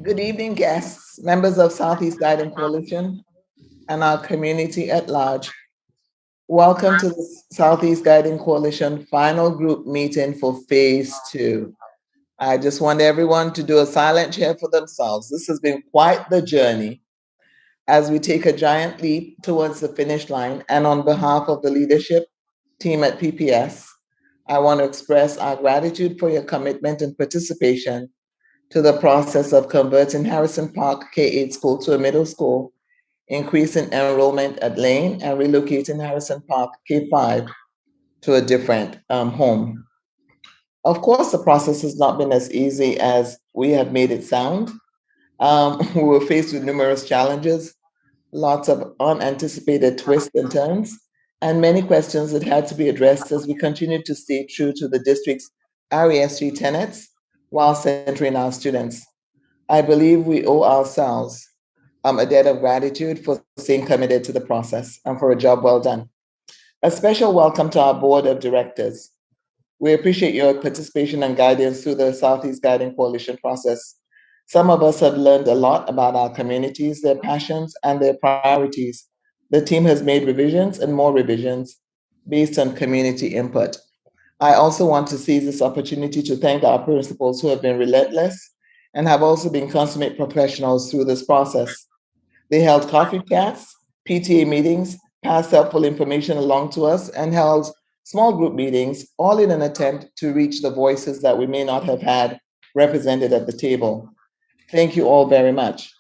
Good evening, guests, members of Southeast Guiding Coalition, and our community at large. Welcome to the Southeast Guiding Coalition final group meeting for Phase 2. I just want everyone to do a silent cheer for themselves. This has been quite the journey as we take a giant leap towards the finish line. And on behalf of the leadership team at PPS, I want to express our gratitude for your commitment and participation to the process of converting Harrison Park K-8 school to a middle school, increasing enrollment at Lane, and relocating Harrison Park K-5 to a different home. Of course, the process has not been as easy as we have made it sound. We were faced with numerous challenges, lots of unanticipated twists and turns, and many questions that had to be addressed as we continued to stay true to the district's RESG tenets while centering our students. I believe we owe ourselves a debt of gratitude for staying committed to the process and for a job well done. A special welcome to our board of directors. We appreciate your participation and guidance through the Southeast Guiding Coalition process. Some of us have learned a lot about our communities, their passions, and their priorities. The team has made revisions and more revisions based on community input. I also want to seize this opportunity to thank our principals who have been relentless and have also been consummate professionals through this process. They held coffee chats, PTA meetings, passed helpful information along to us, and held small group meetings, all in an attempt to reach the voices that we may not have had represented at the table. Thank you all very much.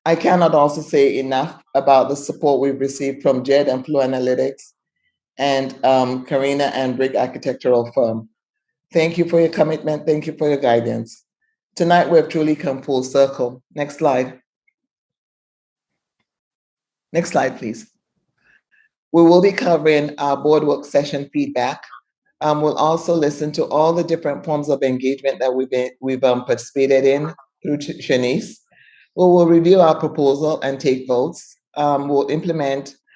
I cannot also say enough about the support we've received from JED and Flow Analytics and Karina and Brick Architectural Firm. Thank you for your commitment. Thank you for your guidance. Tonight, we've truly come full circle. Next slide. Next slide, please. We will be covering our Boardwalk session feedback. We'll also listen to all the different forms of engagement that we've participated in through Shanice. We will review our proposal and take votes.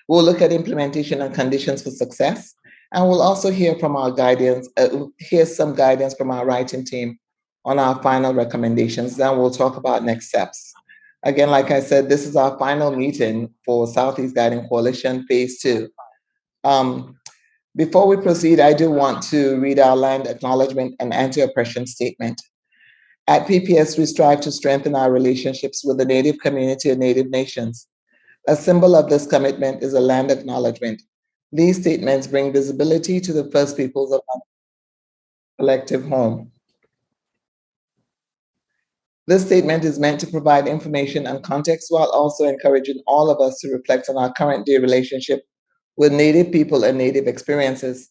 We'll look at implementation and conditions for success. And we'll also hear from our guidance, hear some guidance from our writing team on our final recommendations. Then we'll talk about next steps. Again, like I said, this is our final meeting for Southeast Guiding Coalition Phase 2. Before we proceed, I do want to read our land acknowledgement and anti-oppression statement. At PPS, we strive to strengthen our relationships with the Native community and Native nations. A symbol of this commitment is a land acknowledgement. These statements bring visibility to the First Peoples of our collective home. This statement is meant to provide information and context while also encouraging all of us to reflect on our current day relationship with Native people and Native experiences.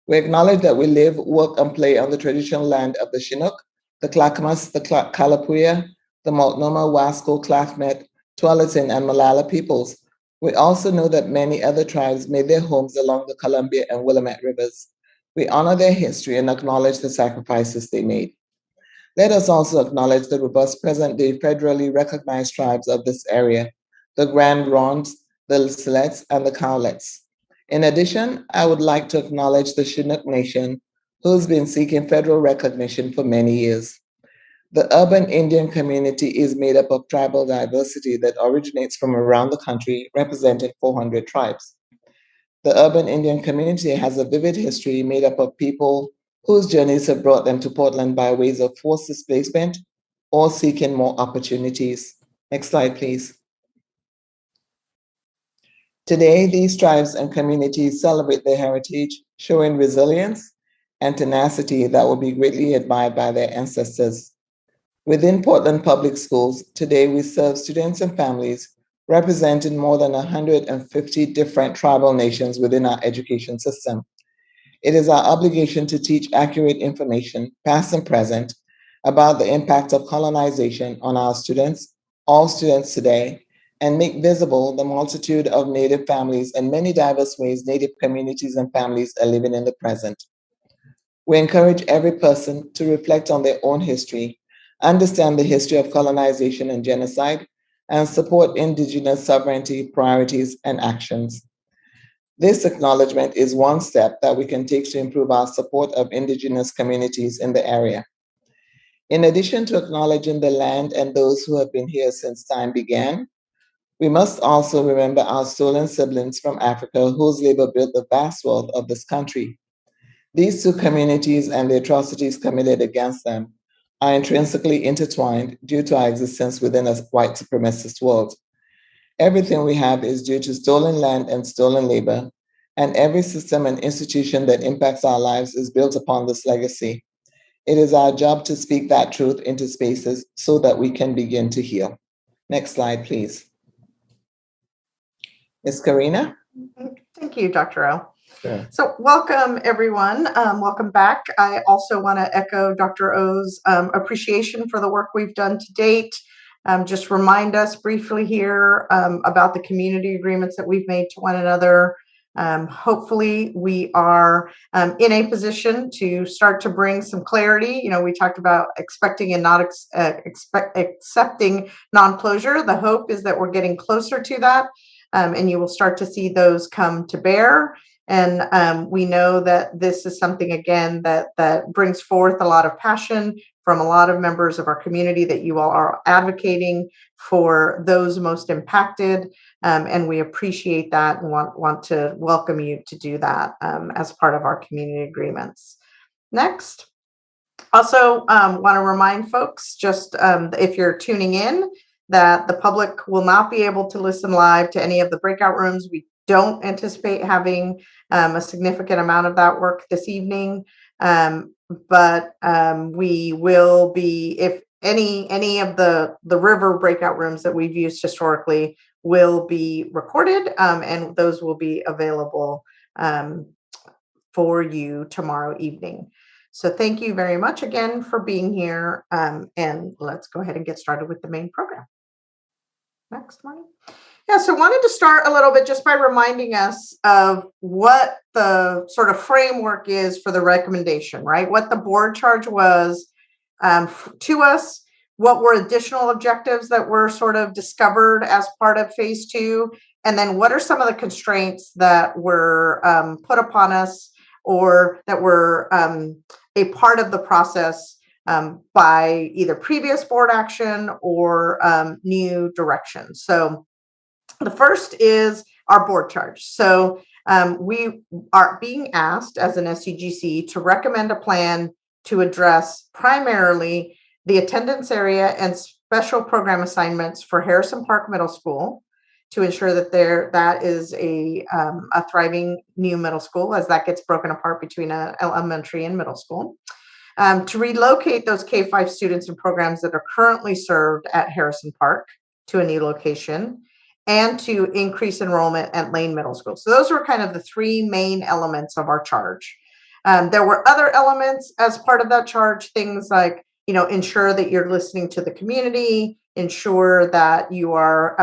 We acknowledge that we live, work, and play on the traditional land of the Chinook, the Clackamas, the Kalapuya, the Multnomah, Wasco, Clafmet, Tualatin, and Malala peoples. We also know that many other tribes made their homes along the Columbia and Willamette rivers. We honor their history and acknowledge the sacrifices they made. Let us also acknowledge the robust present-day federally recognized tribes of this area, the Grand Ronds, the Siletz, and the Cowlets. In addition, I would like to acknowledge the Chinook Nation, who's been seeking federal recognition for many years. The urban Indian community is made up of tribal diversity that originates from around the country, representing 400 tribes. The urban Indian community has a vivid history made up of people whose journeys have brought them to Portland by ways of forced displacement or seeking more opportunities. Next slide, please. Today, these tribes and communities celebrate their heritage, showing resilience and tenacity that will be greatly admired by their ancestors. Within Portland Public Schools, today we serve students and families representing more than 150 different tribal nations within our education system. It is our obligation to teach accurate information, past and present, about the impact of colonization on our students, all students today, and make visible the multitude of Native families and many diverse ways Native communities and families are living in the present. We encourage every person to reflect on their own history, understand the history of colonization and genocide, and support Indigenous sovereignty priorities and actions. This acknowledgement is one step that we can take to improve our support of Indigenous communities in the area. In addition to acknowledging the land and those who have been here since time began, we must also remember our stolen siblings from Africa whose labor built the vast wealth of this country. These two communities and the atrocities committed against them are intrinsically intertwined due to our existence within a white supremacist world. Everything we have is due to stolen land and stolen labor, and every system and institution that impacts our lives is built upon this legacy. It is our job to speak that truth into spaces so that we can begin to heal. Next slide, please. Ms. Karina? Thank you, Dr. O. Sure. So welcome, everyone. Welcome back. I also want to echo Dr. O's appreciation for the work we've done to date. Just remind us briefly here about the community agreements that we've made to one another. Hopefully we are in a position to start to bring some clarity. You know, we talked about expecting and not accepting non-closure. The hope is that we're getting closer to that. And you will start to see those come to bear. And we know that this is something, again, that brings forth a lot of passion from a lot of members of our community, that you all are advocating for those most impacted. And we appreciate that and want to welcome you to do that as part of our community agreements. Next. Also want to remind folks, just if you're tuning in, that the public will not be able to listen live to any of the breakout rooms. We don't anticipate having a significant amount of that work this evening, but we will be, if any of the river breakout rooms that we've used historically will be recorded, and those will be available for you tomorrow evening. So thank you very much again for being here, and let's go ahead and get started with the main program. Next, Marty. Yeah, so wanted to start a little bit just by reminding us of what the sort of framework is for the recommendation, right? What the board charge was to us, what were additional objectives that were sort of discovered as part of phase 2, and then what are some of the constraints that were put upon us or that were a part of the process by either previous board action or new direction. So the first is our board charge. So we are being asked as an SCGC to recommend a plan to address primarily the attendance area and special program assignments for Harrison Park Middle School to ensure that that is a thriving new middle school, as that gets broken apart between elementary and middle school. To relocate those K-5 students and programs that are currently served at Harrison Park to a new location, and to increase enrollment at Lane Middle School. So those were kind of the three main elements of our charge. There were other elements as part of that charge, things like, you know, ensure that you're listening to the community, ensure that you are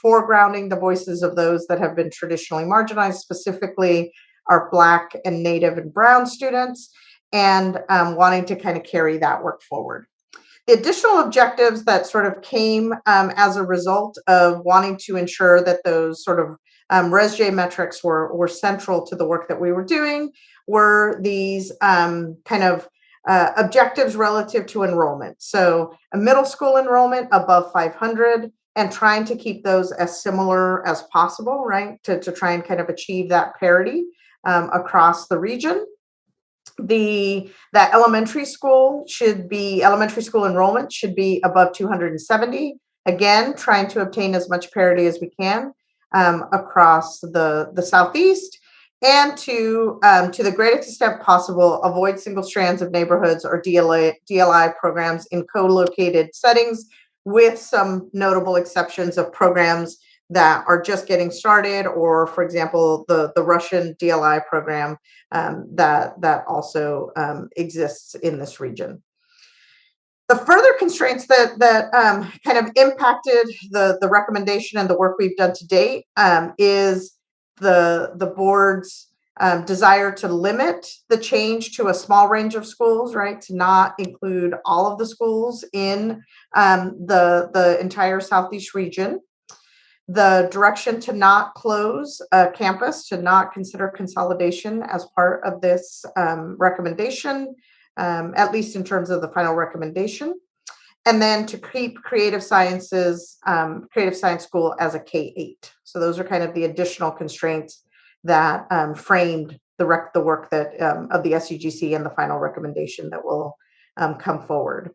foregrounding the voices of those that have been traditionally marginalized, specifically our Black and Native and Brown students, and wanting to kind of carry that work forward. The additional objectives that sort of came as a result of wanting to ensure that those sort of ResJ metrics were central to the work that we were doing were these kind of objectives relative to enrollment. So a middle school enrollment above 500 and trying to keep those as similar as possible, right? To try and kind of achieve that parity across the region. That elementary school enrollment should be above 270. Again, trying to obtain as much parity as we can across the Southeast, and to the greatest extent possible, avoid single strands of neighborhoods or DLI programs in co-located settings, with some notable exceptions of programs that are just getting started, or, for example, the Russian DLI program that also exists in this region. The further constraints that kind of impacted the recommendation and the work we've done to date is the board's desire to limit the change to a small range of schools, right? To not include all of the schools in the entire Southeast region. The direction to not close a campus, to not consider consolidation as part of this recommendation, at least in terms of the final recommendation. And then to keep creative science school as a K-8. So those are kind of the additional constraints that framed the work that of the SCGC and the final recommendation that will come forward.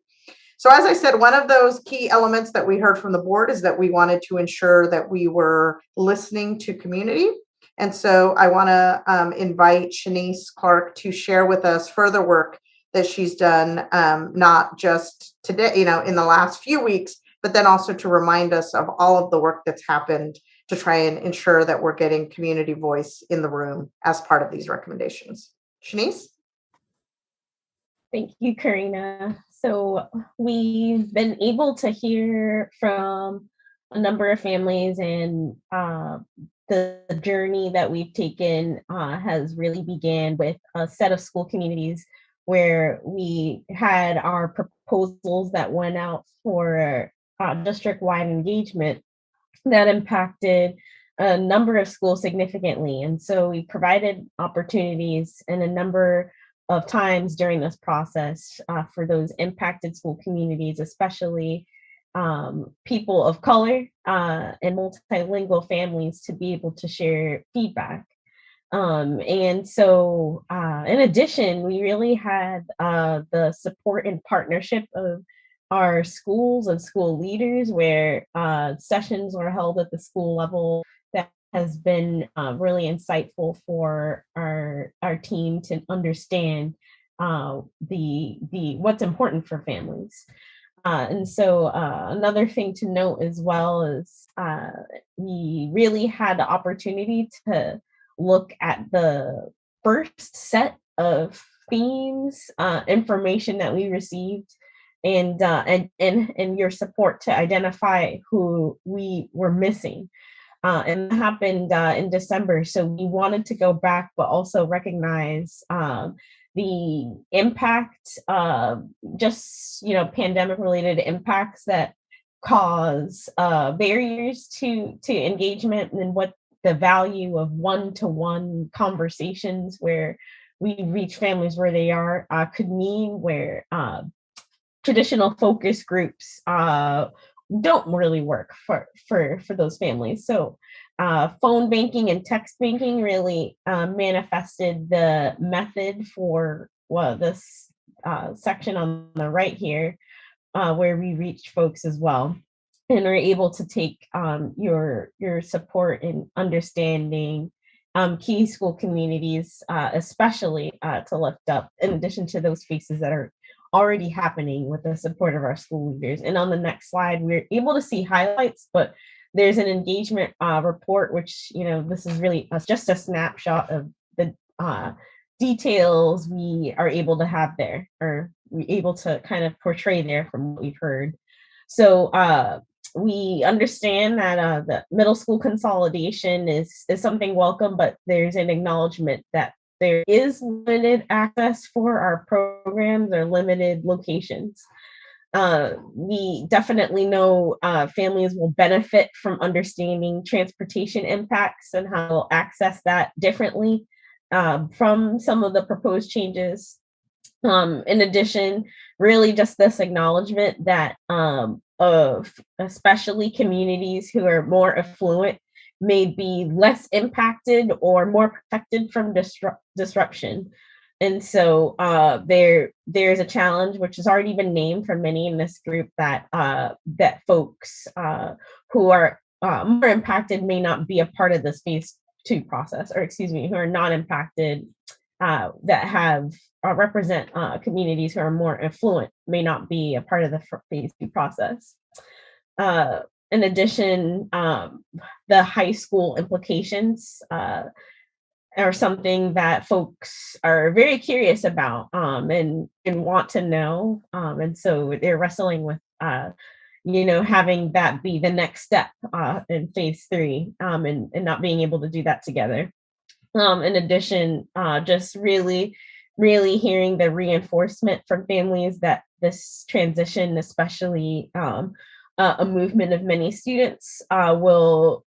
So as I said, one of those key elements that we heard from the board is that we wanted to ensure that we were listening to community. And so I want to invite Shanice Clark to share with us further work that she's done, not just today, in the last few weeks, but then also to remind us of all of the work that's happened to try and ensure that we're getting community voice in the room as part of these recommendations. Shanice? Thank you, Karina. So we've been able to hear from a number of families, and the journey that we've taken has really began with a set of school communities where we had our proposals that went out for district-wide engagement that impacted a number of schools significantly. And so we provided opportunities in a number of times during this process for those impacted school communities, especially people of color and multilingual families, to be able to share feedback. And so in addition, we really had the support and partnership of our schools and school leaders, where sessions were held at the school level that has been really insightful for our team to understand the what's important for families. And so another thing to note as well is we really had the opportunity to look at the first set of themes, information that we received, and your support to identify who we were missing. And that happened in December. So we wanted to go back, but also recognize the impact, just, pandemic related impacts that cause barriers to engagement, and what the value of one-to-one conversations where we reach families where they are could mean, where traditional focus groups don't really work for those families. So phone banking and text banking really manifested the method for this section on the right here, where we reach folks as well, and are able to take your support in understanding key school communities, especially to lift up, in addition to those faces that are already happening with the support of our school leaders. And on the next slide, we're able to see highlights, but there's an engagement report, which, this is really just a snapshot of the details we are able to have there, or we're able to kind of portray there from what we've heard. So we understand that the middle school consolidation is something welcome, but there's an acknowledgement that there is limited access for our programs, or limited locations. We definitely know families will benefit from understanding transportation impacts and how they'll access that differently from some of the proposed changes. In addition, really just this acknowledgement that of especially communities who are more affluent may be less impacted or more protected from disruption. And so there's a challenge, which has already been named for many in this group, that that folks who are more impacted may not be a part of this phase 2 process, or who are not impacted, that have represent communities who are more affluent, may not be a part of the phase 2 process. In addition, the high school implications are something that folks are very curious about and want to know. And so they're wrestling with, having that be the next step in phase 3 and not being able to do that together. In addition, just really hearing the reinforcement from families that this transition, especially a movement of many students, will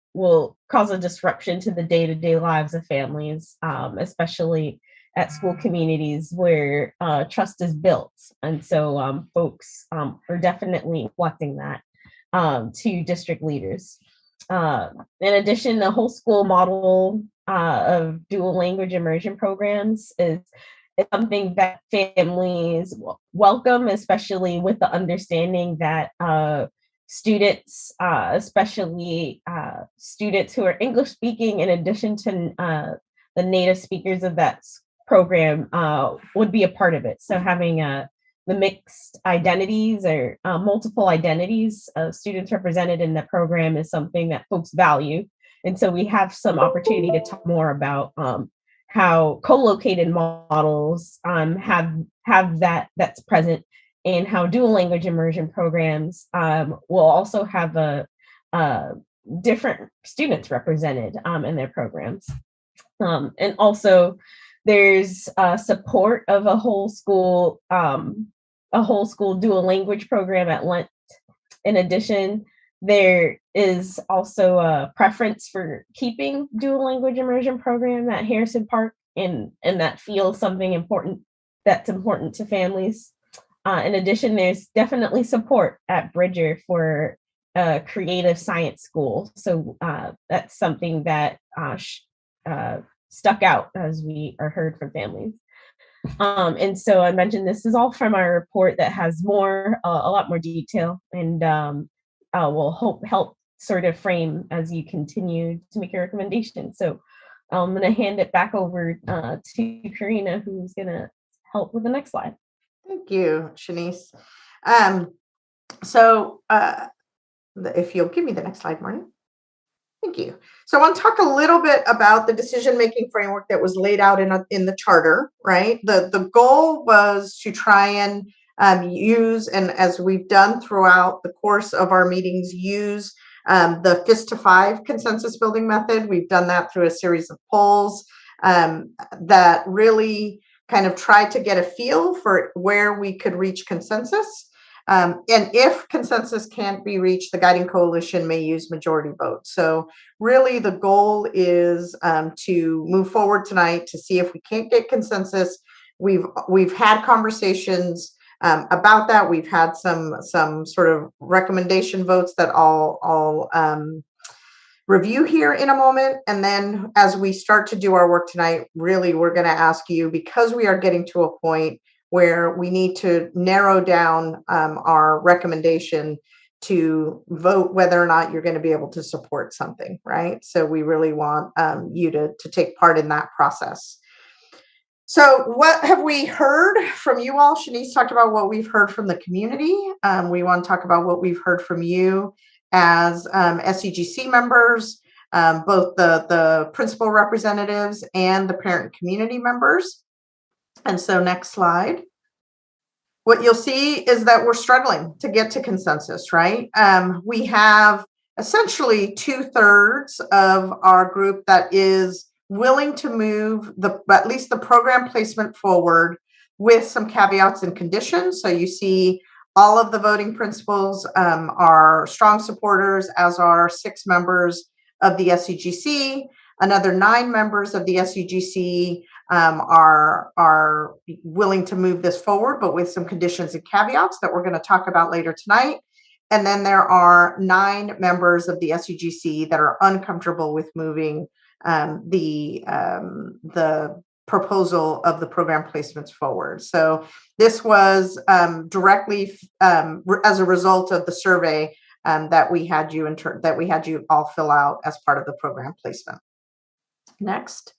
cause a disruption to the day-to-day lives of families, especially at school communities where trust is built. And so folks are definitely reflecting that to district leaders. In addition, the whole school model of dual language immersion programs is something that families welcome, especially with the understanding that students, especially students who are English speaking, in addition to the native speakers of that program, would be a part of it. So having the mixed identities or multiple identities of students represented in the program is something that folks value. And so we have some opportunity to talk more about how co-located models have that's present, and how dual language immersion programs will also have different students represented in their programs. And also there's support of a whole school dual language program at Lent. In addition, there is also a preference for keeping dual language immersion program at Harrison Park, and that feels something important that's important to families. In addition, there's definitely support at Bridger for creative science school. So that's something that stuck out as we are heard from families. And so I mentioned this is all from our report that has more, a lot more detail, and will help sort of frame as you continue to make your recommendation. So I'm going to hand it back over to Karina, who's going to help with the next slide. Thank you, Shanice. So if you'll give me the next slide, Marnie. Thank you. So I want to talk a little bit about the decision-making framework that was laid out in the charter, right? The goal was to try and use, and as we've done throughout the course of our meetings, use the FIST to 5 consensus building method. We've done that through a series of polls that really kind of tried to get a feel for where we could reach consensus. And if consensus can't be reached, the guiding coalition may use majority vote. So really the goal is to move forward tonight to see if we can't get consensus. We've had conversations about that. We've had some sort of recommendation votes that I'll review here in a moment. And then as we start to do our work tonight, really we're going to ask you, because we are getting to a point where we need to narrow down our recommendation to vote whether or not you're going to be able to support something, right? So we really want you to take part in that process. So what have we heard from you all? Shanice talked about what we've heard from the community. We want to talk about what we've heard from you as SCGC members, both the principal representatives and the parent community members. And so next slide. What you'll see is that we're struggling to get to consensus, right? We have essentially 2/3 of our group that is willing to move at least the program placement forward with some caveats and conditions. So you see all of the voting principals are strong supporters, as are 6 members of the SCGC. Another 9 members of the SCGC are willing to move this forward, but with some conditions and caveats that we're going to talk about later tonight. And then there are 9 members of the SCGC that are uncomfortable with moving the proposal of the program placements forward. So this was directly as a result of the survey that we had you all fill out as part of the program placement. Next.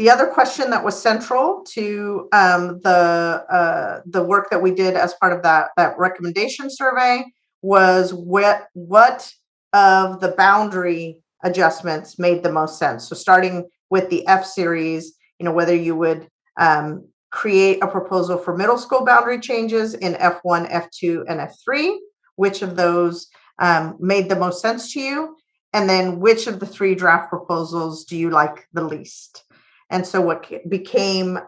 The other question that was central to the work that we did as part of that recommendation survey was what of the boundary adjustments made the most sense. So starting with the F series, whether you would create a proposal for middle school boundary changes in F1, F2, and F3, which of those made the most sense to you? And then which of the 3 draft proposals do you like the least? And so what became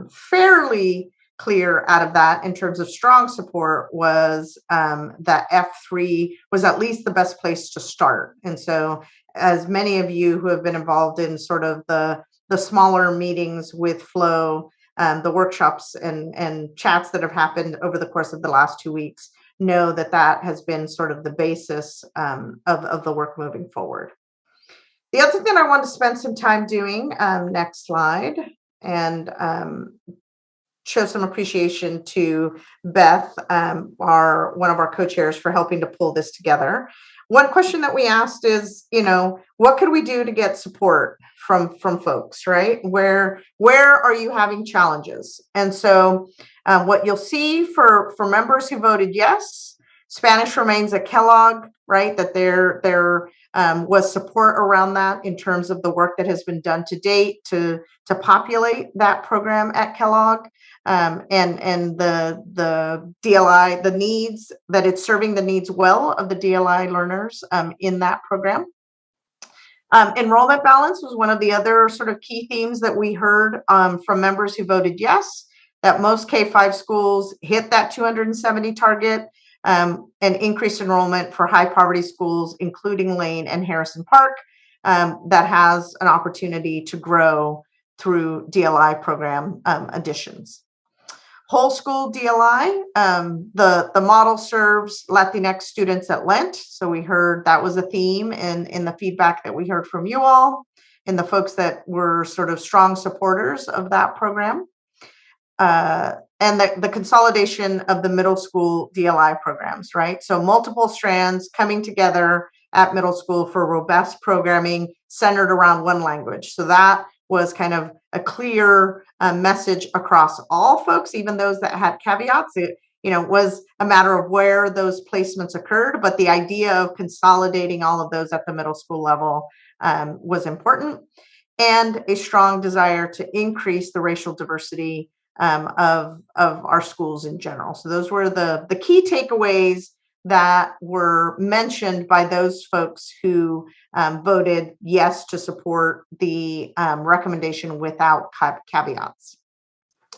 fairly clear out of that in terms of strong support was that F3 was at least the best place to start. And so as many of you who have been involved in sort of the the smaller meetings with Flo, the workshops and chats that have happened over the course of the last 2 weeks, know that that has been sort of the basis of the work moving forward. The other thing I want to spend some time doing, next slide, and show some appreciation to Beth, one of our co-chairs, for helping to pull this together. One question that we asked is, what could we do to get support from folks, right? Where are you having challenges? And so what you'll see for members who voted yes, Spanish remains at Kellogg, right? That there was support around that in terms of the work that has been done to date to populate that program at Kellogg. And the DLI, the needs, that it's serving the needs well of the DLI learners in that program. Enrollment balance was one of the other sort of key themes that we heard from members who voted yes, that most K-5 schools hit that 270 target, and increased enrollment for high poverty schools, including Lane and Harrison Park, that has an opportunity to grow through DLI program additions. Whole school DLI, the model serves Latinx students at Lent. So we heard that was a theme in the feedback that we heard from you all and the folks that were sort of strong supporters of that program. And the consolidation of the middle school DLI programs, right? So multiple strands coming together at middle school for robust programming centered around one language. So that was kind of a clear message across all folks, even those that had caveats. It was a matter of where those placements occurred, but the idea of consolidating all of those at the middle school level was important, and a strong desire to increase the racial diversity of our schools in general. So those were the key takeaways that were mentioned by those folks who voted yes to support the recommendation without caveats.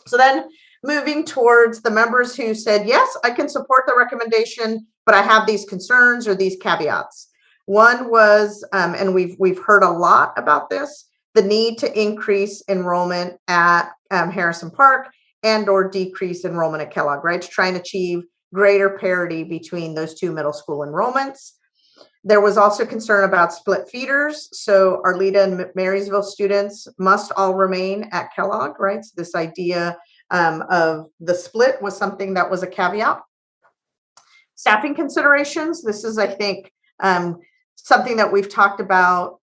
So then moving towards the members who said, yes, I can support the recommendation, but I have these concerns or these caveats. One was, and we've heard a lot about this, the need to increase enrollment at Harrison Park and or decrease enrollment at Kellogg, right? To try and achieve greater parity between those two middle school enrollments. There was also concern about split feeders. So Arleta and Marysville students must all remain at Kellogg, right? So this idea of the split was something that was a caveat. Staffing considerations. This is, I think, something that we've talked about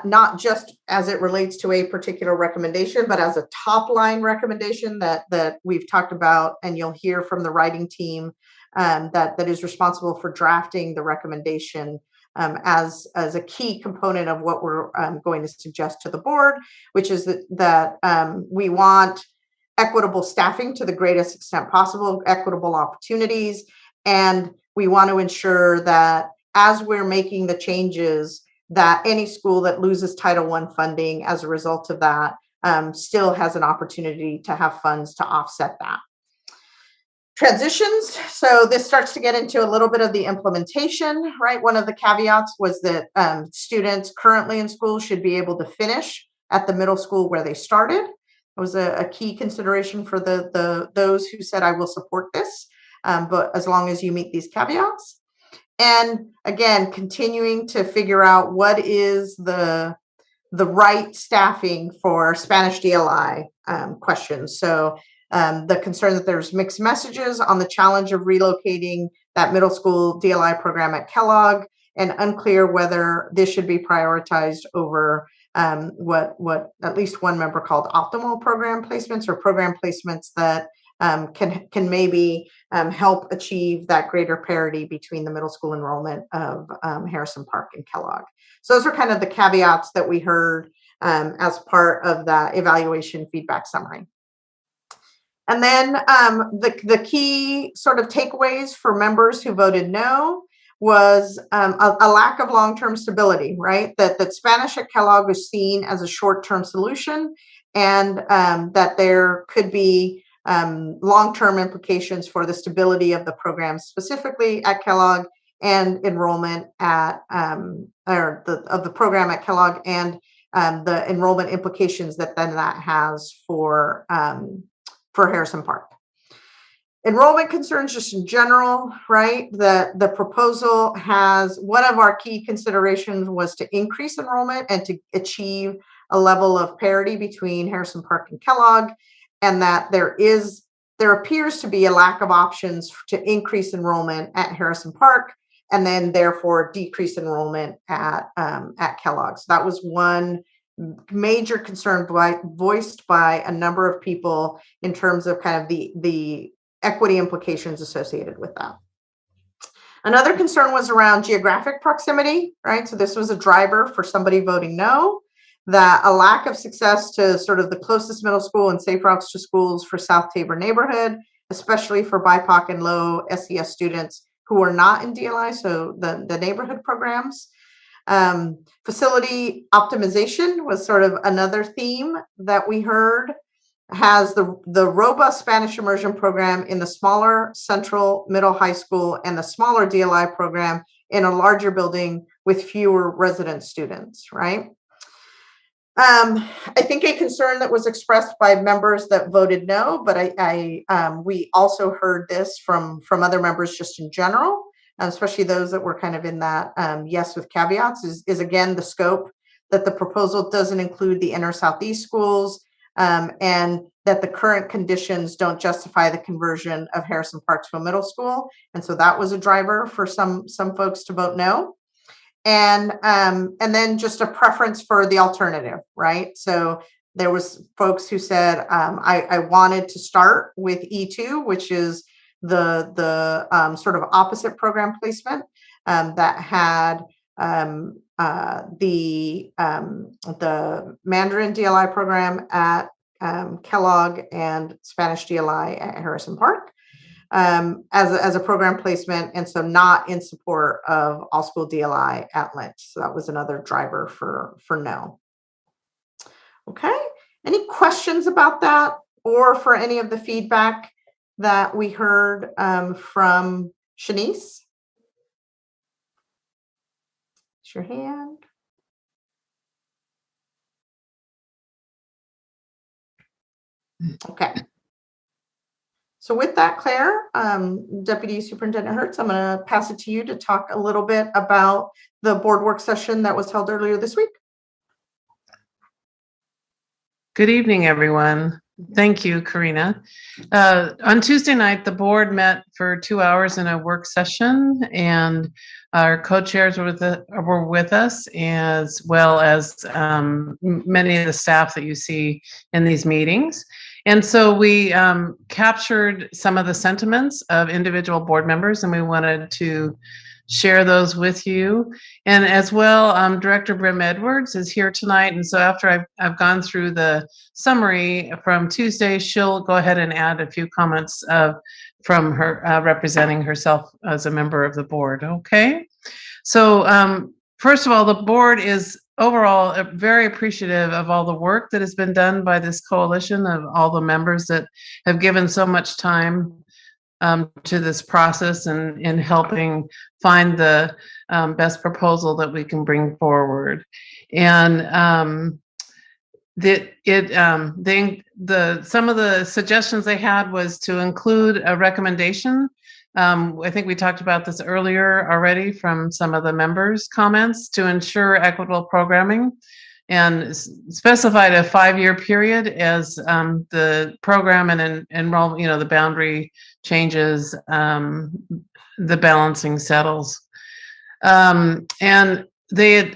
not just as it relates to a particular recommendation, but as a top line recommendation that we've talked about, and you'll hear from the writing team that is responsible for drafting the recommendation as a key component of what we're going to suggest to the board, which is that we want equitable staffing to the greatest extent possible, equitable opportunities, and we want to ensure that as we're making the changes, that any school that loses Title I funding as a result of that still has an opportunity to have funds to offset that. Transitions. So this starts to get into a little bit of the implementation, right? One of the caveats was that students currently in school should be able to finish at the middle school where they started. It was a key consideration for those who said, I will support this, but as long as you meet these caveats. And again, continuing to figure out what is the right staffing for Spanish DLI questions. So the concern that there's mixed messages on the challenge of relocating that middle school DLI program at Kellogg, and unclear whether this should be prioritized over what at least one member called optimal program placements, or program placements that can maybe help achieve that greater parity between the middle school enrollment of Harrison Park and Kellogg. So those are kind of the caveats that we heard as part of the evaluation feedback summary. And then the key sort of takeaways for members who voted no was a lack of long-term stability, right? That Spanish at Kellogg was seen as a short-term solution, and that there could be long-term implications for the stability of the program, specifically at Kellogg, and enrollment at of the program at Kellogg, and the enrollment implications that then that has for Harrison Park. Enrollment concerns just in general, right? The proposal has, one of our key considerations was to increase enrollment and to achieve a level of parity between Harrison Park and Kellogg, and that there appears to be a lack of options to increase enrollment at Harrison Park and then therefore decrease enrollment at Kellogg. So that was one major concern voiced by a number of people in terms of kind of the equity implications associated with that. Another concern was around geographic proximity, right? So this was a driver for somebody voting no, that a lack of success to sort of the closest middle school and safe routes to schools for South Tabor neighborhood, especially for BIPOC and low SES students who are not in DLI, so the neighborhood programs. Facility optimization was sort of another theme that we heard. Has the robust Spanish immersion program in the smaller central middle high school and the smaller DLI program in a larger building with fewer resident students, right? I think a concern that was expressed by members that voted no, but we also heard this from other members just in general, especially those that were kind of in that yes with caveats, is again the scope, that the proposal doesn't include the inner southeast schools, and that the current conditions don't justify the conversion of Harrison Park to a middle school. And so that was a driver for some folks to vote no. And then just a preference for the alternative, right? So there was folks who said, I wanted to start with E2, which is the sort of opposite program placement that had the Mandarin DLI program at Kellogg and Spanish DLI at Harrison Park as a program placement, and so not in support of all school DLI at Lynch. So that was another driver for no. Okay, any questions about that or for any of the feedback that we heard from Shanice? Raise your hand. Okay. So with that, Claire, Deputy Superintendent Hertz, I'm going to pass it to you to talk a little bit about the board work session that was held earlier this week. Good evening, everyone. Thank you, Karina. On Tuesday night, the board met for 2 hours in a work session, and our co-chairs were with us, as well as many of the staff that you see in these meetings. And so we captured some of the sentiments of individual board members, and we wanted to share those with you. And as well, Director Brim Edwards is here tonight. And so after I've gone through the summary from Tuesday, she'll go ahead and add a few comments from her representing herself as a member of the board. Okay. So first of all, the board is overall very appreciative of all the work that has been done by this coalition, of all the members that have given so much time to this process and in helping find the best proposal that we can bring forward. And some of the suggestions they had was to include a recommendation. I think we talked about this earlier already from some of the members' comments, to ensure equitable programming, and specified a 5-year period as the program and enrollment, the boundary changes, the balancing settles. And they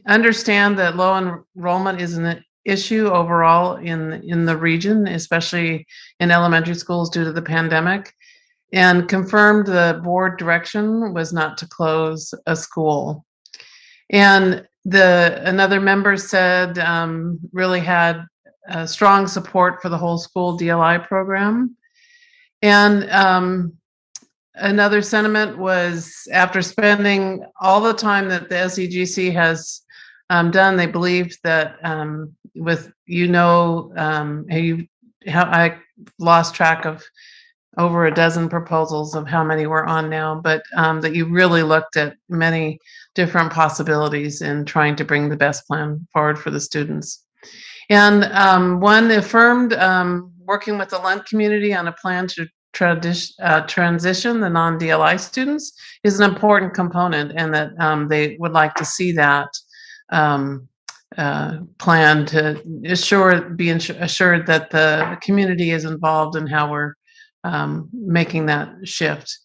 understand that low enrollment is an issue overall in the region, especially in elementary schools due to the pandemic, and confirmed the board direction was not to close a school. And another member said really had strong support for the whole school DLI program. And another sentiment was, after spending all the time that the SEGC has done, they believed that I lost track of over a dozen proposals of how many we're on now, but that you really looked at many different possibilities in trying to bring the best plan forward for the students. And one affirmed working with the Lent community on a plan to transition the non-DLI students is an important component, and that they would like to see that plan to be assured that the community is involved in how we're making that shift.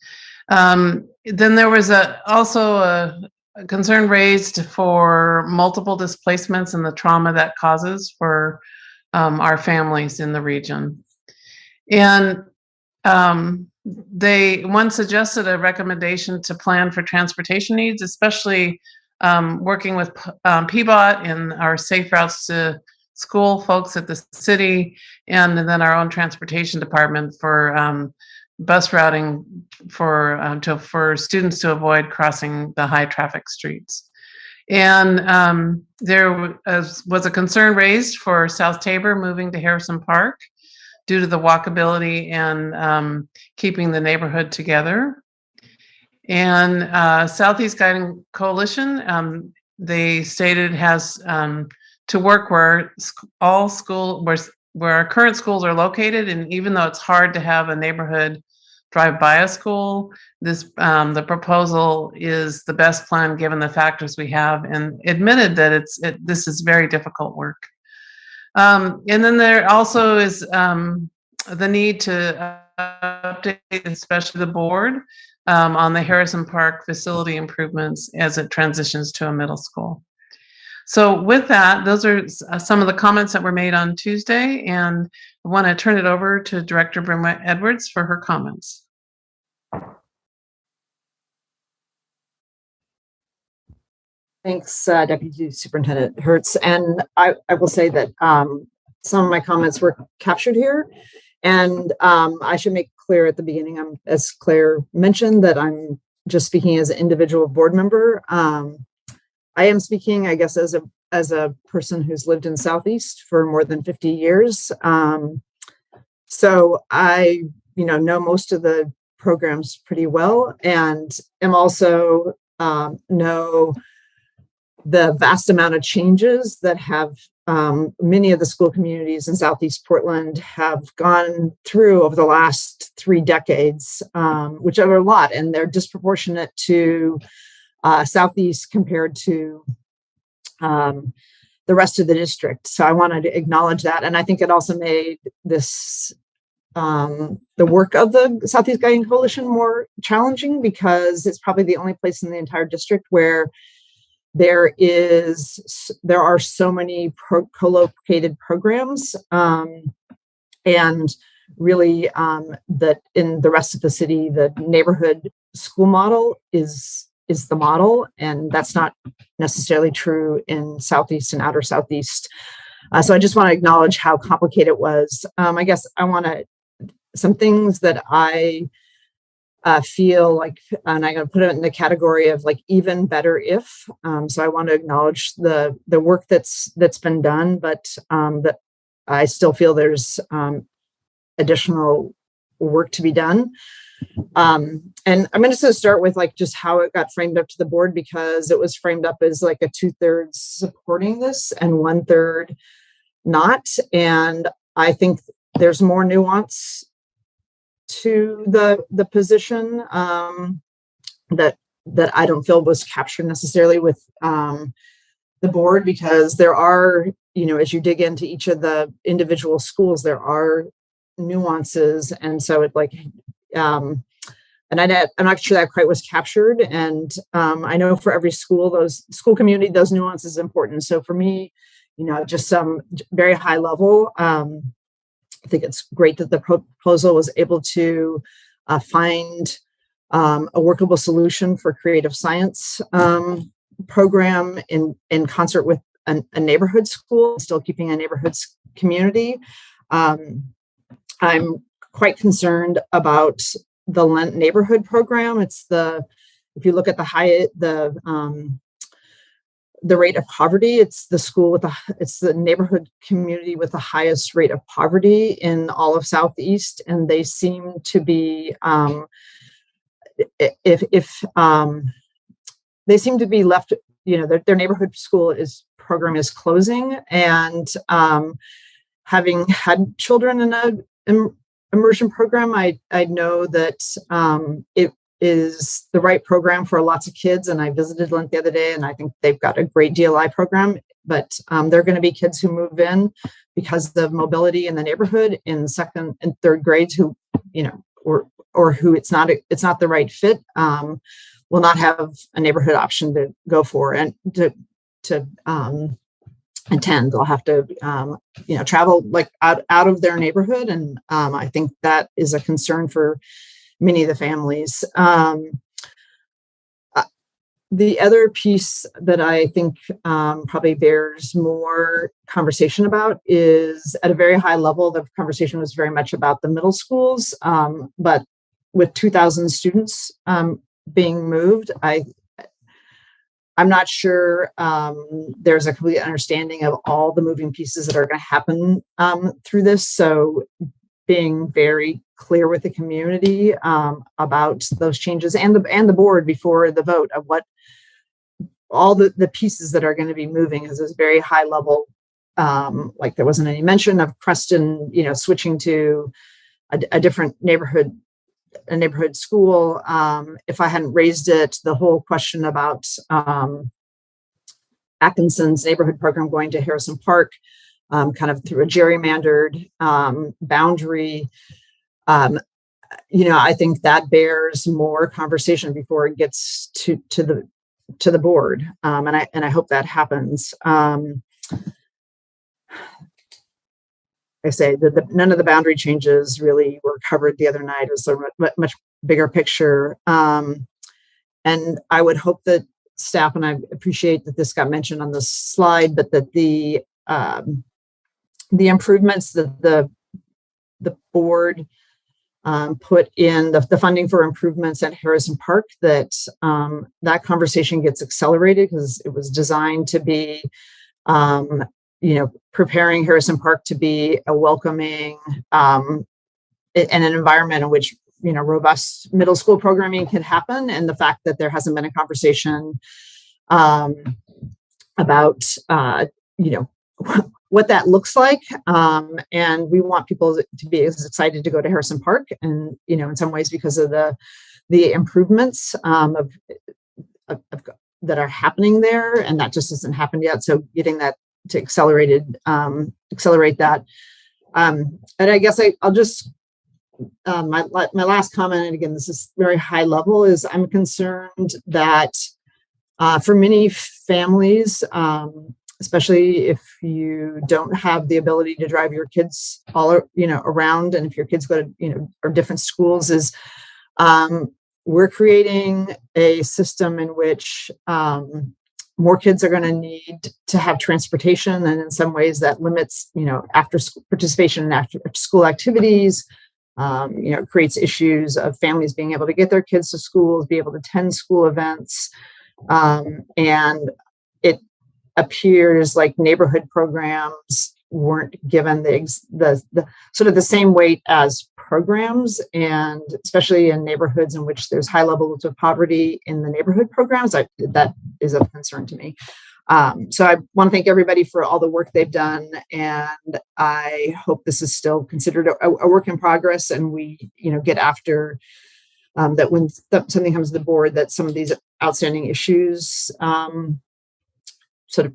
Then there was also a concern raised for multiple displacements and the trauma that causes for our families in the region. And one suggested a recommendation to plan for transportation needs, especially working with PBOT and our safe routes to school folks at the city, and then our own transportation department for bus routing for students to avoid crossing the high traffic streets. And there was a concern raised for South Tabor moving to Harrison Park due to the walkability and keeping the neighborhood together. And Southeast Guiding Coalition, they stated, has to work where our current schools are located, and even though it's hard to have a neighborhood drive by a school, the proposal is the best plan given the factors we have, and admitted that this is very difficult work. And then there also is the need to update, especially the board, on the Harrison Park facility improvements as it transitions to a middle school. So with that, those are some of the comments that were made on Tuesday, and I want to turn it over to Director Brenda Edwards for her comments. Thanks, Deputy Superintendent Hertz. And I will say that some of my comments were captured here. And I should make clear at the beginning, as Claire mentioned, that I'm just speaking as an individual board member. I am speaking, I guess, as a person who's lived in Southeast for more than 50 years. So I, know most of the programs pretty well, and am also know the vast amount of changes that have many of the school communities in Southeast Portland have gone through over the last 3 decades, which are a lot, and they're disproportionate to Southeast compared to the rest of the district. So I wanted to acknowledge that. And I think it also made this, the work of the Southeast Guiding Coalition more challenging, because it's probably the only place in the entire district where there are so many co-located programs, and really that in the rest of the city, the neighborhood school model is the model, and that's not necessarily true in Southeast and outer Southeast. So I just want to acknowledge how complicated it was. I guess some things that I feel like, and I'm going to put it in the category of like even better if. So I want to acknowledge the work that's been done, but that I still feel there's additional work to be done. And I'm going to start with like just how it got framed up to the board, because it was framed up as like a 2/3 supporting this and 1/3 not. And I think there's more nuance to the position that I don't feel was captured necessarily with the board, because there are, as you dig into each of the individual schools, there are nuances, and so it like and I'm not sure that quite was captured. And I know for every school, those school community, those nuances is important. So for me, just some very high level, I think it's great that the proposal was able to find a workable solution for creative science program in concert with a neighborhood school, still keeping a neighborhood community. I'm quite concerned about the Lent neighborhood program. If you look at the the rate of poverty. It's the neighborhood community with the highest rate of poverty in all of Southeast, and they seem to be they seem to be left. Their neighborhood school program is closing, and having had children in an immersion program, I know that it is the right program for lots of kids. And I visited Lent the other day, and I think they've got a great DLI program, but there are going to be kids who move in because of mobility in the neighborhood in second and third grades who, or who it's not the right fit, will not have a neighborhood option to go for and to attend. They'll have to, travel like out of their neighborhood. And I think that is a concern for many of the families. The other piece that I think probably bears more conversation about is at a very high level. The conversation was very much about the middle schools, but with 2,000 students being moved, I'm not sure there's a complete understanding of all the moving pieces that are going to happen through this. So being very clear with the community about those changes and the board before the vote of what all the pieces that are going to be moving is this very high level. Like there wasn't any mention of Creston, switching to a different neighborhood school. If I hadn't raised it, the whole question about Atkinson's neighborhood program going to Harrison Park, kind of through a gerrymandered boundary, I think that bears more conversation before it gets to the board, and I hope that happens. I say that none of the boundary changes really were covered the other night. It was a much bigger picture. And I would hope that staff, and I appreciate that this got mentioned on the slide, but that the improvements that the board put in the funding for improvements at Harrison Park, that conversation gets accelerated because it was designed to be preparing Harrison Park to be a welcoming and an environment in which, robust middle school programming can happen. And the fact that there hasn't been a conversation about, what that looks like. And we want people to be as excited to go to Harrison Park and, in some ways because of the improvements that are happening there. And that just hasn't happened yet. So getting that to accelerate that. And I guess I'll just, my last comment, and again, this is very high level, is I'm concerned that for many families, especially if you don't have the ability to drive your kids all, around, and if your kids go to, or different schools, is we're creating a system in which more kids are going to need to have transportation, and in some ways that limits, after school participation in after school activities. It creates issues of families being able to get their kids to schools, be able to attend school events, and it appears like neighborhood programs weren't given the sort of the same weight as programs, and especially in neighborhoods in which there's high levels of poverty in the neighborhood programs, that is of concern to me. So I want to thank everybody for all the work they've done, and I hope this is still considered a work in progress, and we, get after that when something comes to the board, that some of these outstanding issues sort of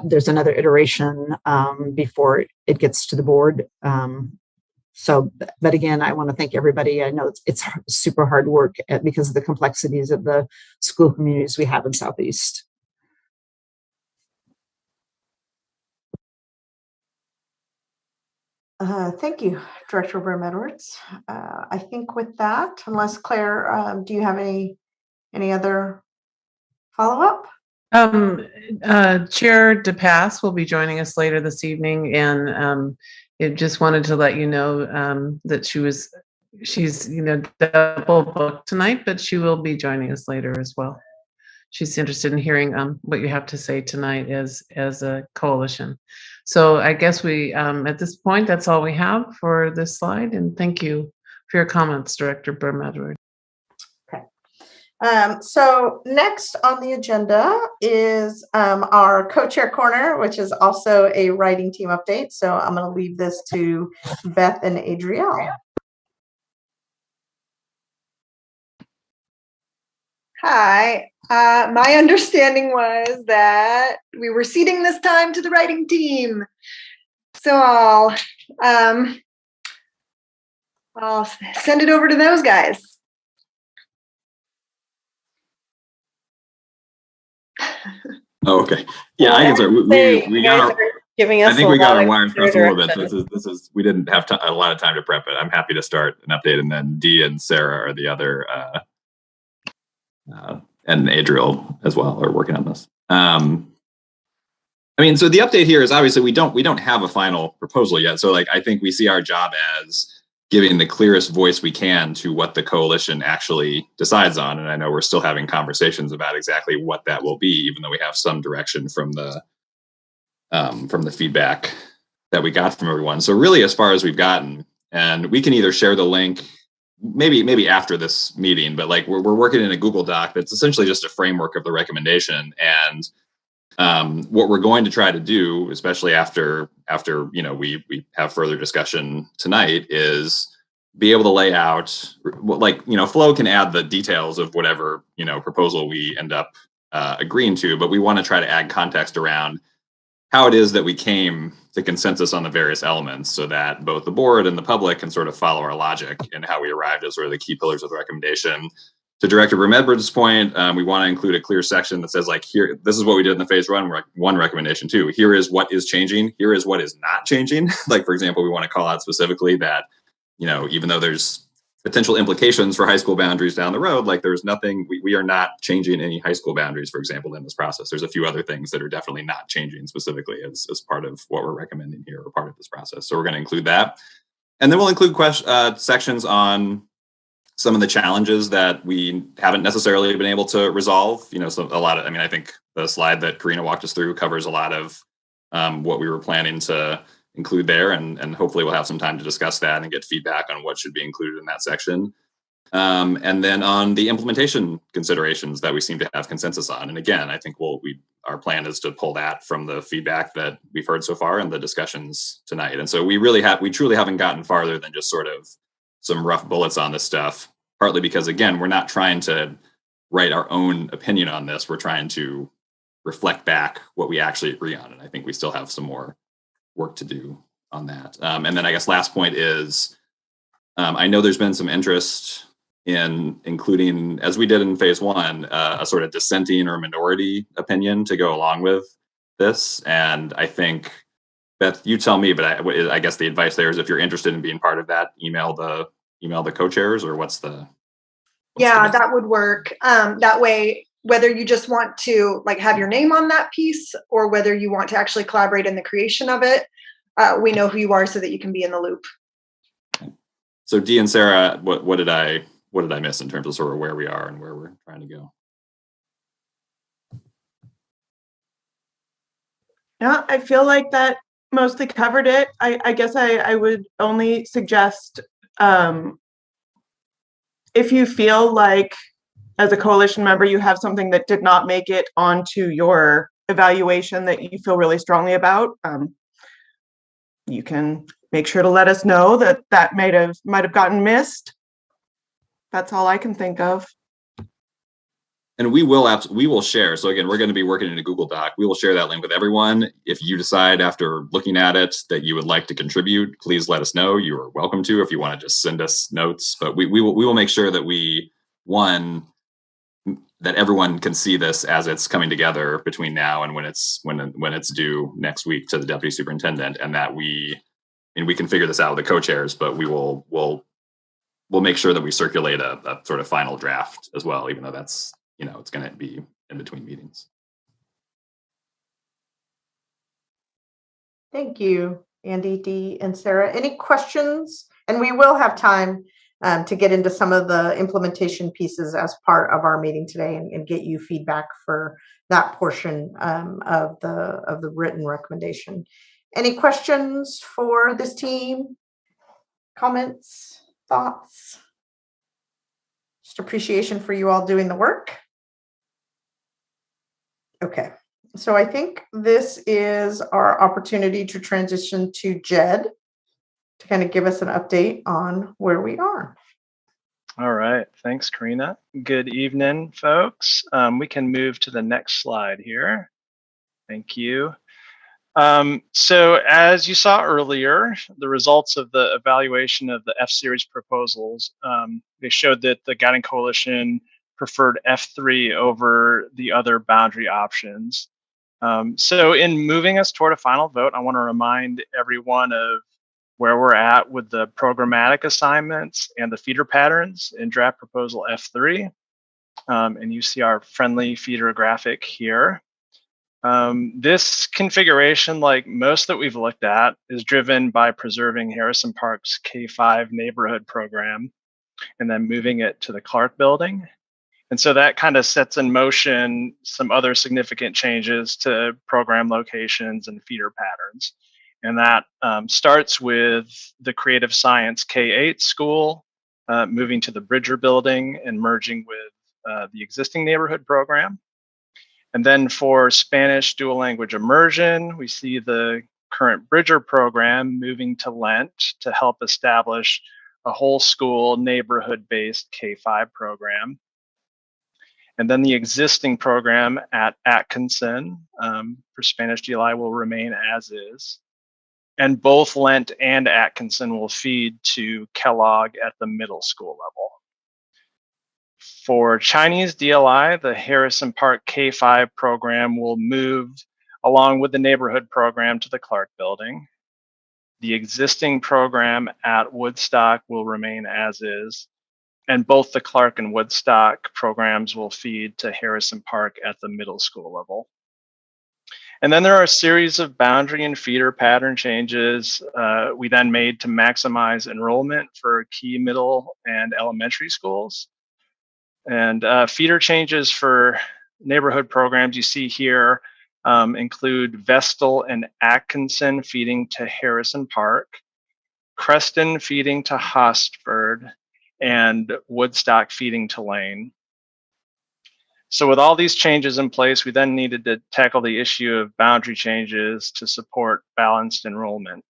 there's another iteration before it gets to the board. But again, I want to thank everybody. I know it's super hard work because of the complexities of the school communities we have in Southeast. Thank you, Director Brim-Edwards. I think with that, unless Claire, do you have any other follow-up? Chair DePass will be joining us later this evening, and it just wanted to let you know that she's double booked tonight, but she will be joining us later as well. she's interested in hearing what you have to say tonight as a coalition. So I guess we, at this point, that's all we have for this slide. And thank you for your comments, Director Burm-Edwards. Okay. So next on the agenda is our CoChair Corner, which is also a writing team update. So I'm going to leave this to Beth and Adrielle. Hi. My understanding was that we were ceding this time to the writing team. So I'll send it over to those guys. Oh, okay. Yeah, I can start. We got our, giving us I think we got our wires crossed a little bit. direction. We didn't have a lot of time to prep it. I'm happy to start an update, and then Dee and Sarah are the other, and Adriel as well are working on this. I mean, so the update here is obviously we don't have a final proposal yet. So like, I think we see our job as giving the clearest voice we can to what the coalition actually decides on. And I know we're still having conversations about exactly what that will be, even though we have some direction from the feedback that we got from everyone. So really, as far as we've gotten, and we can either share the link, maybe after this meeting, but like we're working in a Google Doc that's essentially just a framework of the recommendation. And what we're going to try to do, especially after we have further discussion tonight, is be able to lay out, like, Flo can add the details of whatever proposal we end up agreeing to, but we want to try to add context around how it is that we came to consensus on the various elements, so that both the board and the public can sort of follow our logic and how we arrived at sort of the key pillars of the recommendation. To Director Burm-Edwards' point, we want to include a clear section that says, like, here, this is what we did in the phase one recommendation too. Here is what is changing. Here is what is not changing. Like, for example, we want to call out specifically that, even though there's potential implications for high school boundaries down the road, like there's nothing, we are not changing any high school boundaries, for example, in this process. There's a few other things that are definitely not changing specifically as part of what we're recommending here or part of this process. So we're going to include that. And then we'll include sections on some of the challenges that we haven't necessarily been able to resolve. So I think the slide that Karina walked us through covers a lot of what we were planning to include there, and hopefully we'll have some time to discuss that and get feedback on what should be included in that section. And then on the implementation considerations that we seem to have consensus on. And again, I think our plan is to pull that from the feedback that we've heard so far and the discussions tonight. And so we truly haven't gotten farther than just sort of some rough bullets on this stuff, partly because, again, we're not trying to write our own opinion on this. We're trying to reflect back what we actually agree on. And I think we still have some more work to do on that. And then I guess last point is, I know there's been some interest in including, as we did in phase one, a sort of dissenting or minority opinion to go along with this. And I think, Beth, you tell me, but I guess the advice there is, if you're interested in being part of that, email the co-chairs, or what's the that would work. That way, whether you just want to have your name on that piece, or whether you want to actually collaborate in the creation of it, we know who you are so that you can be in the loop. So Dee and Sarah, what did I miss in terms of sort of where we are and where we're trying to go? Yeah, I feel like that mostly covered it. I guess I would only suggest, if you feel like as a coalition member you have something that did not make it onto your evaluation that you feel really strongly about, you can make sure to let us know that might have gotten missed. That's all I can think of. And we will share. So again, we're going to be working in a Google Doc. We will share that link with everyone. If you decide after looking at it that you would like to contribute, please let us know. You are welcome to, if you want to just send us notes. But we will make sure that that everyone can see this as it's coming together between now and when it's due next week to the deputy superintendent, and that we can figure this out with the co-chairs, but we'll make sure that we circulate a sort of final draft as well, even though that's, it's going to be in between meetings. Thank you, Andy, Dee, and Sarah. Any questions? And we will have time to get into some of the implementation pieces as part of our meeting today and get you feedback for that portion of the written recommendation. Any questions for this team? Comments, thoughts? Just appreciation for you all doing the work. Okay, so I think this is our opportunity to transition to Jed to kind of give us an update on where we are. All right, thanks, Karina. Good evening, folks. We can move to the next slide here. Thank you. So as you saw earlier, the results of the evaluation of the F-Series proposals, they showed that the Guiding Coalition preferred F3 over the other boundary options. So in moving us toward a final vote, I want to remind everyone of where we're at with the programmatic assignments and the feeder patterns in draft proposal F3. And you see our friendly feeder graphic here. This configuration, like most that we've looked at, is driven by preserving Harrison Park's K5 neighborhood program and then moving it to the Clark building. And so that kind of sets in motion some other significant changes to program locations and feeder patterns. And that starts with the Creative Science K8 school moving to the Bridger building and merging with the existing neighborhood program. And then for Spanish dual language immersion, we see the current Bridger program moving to Lent to help establish a whole school neighborhood-based K5 program. And then the existing program at Atkinson for Spanish DLI will remain as is. And both Lent and Atkinson will feed to Kellogg at the middle school level. For Chinese DLI, the Harrison Park K5 program will move along with the neighborhood program to the Clark building. The existing program at Woodstock will remain as is, and both the Clark and Woodstock programs will feed to Harrison Park at the middle school level. And then there are a series of boundary and feeder pattern changes we then made to maximize enrollment for key middle and elementary schools. And feeder changes for neighborhood programs you see here include Vestal and Atkinson feeding to Harrison Park, Creston feeding to Hostford, and Woodstock feeding to Lane. So with all these changes in place, we then needed to tackle the issue of boundary changes to support balanced enrollment.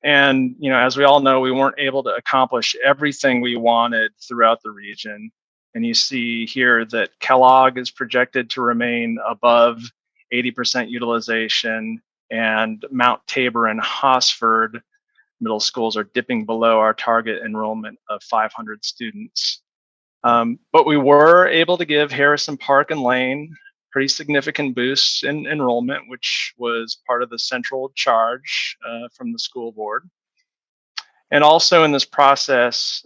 And as we all know, we weren't able to accomplish everything we wanted throughout the region. And you see here that Kellogg is projected to remain above 80% utilization, and Mount Tabor and Hosford middle schools are dipping below our target enrollment of 500 students. But we were able to give Harrison Park and Lane pretty significant boosts in enrollment, which was part of the central charge from the school board. And also in this process,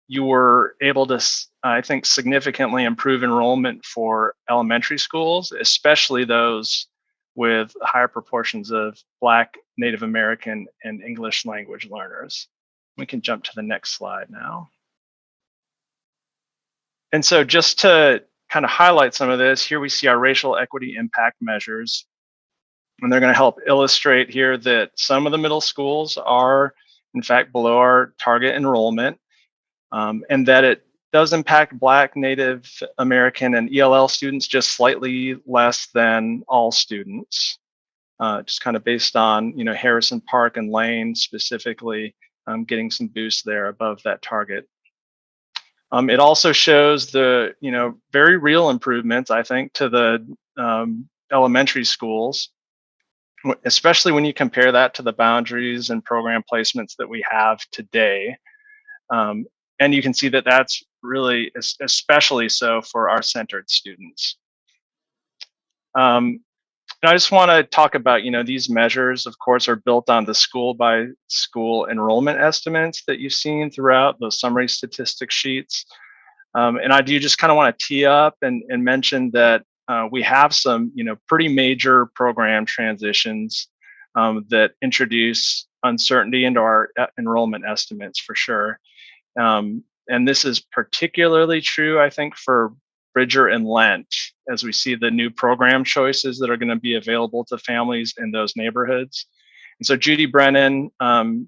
you were able to, I think, significantly improve enrollment for elementary schools, especially those with higher proportions of Black, Native American, and English language learners. We can jump to the next slide now. And so just to kind of highlight some of this, here we see our racial equity impact measures. And they're going to help illustrate here that some of the middle schools are, in fact, below our target enrollment, and that it does impact Black, Native American, and ELL students just slightly less than all students, just kind of based on Harrison Park and Lane specifically getting some boost there above that target. It also shows the very real improvements, I think, to the elementary schools, especially when you compare that to the boundaries and program placements that we have today. And you can see that that's really especially so for our centered students. And I just want to talk about, these measures, of course, are built on the school by school enrollment estimates that you've seen throughout those summary statistics sheets. And I do just kind of want to tee up and mention that we have some, pretty major program transitions that introduce uncertainty into our enrollment estimates for sure. And this is particularly true, I think, for Bridger and Lent, as we see the new program choices that are going to be available to families in those neighborhoods. And so Judy Brennan,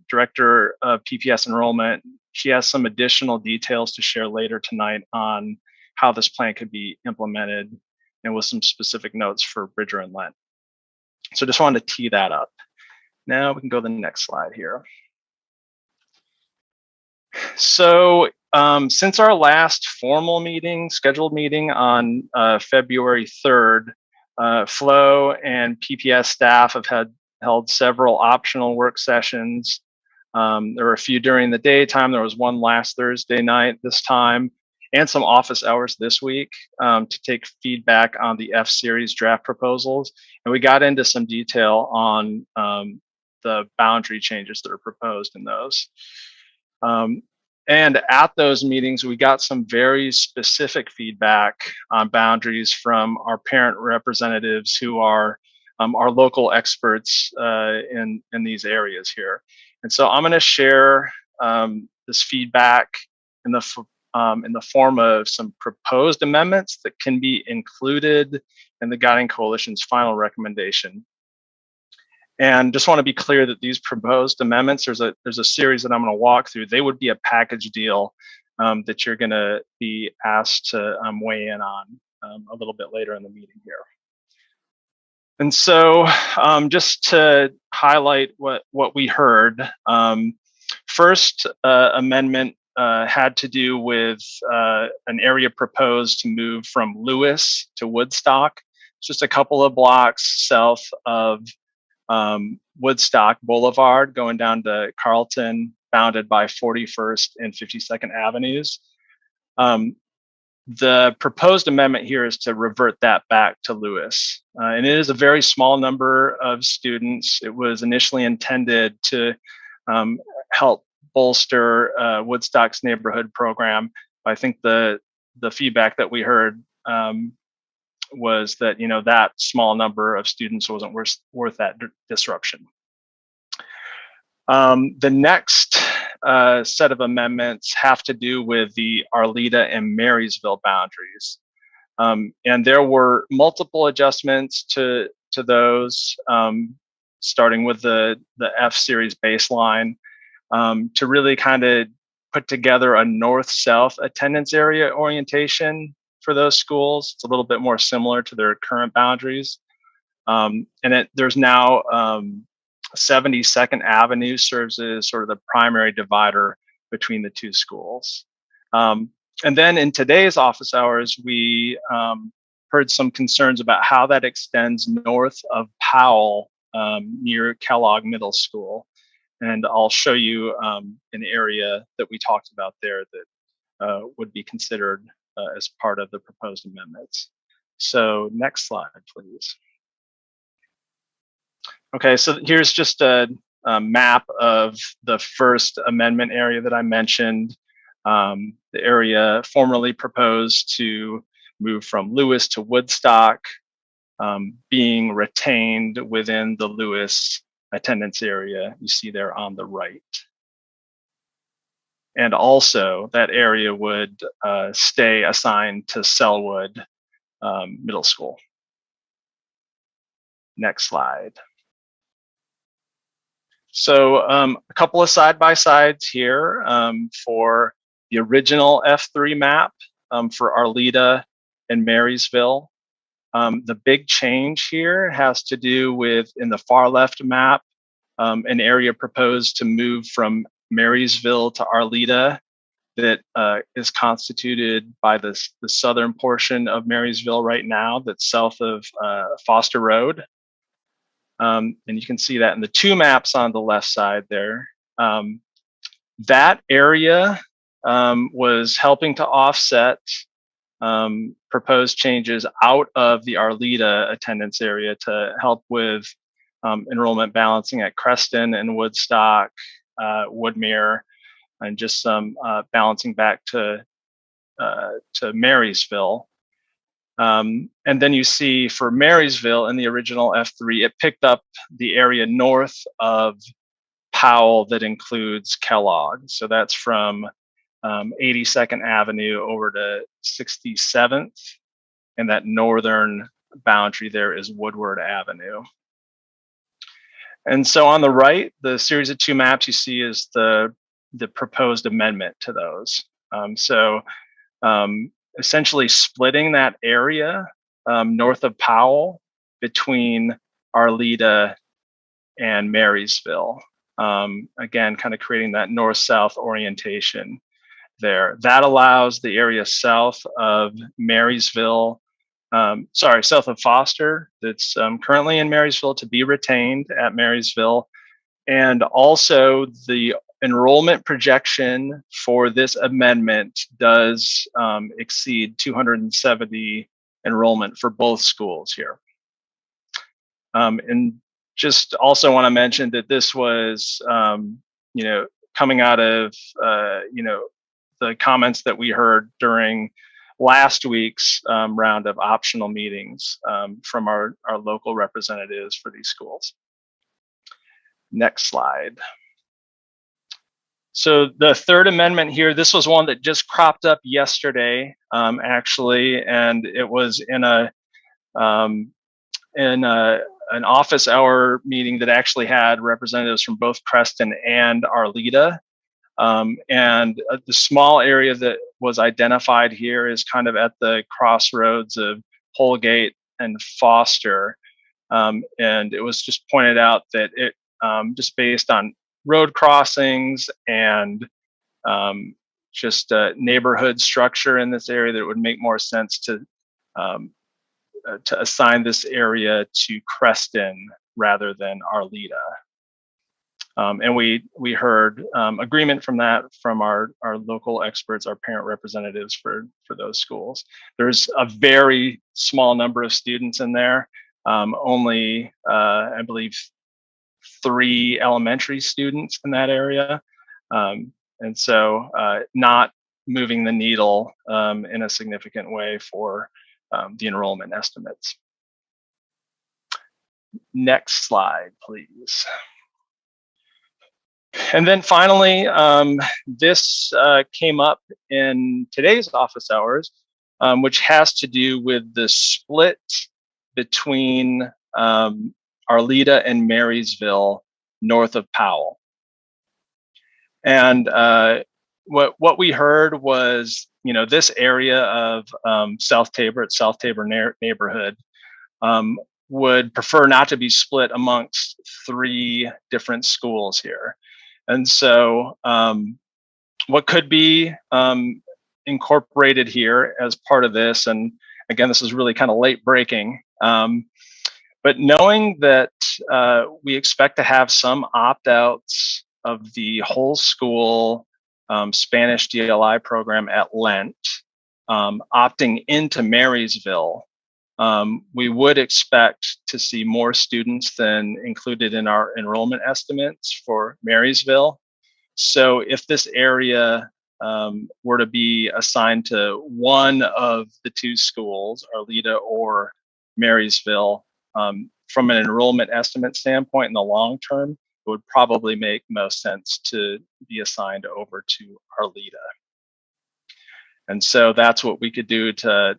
Director of PPS Enrollment, she has some additional details to share later tonight on how this plan could be implemented, and with some specific notes for Bridger and Lent. So just wanted to tee that up. Now we can go to the next slide here. So since our last formal meeting, scheduled meeting on February 3rd, Flo and PPS staff have held several optional work sessions. There were a few during the daytime. There was one last Thursday night this time, and some office hours this week to take feedback on the F-Series draft proposals. And we got into some detail on the boundary changes that are proposed in those. And at those meetings, we got some very specific feedback on boundaries from our parent representatives, who are our local experts in these areas here. And so I'm going to share this feedback in the form of some proposed amendments that can be included in the Guiding Coalition's final recommendation. And just want to be clear that these proposed amendments, there's a series that I'm going to walk through. They would be a package deal that you're going to be asked to weigh in on a little bit later in the meeting here. And so just to highlight what we heard, first amendment had to do with an area proposed to move from Lewis to Woodstock, just a couple of blocks south of Woodstock Boulevard, going down to Carlton, bounded by 41st and 52nd Avenues. The proposed amendment here is to revert that back to Lewis. And it is a very small number of students. It was initially intended to help bolster Woodstock's neighborhood program. I think the feedback that we heard was that, that small number of students wasn't worth that disruption. The next set of amendments have to do with the Arleta and Marysville boundaries. And there were multiple adjustments to those, starting with the F-Series baseline, to really kind of put together a north-south attendance area orientation for those schools. It's a little bit more similar to their current boundaries. And there's now 72nd Avenue serves as sort of the primary divider between the two schools. And then in today's office hours, we heard some concerns about how that extends north of Powell near Kellogg Middle School. And I'll show you an area that we talked about there that would be considered as part of the proposed amendments. So next slide, please. Okay, so here's just a map of the first amendment area that I mentioned. The area formerly proposed to move from Lewis to Woodstock, being retained within the Lewis attendance area you see there on the right. And also that area would stay assigned to Selwood Middle School. Next slide. So a couple of side-by-sides here for the original F3 map for Arleta and Marysville. The big change here has to do with, in the far left map, an area proposed to move from Marysville to Arleta that is constituted by the southern portion of Marysville right now, that's south of Foster Road. And you can see that in the two maps on the left side there. That area was helping to offset proposed changes out of the Arleta attendance area to help with enrollment balancing at Creston and Woodstock, Woodmere, and just some balancing back to Marysville. And then you see for Marysville in the original F3, it picked up the area north of Powell that includes Kellogg. So that's from 82nd Avenue over to 67th, and that northern boundary there is Woodward Avenue. And so on the right, the series of two maps you see is the proposed amendment to those. Essentially splitting that area north of Powell between Arleta and Marysville. Again, kind of creating that north-south orientation there. That allows the area south of Marysville, south of Foster, that's currently in Marysville, to be retained at Marysville. And also the enrollment projection for this amendment does exceed 270 enrollment for both schools here. And just also want to mention that this was, coming out of, the comments that we heard during last week's round of optional meetings from our local representatives for these schools. Next slide. So the third amendment here, this was one that just cropped up yesterday, actually, and it was in an office hour meeting that actually had representatives from both Creston and Arleta. And the small area that was identified here is kind of at the crossroads of Holgate and Foster. And it was just pointed out that it, just based on road crossings and just neighborhood structure in this area, that it would make more sense to assign this area to Creston rather than Arleta. And we heard agreement from that from our local experts, our parent representatives for those schools. There's a very small number of students in there, only I believe 3 elementary students in that area. And so not moving the needle in a significant way for the enrollment estimates. Next slide, please. And then finally, this came up in today's office hours, which has to do with the split between Arleta and Marysville north of Powell. And what we heard was, this area of South Tabor neighborhood would prefer not to be split amongst 3 different schools here. And so what could be incorporated here as part of this, and again, this is really kind of late breaking, but knowing that we expect to have some opt-outs of the whole school Spanish DLI program at Lent, opting into Marysville, we would expect to see more students than included in our enrollment estimates for Marysville. So if this area were to be assigned to one of the 2 schools, Arleta or Marysville, from an enrollment estimate standpoint in the long term, it would probably make most sense to be assigned over to Arleta. And so that's what we could do to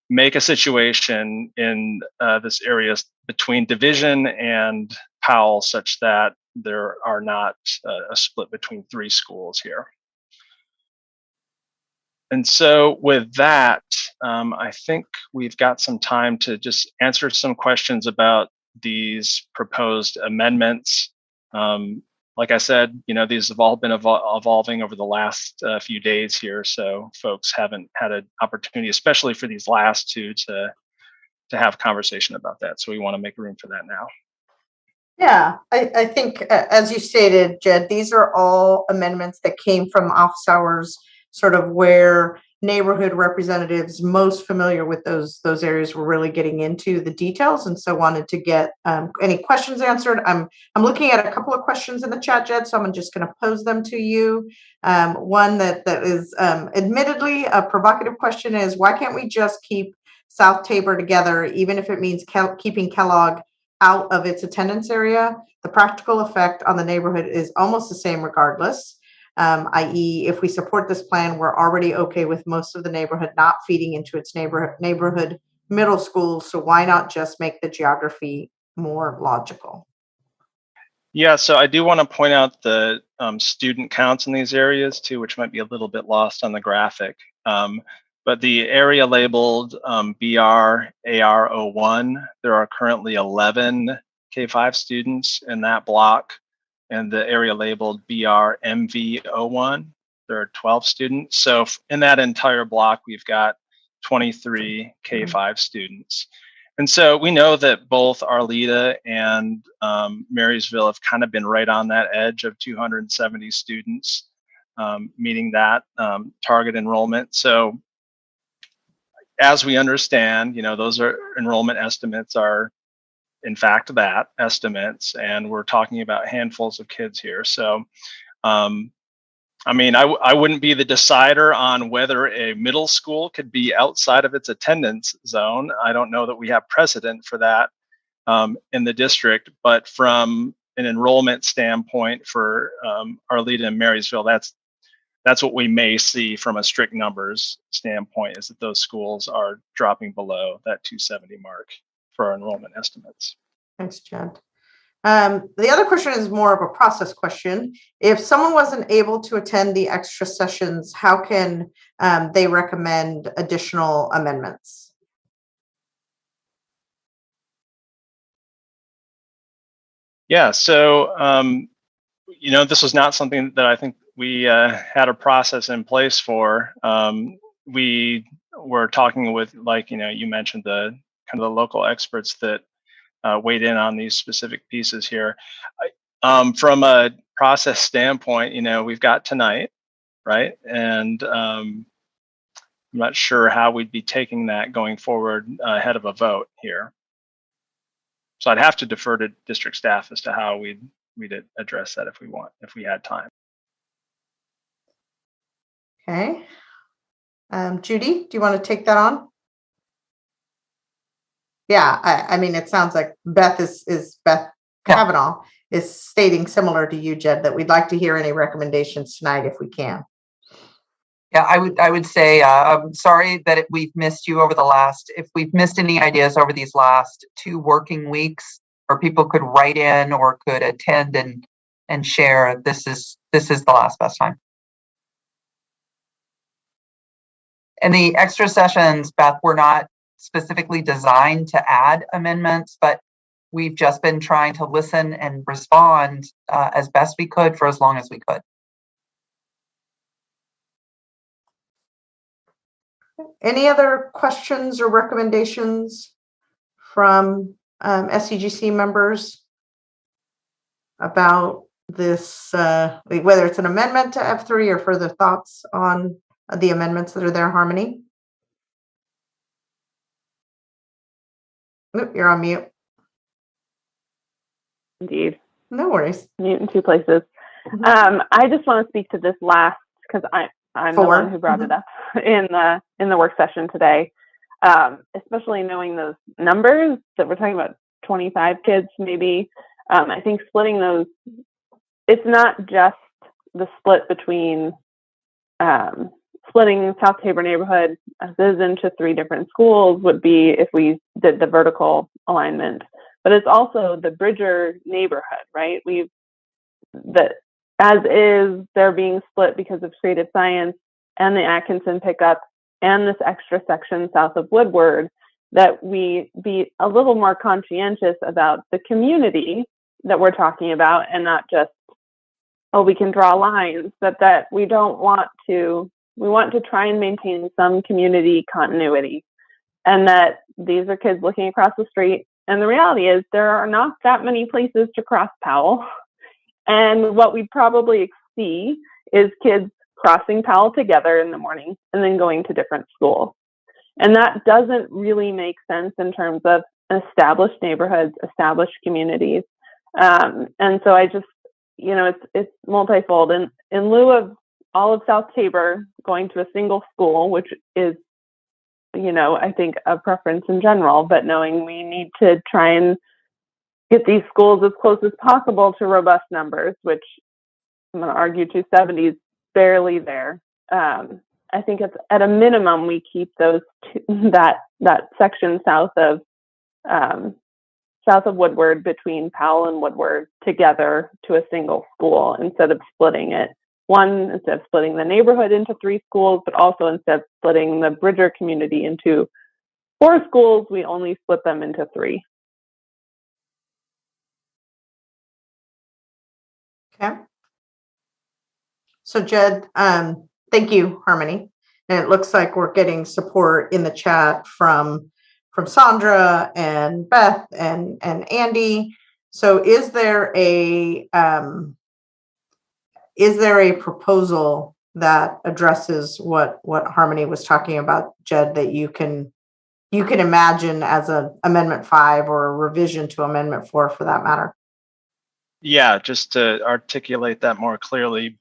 make a situation in this area between Division and Powell such that there are not a split between 3 schools here. And so with that, I think we've got some time to just answer some questions about these proposed amendments. Like I said, these have all been evolving over the last few days here, so folks haven't had an opportunity, especially for these last 2, to have conversation about that. So we want to make room for that now. Yeah, I think, as you stated, Jed, these are all amendments that came from office hours, sort of where neighborhood representatives most familiar with those areas were really getting into the details, and so wanted to get any questions answered. I'm looking at a couple of questions in the chat, Jed, so I'm just going to pose them to you. One that is admittedly a provocative question is, why can't we just keep South Tabor together, even if it means keeping Kellogg out of its attendance area? The practical effect on the neighborhood is almost the same regardless. i.e. if we support this plan, we're already okay with most of the neighborhood not feeding into its neighborhood middle school. So why not just make the geography more logical? Yeah, so I do want to point out the student counts in these areas too, which might be a little bit lost on the graphic. But the area labeled BR-AR01, there are currently 11 K-5 students in that block. And the area labeled BR-MV01, there are 12 students. So in that entire block, we've got 23 K-5 students. And so we know that both Arleta and Marysville have kind of been right on that edge of 270 students meeting that target enrollment. So as we understand, those are enrollment estimates are in fact that estimates, and we're talking about handfuls of kids here. So I mean, I wouldn't be the decider on whether a middle school could be outside of its attendance zone. I don't know that we have precedent for that in the district, but from an enrollment standpoint for Arleta and Marysville, that's what we may see from a strict numbers standpoint, is that those schools are dropping below that 270 mark for our enrollment estimates. Thanks, Chad. The other question is more of a process question. If someone wasn't able to attend the extra sessions, how can they recommend additional amendments? Yeah, so, this was not something that I think we had a process in place for. We were talking with, you mentioned the kind of the local experts that weighed in on these specific pieces here. From a process standpoint, we've got tonight, right? And I'm not sure how we'd be taking that going forward ahead of a vote here. So I'd have to defer to district staff as to how we'd address that if we had time. Okay. Judy, do you want to take that on? Yeah, I mean, it sounds like Beth Kavanaugh is stating similar to you, Jed, that we'd like to hear any recommendations tonight if we can. Yeah, I would say I'm sorry that we've missed you if we've missed any ideas over these last 2 working weeks, or people could write in or could attend and share. This is the last best time. And the extra sessions, Beth, were not specifically designed to add amendments, but we've just been trying to listen and respond as best we could for as long as we could. Any other questions or recommendations from SCGC members about this, whether it's an amendment to F3 or further thoughts on the amendments that are there, Harmony? Oop, you're on mute. Indeed. No worries. Mute in 2 places. I just want to speak to this last, because I'm the one who brought it up in the work session today. Especially knowing those numbers that we're talking about, 25 kids maybe. I think splitting those, it's not just the split between splitting South Tabor neighborhood as is into 3 different schools would be if we did the vertical alignment, but it's also the Bridger neighborhood, right? As is, they're being split because of creative science and the Atkinson pickup and this extra section south of Woodward, that we be a little more conscientious about the community that we're talking about, and not just, we can draw lines, that we don't want to. We want to try and maintain some community continuity, and that these are kids looking across the street. And the reality is there are not that many places to cross Powell. And what we probably see is kids crossing Powell together in the morning and then going to different schools. And that doesn't really make sense in terms of established neighborhoods, established communities. And so I just, it's multifold. And in lieu of all of South Tabor going to a single school, which is, I think a preference in general, but knowing we need to try and get these schools as close as possible to robust numbers, which I'm going to argue 270 is barely there. I think it's at a minimum we keep those that section south of Woodward between Powell and Woodward together to a single school instead of splitting it. Instead of splitting the neighborhood into 3 schools, but also instead of splitting the Bridger community into 4 schools, we only split them into 3. Okay. So Jed, thank you, Harmony. And it looks like we're getting support in the chat from Sandra and Beth and Andy. So is there a proposal that addresses what Harmony was talking about, Jed, that you can imagine as an Amendment 5 or a revision to Amendment 4 for that matter? Yeah, just to articulate that more clearly,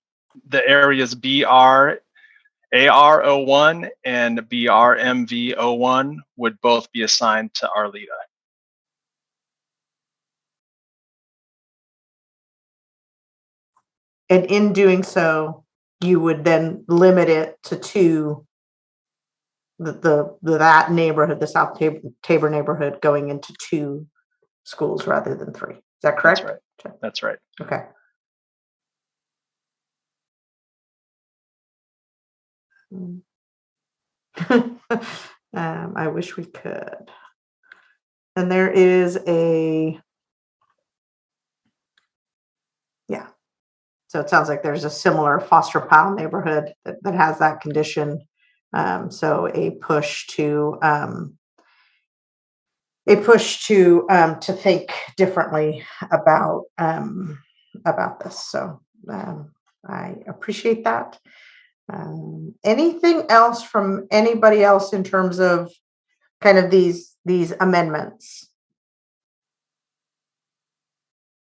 the areas BR AR01 and BRMV01 would both be assigned to Arleta. And in doing so, you would then limit it to 2, that neighborhood, the South Tabor neighborhood, going into 2 schools rather than 3. Is that correct? That's right. That's right. Okay. I wish we could. And there is so it sounds like there's a similar Foster Powell neighborhood that has that condition. So a push to think differently about this. So I appreciate that. Anything else from anybody else in terms of kind of these amendments?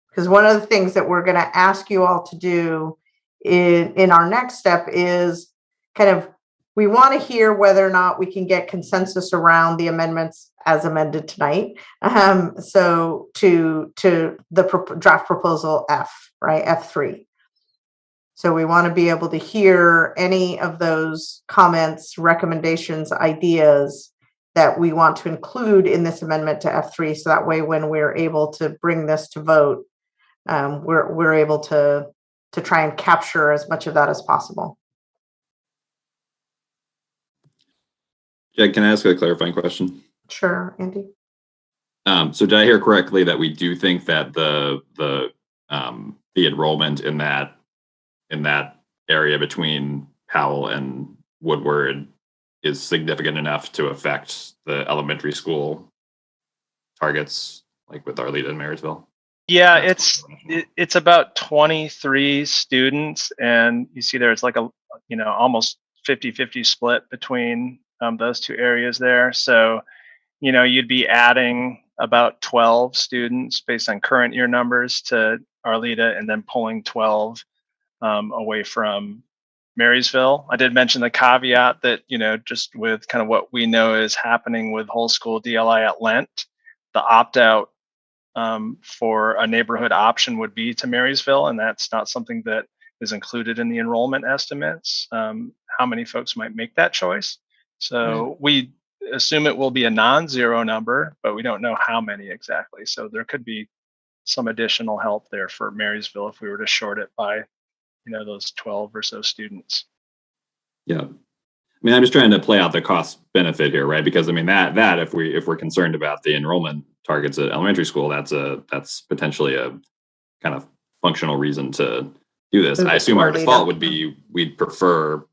Because one of the things that we're going to ask you all to do in our next step is kind of, we want to hear whether or not we can get consensus around the amendments as amended tonight. So to the draft proposal F, right, F3. So we want to be able to hear any of those comments, recommendations, ideas that we want to include in this amendment to F3. So that way, when we're able to bring this to vote, we're able to try and capture as much of that as possible. Jed, can I ask a clarifying question? Sure, Andy. So did I hear correctly that we do think that the enrollment in that area between Powell and Woodward is significant enough to affect the elementary school targets, like with Arleta and Marysville? Yeah, it's about 23 students, and you see there it's like a almost 50-50 split between those 2 areas there. So you'd be adding about 12 students based on current year numbers to Arleta, and then pulling 12 away from Marysville. I did mention the caveat that just with kind of what we know is happening with whole school DLI at Lent, the opt-out for a neighborhood option would be to Marysville, and that's not something that is included in the enrollment estimates. How many folks might make that choice? So we assume it will be a non-zero number, but we don't know how many exactly. So there could be some additional help there for Marysville if we were to short it by those 12 or so students. Yeah. I mean, I'm just trying to play out the cost benefit here, right? Because I mean that if we're concerned about the enrollment targets at elementary school, that's potentially a kind of functional reason to do this. I assume our default would be we'd prefer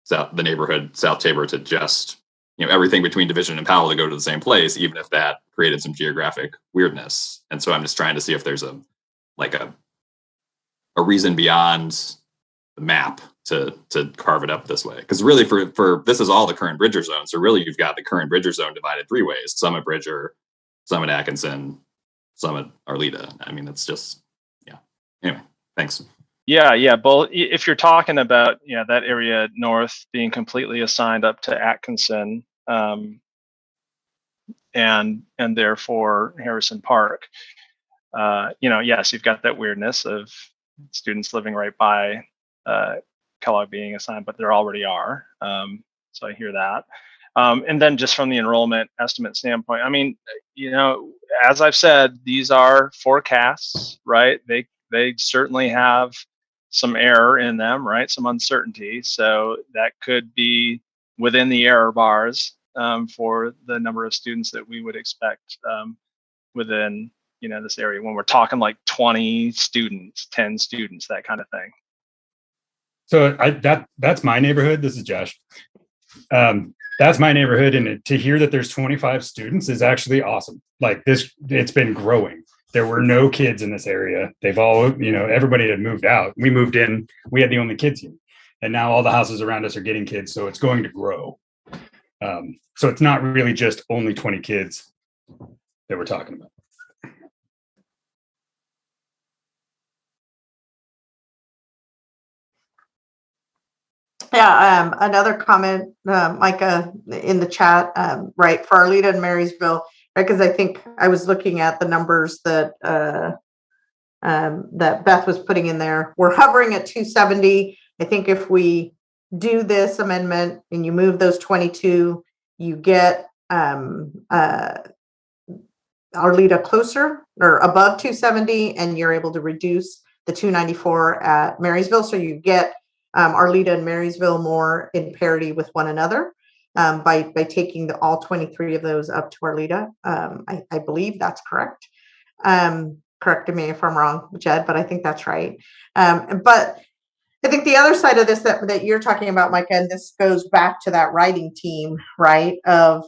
the neighborhood South Tabor to just everything between Division and Powell to go to the same place, even if that created some geographic weirdness. And so I'm just trying to see if there's a reason beyond the map to carve it up this way, because really for this is all the current Bridger zone. So really you've got the current Bridger zone divided 3 ways: some at Bridger, some at Atkinson, some at Arleta. I mean, it's just anyway, thanks. Yeah, both. If you're talking about that area north being completely assigned up to Atkinson, and therefore Harrison Park, yes, you've got that weirdness of students living right by Kellogg being assigned, but there already are. So I hear that. And then just from the enrollment estimate standpoint, I mean, as I've said, these are forecasts, right? They certainly have some error in them, right? Some uncertainty. So that could be within the error bars for the number of students that we would expect within this area when we're talking like 20 students, 10 students, that kind of thing. So that's my neighborhood. This is Josh. That's my neighborhood, and to hear that there's 25 students is actually awesome. Like it's been growing. There were no kids in this area. They've all, everybody had moved out. We moved in. We had the only kids here, and now all the houses around us are getting kids. So it's going to grow. So it's not really just only 20 kids that we're talking about. Yeah, another comment, Micah, in the chat, right, for Arleta and Marysville, right, because I think I was looking at the numbers that that Beth was putting in there. We're hovering at 270. I think if we do this amendment and you move those 22, you get Arleta closer or above 270, and you're able to reduce the 294 at Marysville. So you get Arleta and Marysville more in parity with one another by taking all 23 of those up to Arleta. I believe that's correct. Correct me if I'm wrong, Jed, but I think that's right. But I think the other side of this that you're talking about, Micah, and this goes back to that writing team, right? Of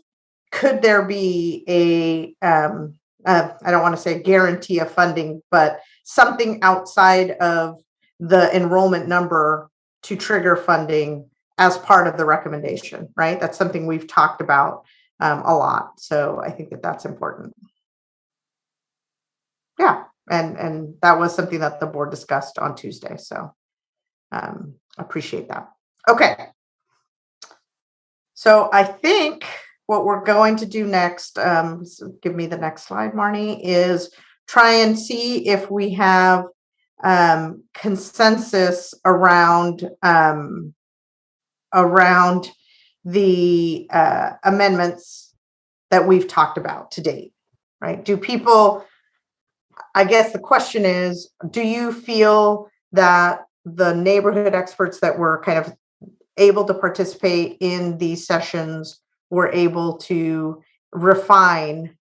could there be a I don't want to say guarantee of funding, but something outside of the enrollment number to trigger funding as part of the recommendation, right? That's something we've talked about a lot. So I think that that's important. Yeah, and that was something that the board discussed on Tuesday. So appreciate that. Okay. So I think what we're going to do next, so give me the next slide, Marnie, is try and see if we have consensus around the amendments that we've talked about to date, right? Do people, I guess the question is, do you feel that the neighborhood experts that were kind of able to participate in these sessions were able to refine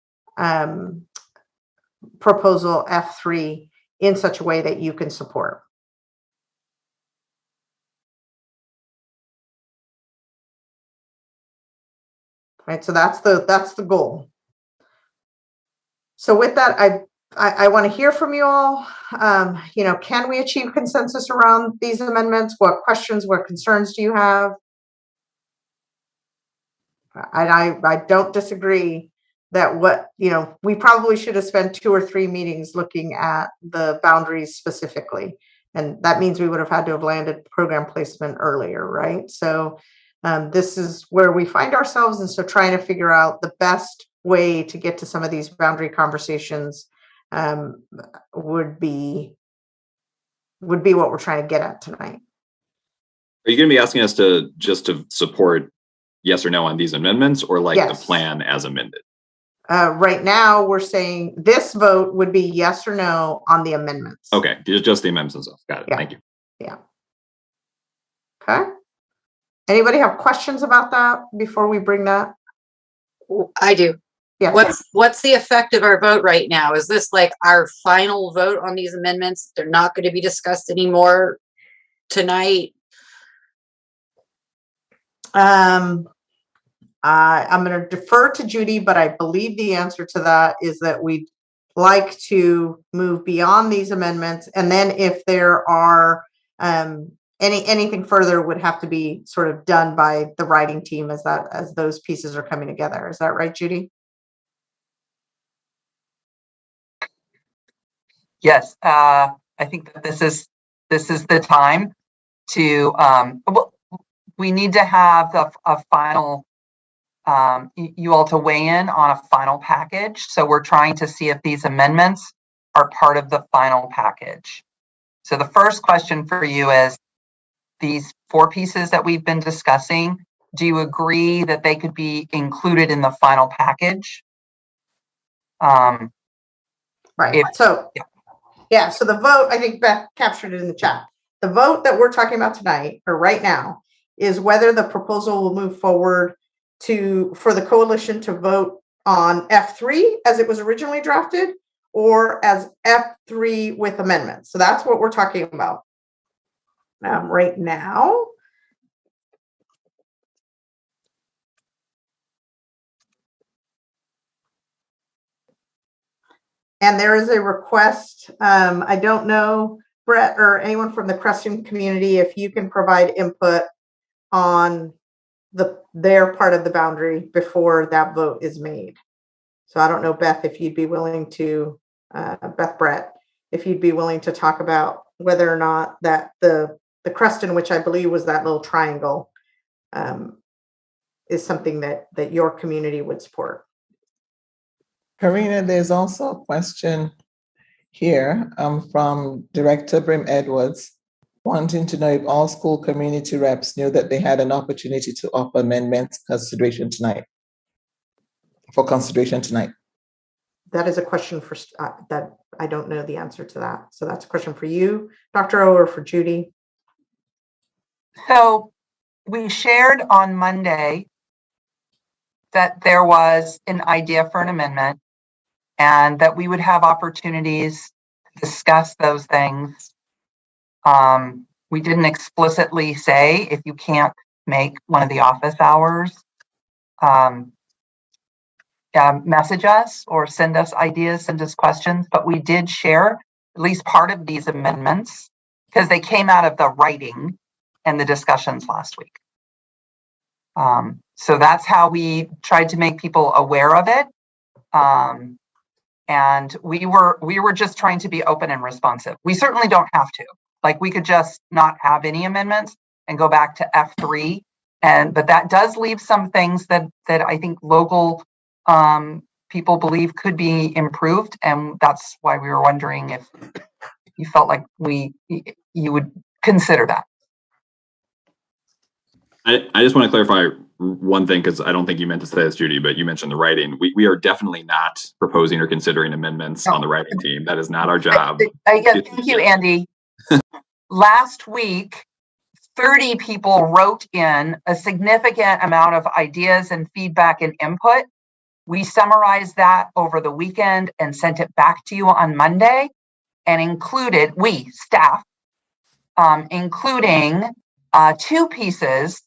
proposal F3 in such a way that you can support? Right, so that's the goal. So with that, I want to hear from you all. Can we achieve consensus around these amendments? What questions, what concerns do you have? And I don't disagree that we probably should have spent 2 or 3 meetings looking at the boundaries specifically. And that means we would have had to have landed program placement earlier, right? So this is where we find ourselves. And so trying to figure out the best way to get to some of these boundary conversations would be what we're trying to get at tonight. Are you going to be asking us to support yes or no on these amendments, or like Yes. the plan as amended? Right now, we're saying this vote would be yes or no on the amendments. Okay, just the amendments themselves. Got it. Yeah. Thank you. Yeah. Okay. Anybody have questions about that before we bring that? I do. Yeah. What's the effect of our vote right now? Is this like our final vote on these amendments? They're not going to be discussed anymore tonight? I'm going to defer to Judy, but I believe the answer to that is that we'd like to move beyond these amendments. And then if there are anything further would have to be sort of done by the writing team as those pieces are coming together. Is that right, Judy? Yes, I think that this is the time to we need to have a final you all to weigh in on a final package. So we're trying to see if these amendments are part of the final package. So the first question for you is, these 4 pieces that we've been discussing, do you agree that they could be included in the final package? Right. If- So, yeah. yeah, so the vote, I think Beth captured it in the chat. The vote that we're talking about tonight, or right now, is whether the proposal will move forward for the coalition to vote on F3 as it was originally drafted, or as F3 with amendments. So that's what we're talking about right now. And there is a request. I don't know, Brett, or anyone from the Creston community, if you can provide input on their part of the boundary before that vote is made. So I don't know, Beth, if you'd be willing to, Brett, if you'd be willing to talk about whether or not that the Creston, which I believe was that little triangle, is something that your community would support. Karina, there's also a question here from Director Brim Edwards, wanting to know if all school community reps knew that they had an opportunity to offer amendments for consideration tonight. That is a question for that I don't know the answer to that. So that's a question for you, Dr. O, or for Judy. So we shared on Monday that there was an idea for an amendment and that we would have opportunities to discuss those things. We didn't explicitly say if you can't make one of the office hours, message us or send us ideas, send us questions, but we did share at least part of these amendments because they came out of the writing and the discussions last week. So that's how we tried to make people aware of it. And we were just trying to be open and responsive. We certainly don't have to. Like, we could just not have any amendments and go back to F3. But that does leave some things that I think local people believe could be improved. And that's why we were wondering if you felt like you would consider that. I just want to clarify one thing, because I don't think you meant to say this, Judy, but you mentioned the writing. We are definitely not proposing or considering amendments on the writing team. That is not our job. Thank you, Andy. Last week, 30 people wrote in a significant amount of ideas and feedback and input. We summarized that over the weekend and sent it back to you on Monday, and included, staff, including 2 pieces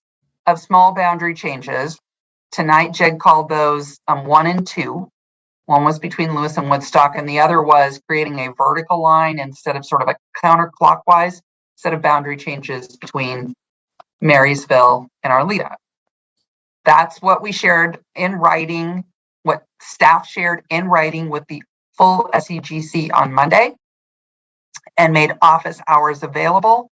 of small boundary changes. Tonight, Jed called those 1 and 2. One was between Lewis and Woodstock, and the other was creating a vertical line instead of sort of a counterclockwise set of boundary changes between Marysville and Arleta. That's what we shared in writing, what staff shared in writing with the full SEGC on Monday, and made office hours available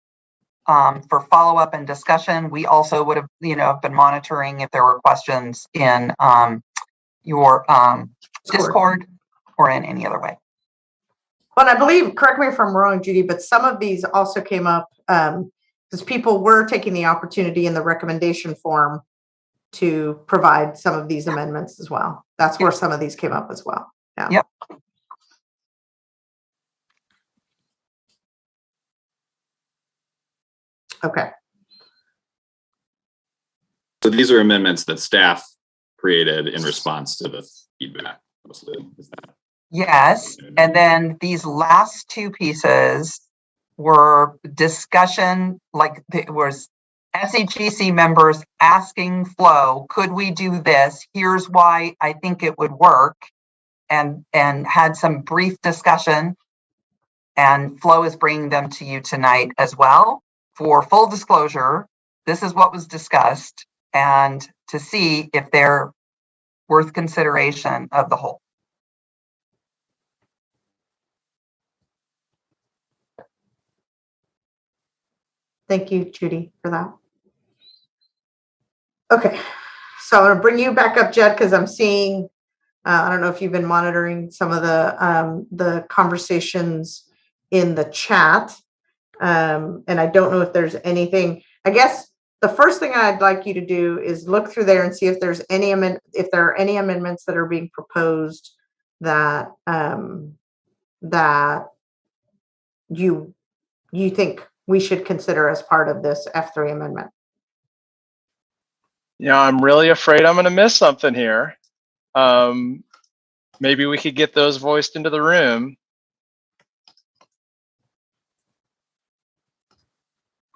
for follow-up and discussion. We also would have, been monitoring if there were questions in your Discord or in any other way. Well, I believe, correct me if I'm wrong, Judy, but some of these also came up because people were taking the opportunity in the recommendation form to provide some of these amendments as well. That's where some of these came up as well. Yeah. Yep. Okay. So these are amendments that staff created in response to the feedback. Yes, and then these last 2 pieces were discussion, like there was SEGC members asking Flo, could we do this? Here's why I think it would work, and had some brief discussion, and Flo is bringing them to you tonight as well. For full disclosure, this is what was discussed, and to see if they're worth consideration of the whole. Thank you, Judy, for that. Okay, so I'm going to bring you back up, Jed, because I'm seeing, I don't know if you've been monitoring some of the conversations in the chat. And I don't know if there's anything, I guess the first thing I'd like you to do is look through there and see if there's any if there are any amendments that are being proposed that that you think we should consider as part of this F3 amendment. Yeah, I'm really afraid I'm going to miss something here. Maybe we could get those voiced into the room.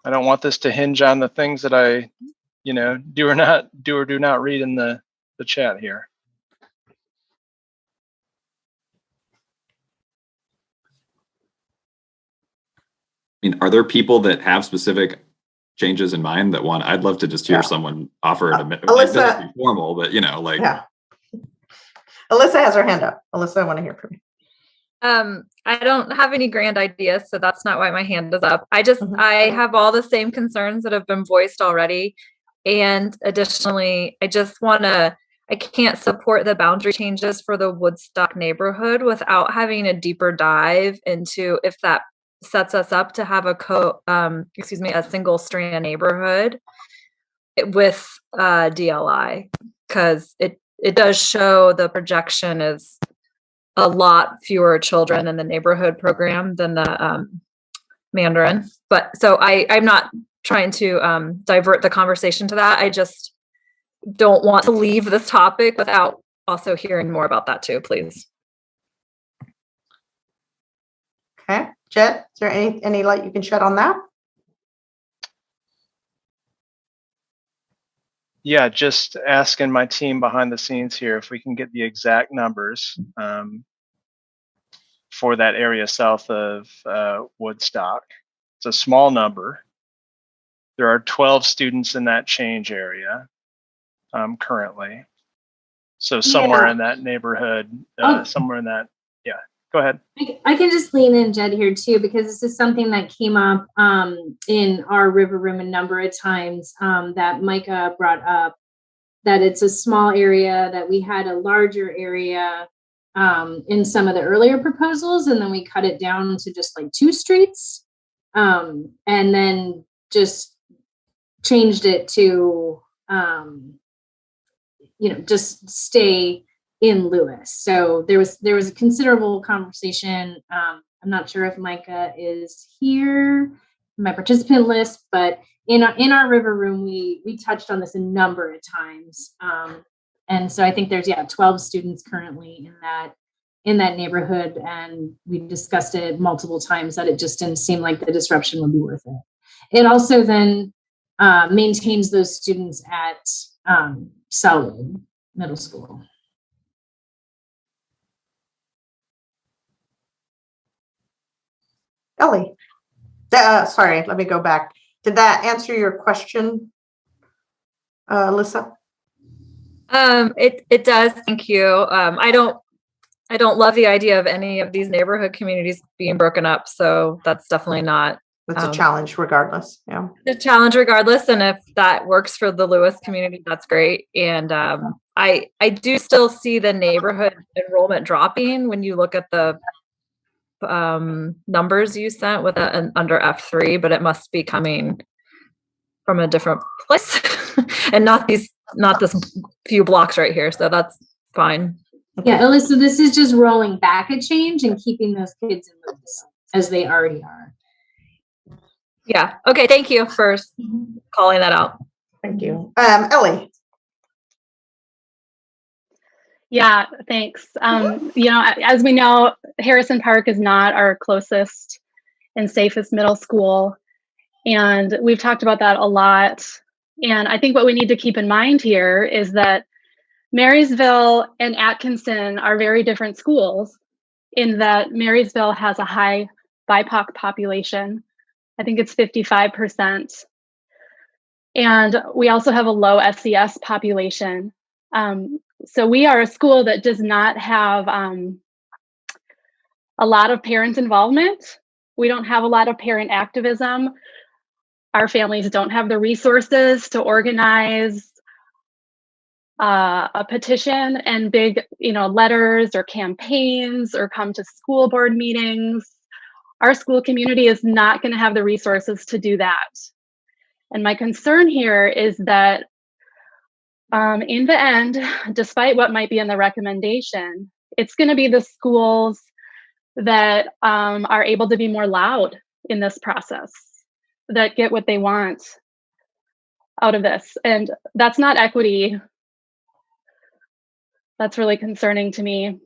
I don't want this to hinge on the things that I, do or do not read in the chat here. I mean, are there people that have specific changes in mind that want? I'd love to just hear someone offer an amendment. Like, it doesn't be formal, but Yeah. Alyssa has her hand up. Alyssa, I want to hear from you. I don't have any grand ideas, so that's not why my hand is up. I have all the same concerns that have been voiced already. And additionally, I can't support the boundary changes for the Woodstock neighborhood without having a deeper dive into if that sets us up to have a single strand neighborhood with DLI, because it does show the projection is a lot fewer children in the neighborhood program than the Mandarin. But so I'm not trying to divert the conversation to that. I just don't want to leave this topic without also hearing more about that too, please. Okay, Jed, is there any light you can shed on that? Yeah, just asking my team behind the scenes here if we can get the exact numbers for that area south of Woodstock. It's a small number. There are 12 students in that change area currently. So somewhere in that neighborhood, somewhere in that, yeah, go ahead. I can just lean in, Jed, here too, because this is something that came up in our River Room a number of times that Micah brought up, that it's a small area, that we had a larger area in some of the earlier proposals, and then we cut it down to just like 2 streets, and then just changed it to, just stay in Lewis. So there was a considerable conversation. I'm not sure if Micah is here in my participant list, but in our River Room, we touched on this a number of times. And so I think there's 12 students currently in that neighborhood, and we discussed it multiple times that it just didn't seem like the disruption would be worth it. It also then maintains those students at Selwood Middle School. Ellie, sorry, let me go back. Did that answer your question, Alyssa? It does. Thank you. I don't love the idea of any of these neighborhood communities being broken up. So that's definitely not. It's a challenge regardless. Yeah. The challenge regardless. And if that works for the Lewis community, that's great. And I do still see the neighborhood enrollment dropping when you look at the numbers you sent with under F3, but it must be coming from a different place and not this few blocks right here. So that's fine. Yeah, Alyssa, this is just rolling back a change and keeping those kids in Lewis as they already are. Yeah. Okay. Thank you for calling that out. Thank you. Ellie. Yeah, thanks. As we know, Harrison Park is not our closest and safest middle school. And we've talked about that a lot. And I think what we need to keep in mind here is that Marysville and Atkinson are very different schools in that Marysville has a high BIPOC population. I think it's 55%. And we also have a low SES population. So we are a school that does not have a lot of parent involvement. We don't have a lot of parent activism. Our families don't have the resources to organize a petition and big, letters or campaigns or come to school board meetings. Our school community is not going to have the resources to do that. And my concern here is that in the end, despite what might be in the recommendation, it's going to be the schools that are able to be more loud in this process, that get what they want out of this. And that's not equity. That's really concerning to me.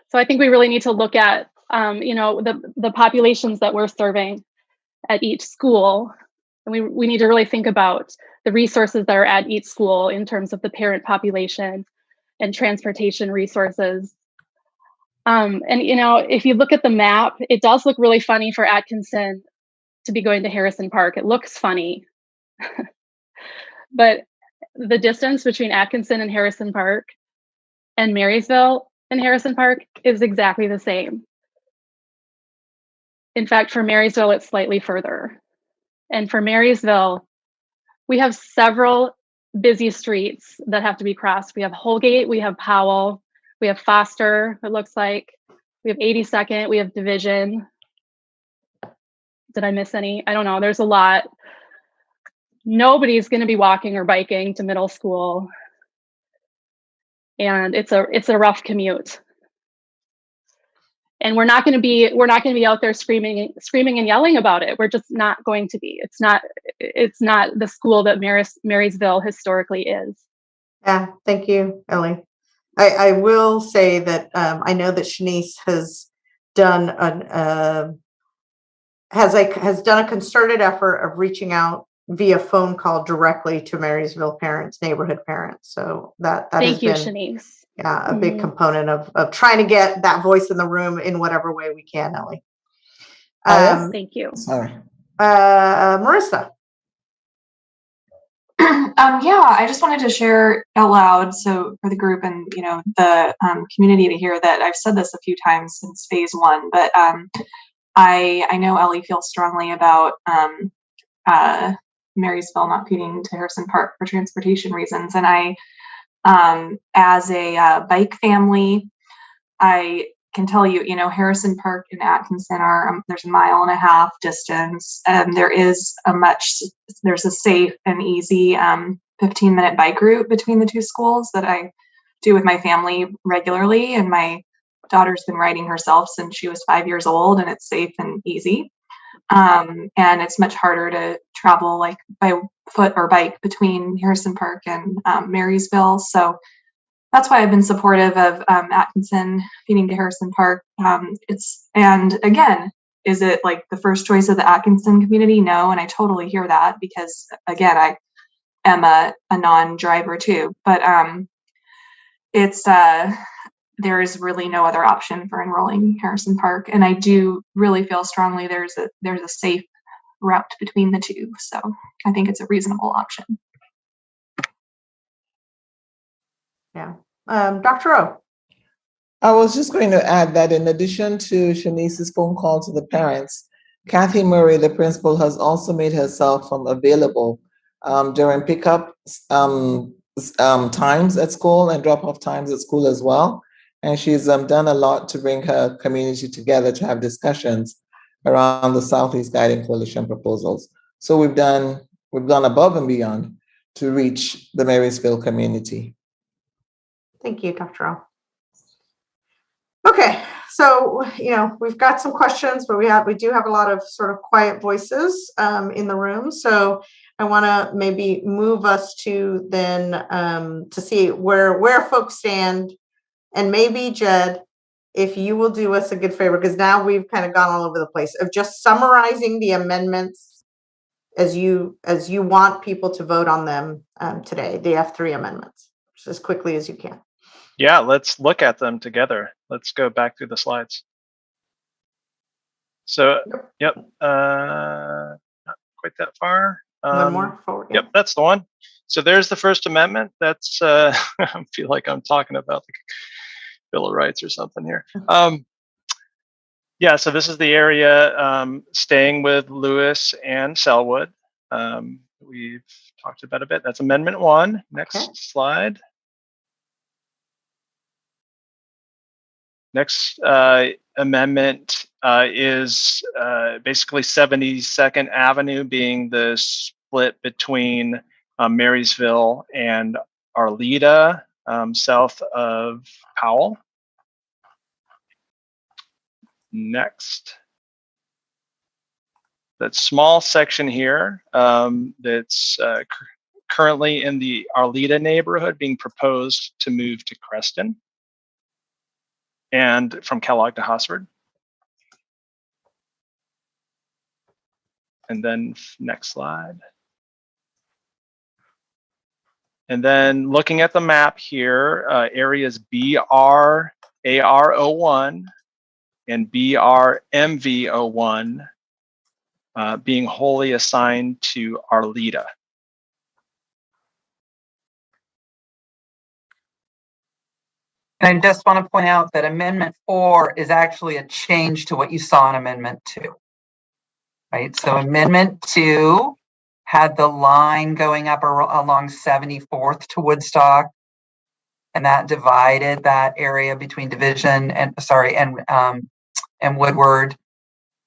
So I think we really need to look at, the populations that we're serving at each school. And we need to really think about the resources that are at each school in terms of the parent population and transportation resources. And, if you look at the map, it does look really funny for Atkinson to be going to Harrison Park. It looks funny. But the distance between Atkinson and Harrison Park and Marysville and Harrison Park is exactly the same. In fact, for Marysville, it's slightly further. And for Marysville, we have several busy streets that have to be crossed. We have Holgate, we have Powell, we have Foster, it looks like. We have 82nd, we have Division. Did I miss any? I don't know, there's a lot. Nobody's gonna be walking or biking to middle school. And it's a rough commute. And we're not going to be out there screaming and yelling about it. We're just not going to be. It's not the school that Marysville historically is. Yeah, thank you, Ellie. I will say that I know that Shanice has done a concerted effort of reaching out via phone call directly to Marysville parents, neighborhood parents. So that has been, Shanice. Yeah, a big component of trying to get that voice in the room in whatever way we can, Ellie. Thank you. Sorry. Marissa. Yeah, I just wanted to share out loud, so for the group and the community to hear that I've said this a few times since phase one, but I know Ellie feels strongly about Marysville not feeding to Harrison Park for transportation reasons, and I, as a bike family, I can tell you, Harrison Park and Atkinson are, there's 1.5 mile distance, and there's a safe and easy 15-minute bike route between the two schools that I do with my family regularly. And my daughter's been riding herself since she was 5 years old, and it's safe and easy. And it's much harder to travel like by foot or bike between Harrison Park and Marysville. So that's why I've been supportive of Atkinson feeding to Harrison Park. And again, is it like the first choice of the Atkinson community? No, and I totally hear that because again, I am a non-driver too. But there's really no other option for enrolling Harrison Park, and I do really feel strongly there's a safe route between the two. So I think it's a reasonable option. Yeah. Dr. O. I was just going to add that in addition to Shanice's phone call to the parents, Kathy Murray, the principal, has also made herself available during pickup times at school and drop-off times at school as well. And she's done a lot to bring her community together to have discussions around the Southeast Guiding Coalition proposals. So we've done above and beyond to reach the Marysville community. Thank you, Dr. O. Okay, so we've got some questions, but we do have a lot of sort of quiet voices in the room. So I want to maybe move us to then to see where folks stand, and maybe Jed, if you will do us a good favor, because now we've kind of gone all over the place, of just summarizing the amendments as you want people to vote on them today, the F3 amendments, just as quickly as you can. Yeah, let's look at them together. Let's go back through the slides. So, yep, not quite that far. One more forward. Yep, that's the one. So there's the First Amendment. That's, I feel like I'm talking about the Bill of Rights or something here. Yeah, so this is the area staying with Lewis and Selwood. We've talked about a bit. That's Amendment 1. Next slide. Next amendment is basically 72nd Avenue being the split between Marysville and Arleta, south of Powell. Next. That small section here that's currently in the Arleta neighborhood being proposed to move to Creston and from Kellogg to Hosford. And then next slide. And then looking at the map here, areas BR-AR01 and BR-MV01 being wholly assigned to Arleta. And I just want to point out that Amendment 4 is actually a change to what you saw in Amendment 2. Right, so Amendment 2 had the line going up along 74th to Woodstock, and that divided that area between Division and Woodward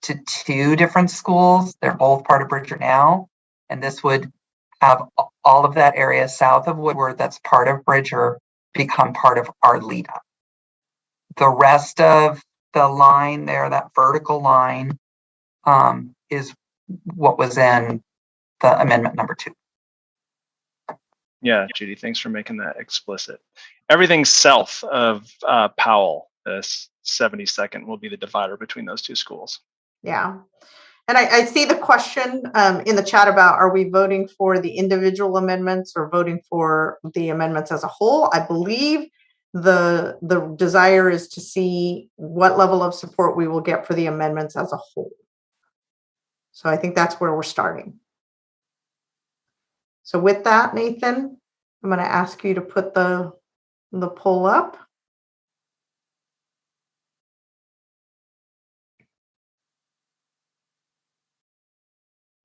to two different schools. They're both part of Bridger now, and this would have all of that area south of Woodward that's part of Bridger become part of Arleta. The rest of the line there, that vertical line, is what was in the amendment number 2. Yeah, Judy, thanks for making that explicit. Everything south of Powell, 72nd, will be the divider between those two schools. Yeah. And I see the question in the chat about, are we voting for the individual amendments or voting for the amendments as a whole? I believe the desire is to see what level of support we will get for the amendments as a whole. So I think that's where we're starting. So with that, Nathan, I'm going to ask you to put the poll up.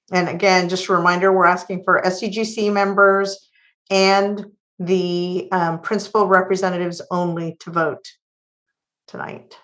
And again, just a reminder, we're asking for SCGC members and the principal representatives only to vote tonight.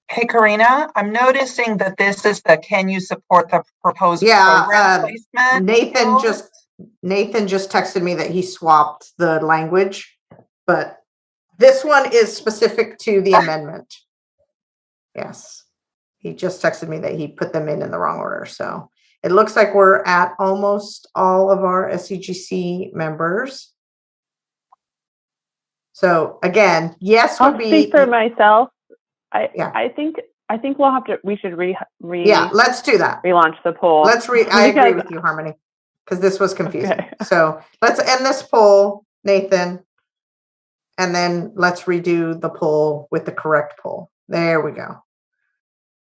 Hey, Karina, I'm noticing that this is the can you support the proposed program placement? Nathan just texted me that he swapped the language, but this one is specific to the amendment. Yes, he just texted me that he put them in the wrong order. So it looks like we're at almost all of our SCGC members. So again, yes would be. I'll speak for myself. I think we should let's do that. Relaunch the poll. I agree with you, Harmony, because this was confusing. Okay. So let's end this poll, Nathan, and then let's redo the poll with the correct poll. There we go.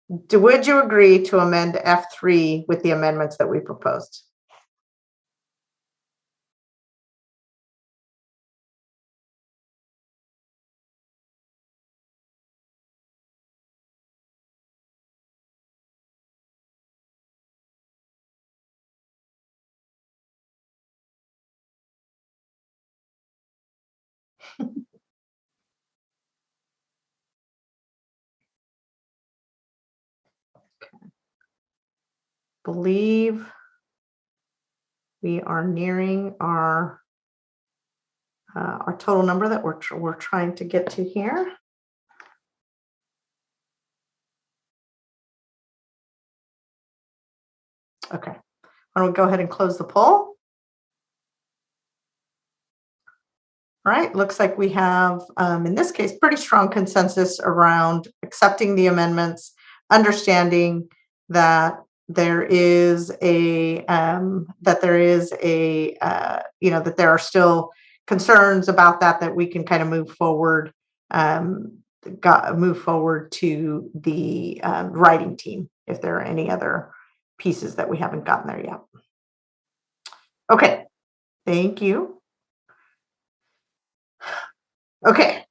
Would you agree to amend F3 with the amendments that we proposed? Believe we are nearing our total number that we're trying to get to here. Okay, why don't we go ahead and close the poll? All right, looks like we have, in this case, pretty strong consensus around accepting the amendments, understanding that there is that there are still concerns about that we can kind of move forward to the writing team if there are any other pieces that we haven't gotten there yet. Okay, thank you. Okay,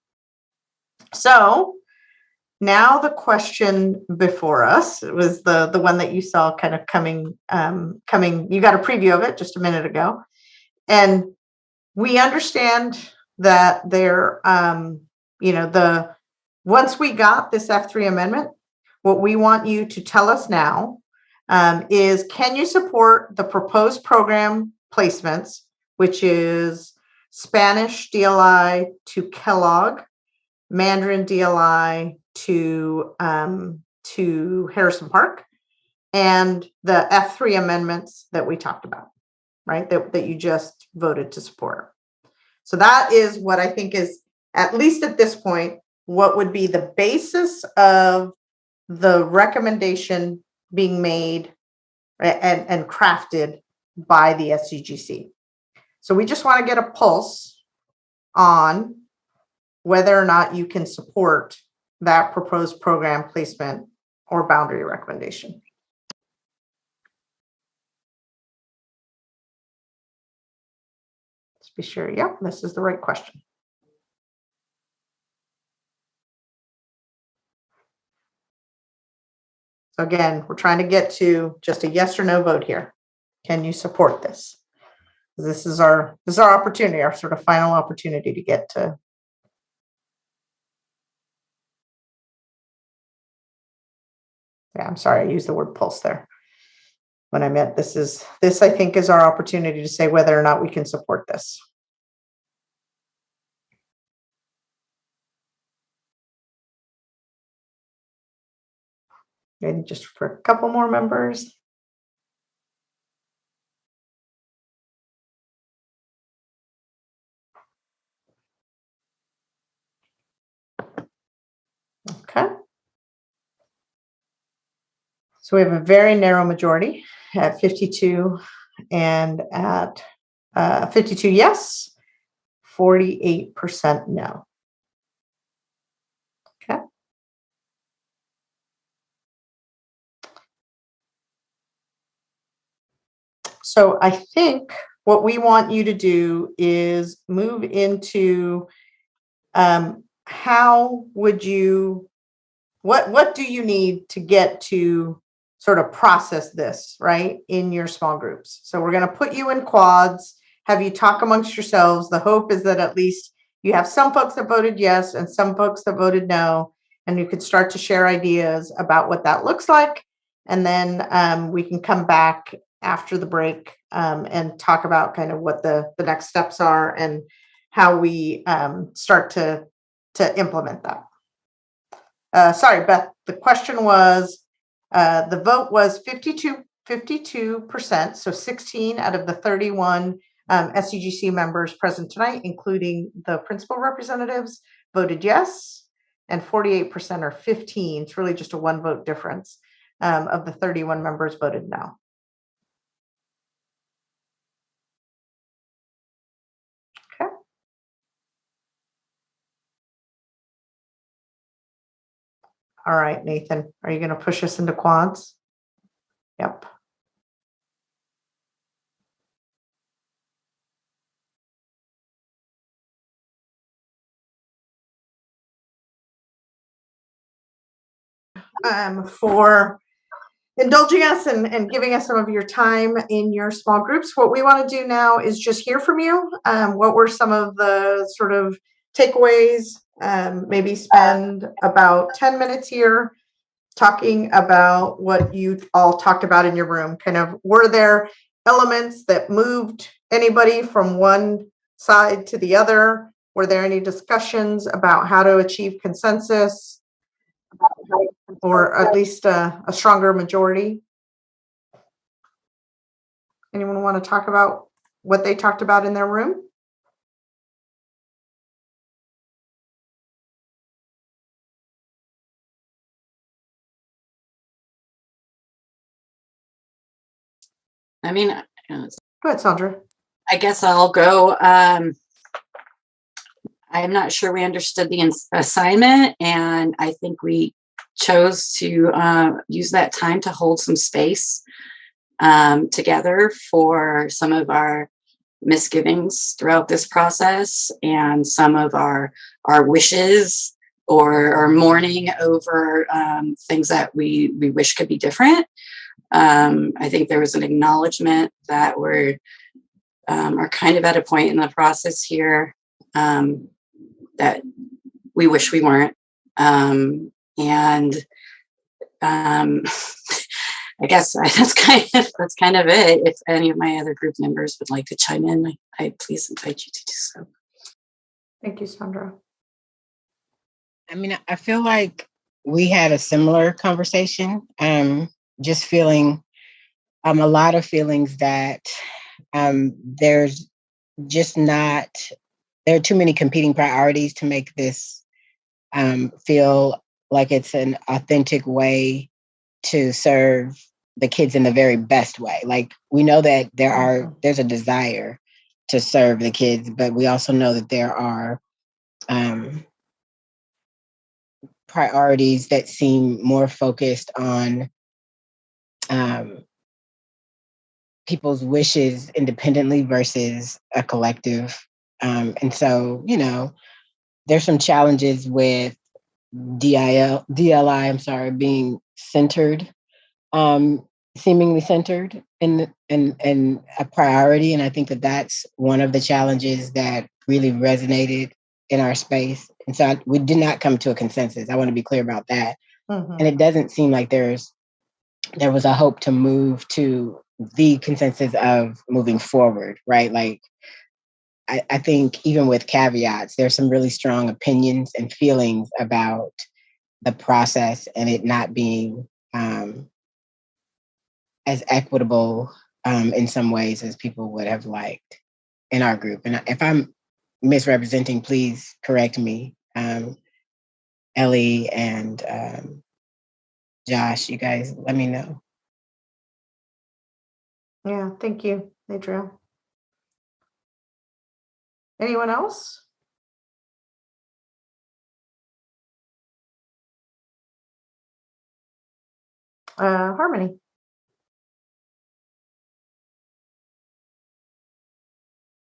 so now the question before us was the one that you saw kind of coming. You got a preview of it just a minute ago, and we understand that once we got this F3 amendment, what we want you to tell us now is, can you support the proposed program placements, which is Spanish DLI to Kellogg, Mandarin DLI to Harrison Park, and the F3 amendments that we talked about, right? That you just voted to support. So that is what I think is, at least at this point, what would be the basis of the recommendation being made and crafted by the SCGC. So we just want to get a pulse on whether or not you can support that proposed program placement or boundary recommendation. Let's be sure, yep, this is the right question. So again, we're trying to get to just a yes or no vote here. Can you support this? This is our opportunity, our sort of final opportunity to get to. Yeah, I'm sorry, I used the word pulse there when I meant this I think is our opportunity to say whether or not we can support this. Maybe just for a couple more members. Okay. So we have a very narrow majority at 52 and at 52 yes, 48% no. Okay. So I think what we want you to do is move into how would you, what do you need to get to sort of process this, right, in your small groups? So we're going to put you in quads, have you talk amongst yourselves. The hope is that at least you have some folks that voted yes and some folks that voted no, and you could start to share ideas about what that looks like. And then we can come back after the break and talk about kind of what the next steps are and how we start to implement that. Sorry, Beth, the question was, the vote was 52%, so 16 out of the 31 SCGC members present tonight, including the principal representatives, voted yes, and 48% or 15, it's really just a one vote difference, of the 31 members voted no. Okay. All right, Nathan, are you going to push us into quads? Yep. For indulging us and giving us some of your time in your small groups. What we want to do now is just hear from you. What were some of the sort of takeaways? Maybe spend about 10 minutes here talking about what you all talked about in your room. Kind of, were there elements that moved anybody from one side to the other? Were there any discussions about how to achieve consensus? Or at least a stronger majority? Anyone want to talk about what they talked about in their room? I mean, Go ahead, Sandra. I guess I'll go. I'm not sure we understood the assignment, and I think we chose to use that time to hold some space together for some of our misgivings throughout this process and some of our wishes or mourning over things that we wish could be different. I think there was an acknowledgement that we're are kind of at a point in the process here that we wish we weren't. And I guess that's kind of it. If any of my other group members would like to chime in, I please invite you to do so. Thank you, Sandra. I mean, I feel like we had a similar conversation. Just feeling a lot of feelings that there's just not, there are too many competing priorities to make this feel like it's an authentic way to serve the kids in the very best way. Like, we know that there's a desire to serve the kids, but we also know that there are priorities that seem more focused on people's wishes independently versus a collective. And so, you know, there's some challenges with DLI, being centered, seemingly centered in a priority. And I think that that's one of the challenges that really resonated in our space. And so we did not come to a consensus. I want to be clear about that. Mm-hmm. And it doesn't seem like there was a hope to move to the consensus of moving forward, right? Like, I think even with caveats, there's some really strong opinions and feelings about the process and it not being as equitable in some ways as people would have liked in our group. And if I'm misrepresenting, please correct me. Ellie and Josh, you guys let me know. Yeah, thank you, Adriel. Anyone else? Harmony.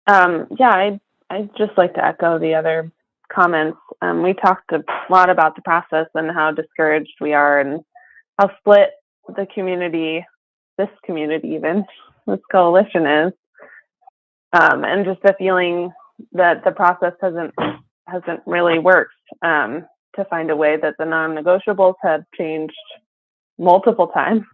Yeah, I'd just like to echo the other comments. We talked a lot about the process and how discouraged we are and how split the community, this coalition is. And just the feeling that the process hasn't really worked to find a way that the non-negotiables have changed multiple times,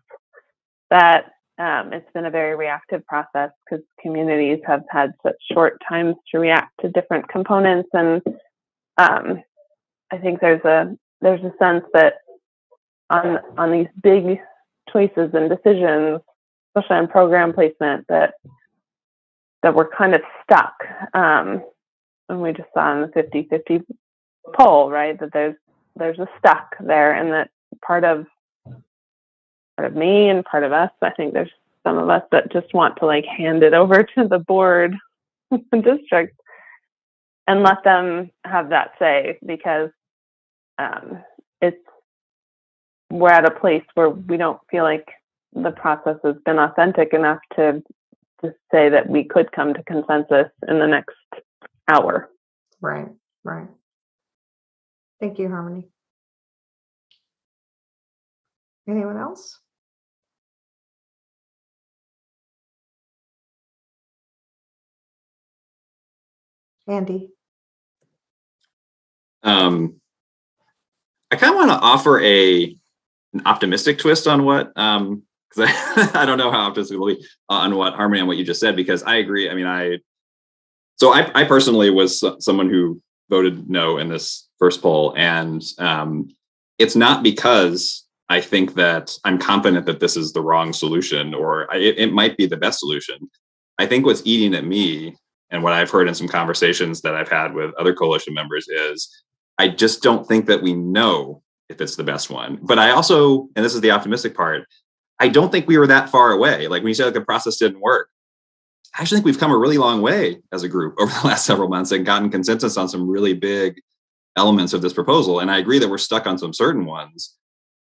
that it's been a very reactive process because communities have had such short times to react to different components. And I think there's a sense that on these big choices and decisions, especially on program placement, that we're kind of stuck. And we just saw in the 50-50 poll, right, that there's a stuck there, and that part of me and part of us, I think there's some of us that just want to like hand it over to the board district and let them have that say, because we're at a place where we don't feel like the process has been authentic enough to say that we could come to consensus in the next hour. Right. Thank you, Harmony. Anyone else? Andy. I kind of want to offer an optimistic twist on what, because I don't know how optimistic will be on what Harmony, on what you just said, because I agree. I mean, I personally was someone who voted no in this first poll, and it's not because I think that I'm confident that this is the wrong solution, or it might be the best solution. I think what's eating at me, and what I've heard in some conversations that I've had with other coalition members, is I just don't think that we know if it's the best one. But I also, and this is the optimistic part, I don't think we were that far away. Like when you said like, the process didn't work, I actually think we've come a really long way as a group over the last several months and gotten consensus on some really big elements of this proposal. And I agree that we're stuck on some certain ones.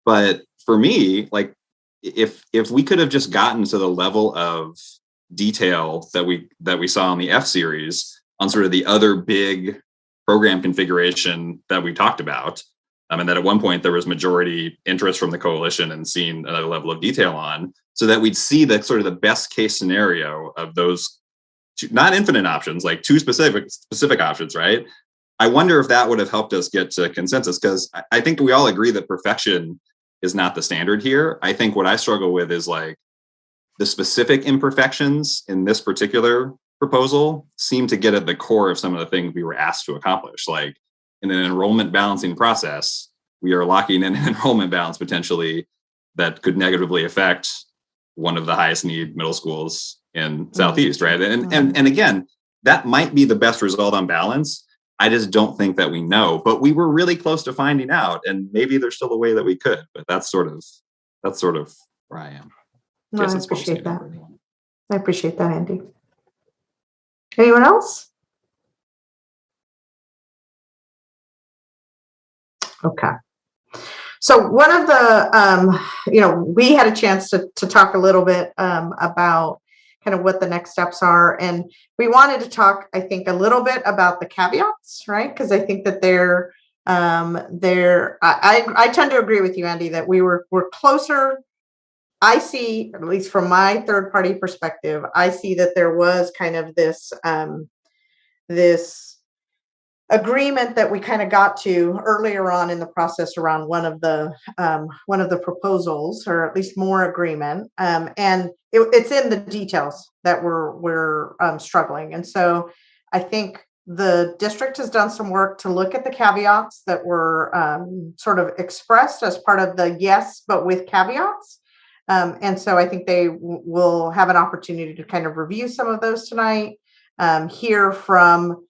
But for me, like if we could have just gotten to the level of detail that we saw on the F series on sort of the other big program configuration that we talked about, and that at one point there was majority interest from the coalition and seeing another level of detail on, so that we'd see the sort of the best case scenario of those two, not infinite options, like two specific options, right? I wonder if that would have helped us get to consensus, because I think we all agree that perfection is not the standard here. I think what I struggle with is like the specific imperfections in this particular proposal seem to get at the core of some of the things we were asked to accomplish. Like in an enrollment balancing process, we are locking in an enrollment balance potentially that could negatively affect one of the highest need middle schools in Southeast, right? And again, that might be the best result on balance. I just don't think that we know, but we were really close to finding out, and maybe there's still a way that we could, but that's sort of where I am. No, I appreciate that. I appreciate that, Andy. Anyone else? Okay. So one of the, we had a chance to talk a little bit about kind of what the next steps are. And we wanted to talk, I think, a little bit about the caveats, right? Because I think that I tend to agree with you, Andy, that we're closer. I see, at least from my third party perspective, I see that there was kind of this agreement that we kind of got to earlier on in the process around one of the proposals, or at least more agreement. And it's in the details that we're struggling. And so I think the district has done some work to look at the caveats that were sort of expressed as part of the yes, but with caveats. And so I think they will have an opportunity to kind of review some of those tonight, hear from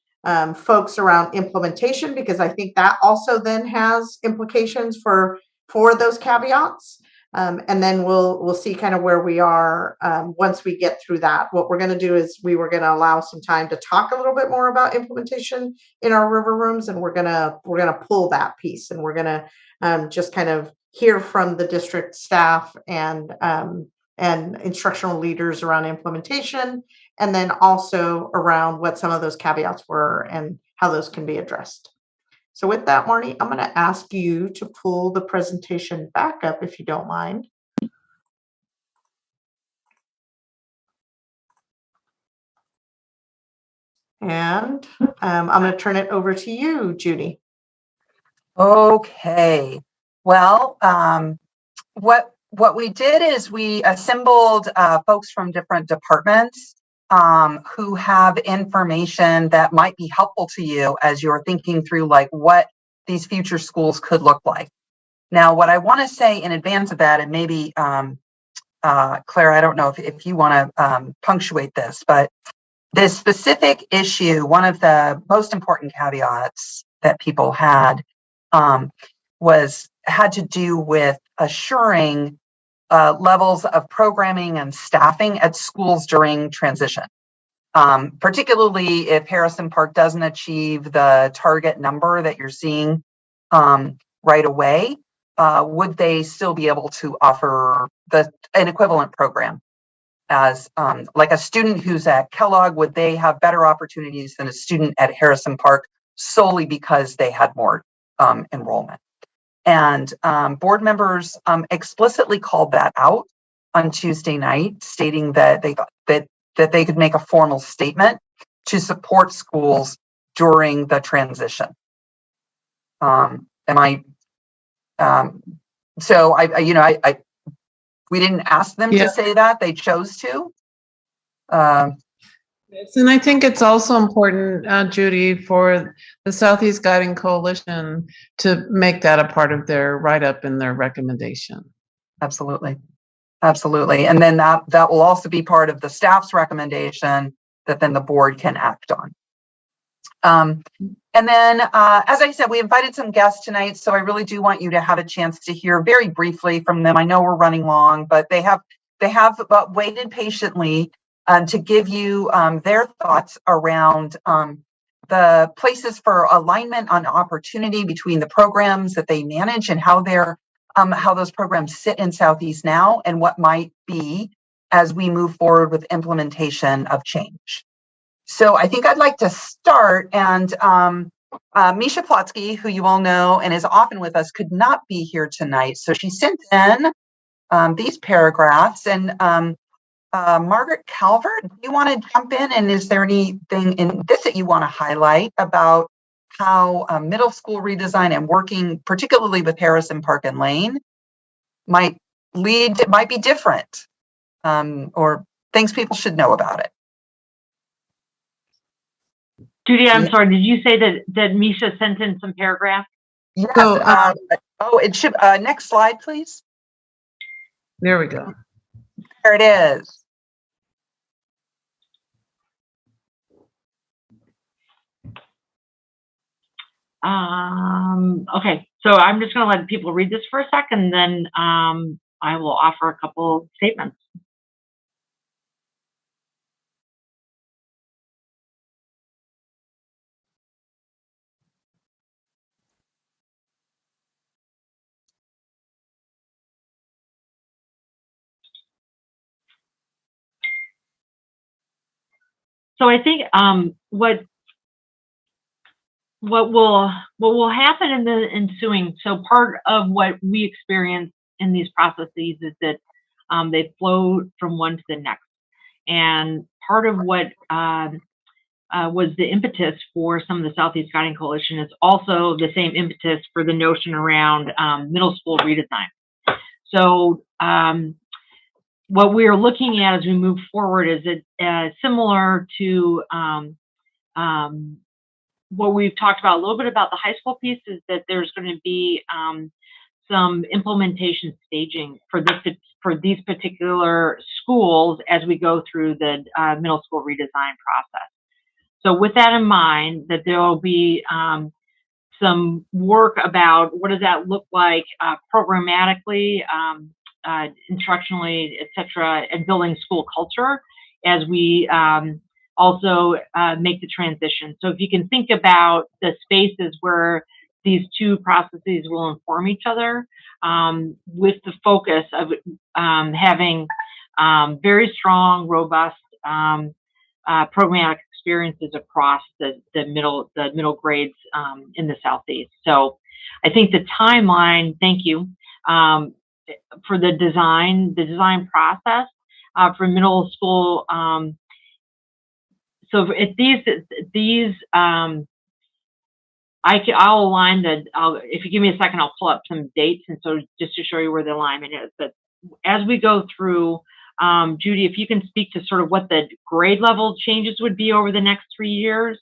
folks around implementation, because I think that also then has implications for those caveats. And then we'll see kind of where we are once we get through that. What we're going to do is we were going to allow some time to talk a little bit more about implementation in our river rooms, and we're going to pull that piece, and we're going to just kind of hear from the district staff and instructional leaders around implementation, and then also around what some of those caveats were and how those can be addressed. So with that, Marnie, I'm going to ask you to pull the presentation back up, if you don't mind. And I'm going to turn it over to you, Judy. Okay. Well, what we did is we assembled folks from different departments who have information that might be helpful to you as you're thinking through like what these future schools could look like. Now, what I want to say in advance of that, and maybe Claire, I don't know if you want to punctuate this, but this specific issue, one of the most important caveats that people had had to do with assuring levels of programming and staffing at schools during transition. Particularly if Harrison Park doesn't achieve the target number that you're seeing right away, would they still be able to offer an equivalent program? As like a student who's at Kellogg, would they have better opportunities than a student at Harrison Park solely because they had more enrollment? And board members explicitly called that out on Tuesday night, stating that they thought that they could make a formal statement to support schools during the transition. We didn't ask them to say that, they chose to. Yes, and I think it's also important, Judy, for the Southeast Guiding Coalition to make that a part of their write-up and their recommendation. Absolutely. Absolutely. And then that will also be part of the staff's recommendation that then the board can act on. And then, as I said, we invited some guests tonight, so I really do want you to have a chance to hear very briefly from them. I know we're running long, but they have waited patiently to give you their thoughts around the places for alignment on opportunity between the programs that they manage and how those programs sit in Southeast now and what might be as we move forward with implementation of change. So I think I'd like to start, and Misha Plotsky, who you all know and is often with us, could not be here tonight. So she sent in these paragraphs, and Margaret Calvert, do you want to jump in? And is there anything in this that you want to highlight about how middle school redesign and working particularly with Harrison Park and Lane might be different, or things people should know about it? Judy, I'm sorry, did you say that Misha sent in some paragraphs? Yes. It should, next slide, please. There we go. There it is. Okay, so I'm just going to let people read this for a second, then I will offer a couple statements. So I think what will happen in the ensuing, so part of what we experience in these processes is that they flow from one to the next. And part of what was the impetus for some of the Southeast Guiding Coalition is also the same impetus for the notion around middle school redesign. So what we're looking at as we move forward is similar to what we've talked about a little bit about the high school piece, is that there's going to be some implementation staging for these particular schools as we go through the middle school redesign process. So with that in mind, that there will be some work about what does that look like programmatically, instructionally, et cetera, and building school culture as we also make the transition. So if you can think about the spaces where these two processes will inform each other, with the focus of having very strong, robust programmatic experiences across the middle grades in the Southeast. So I think the timeline, thank you, for the design process for middle school. So at these I'll align if you give me a second, I'll pull up some dates, and so just to show you where the alignment is. But as we go through, Judy, if you can speak to sort of what the grade level changes would be over the next 3 years,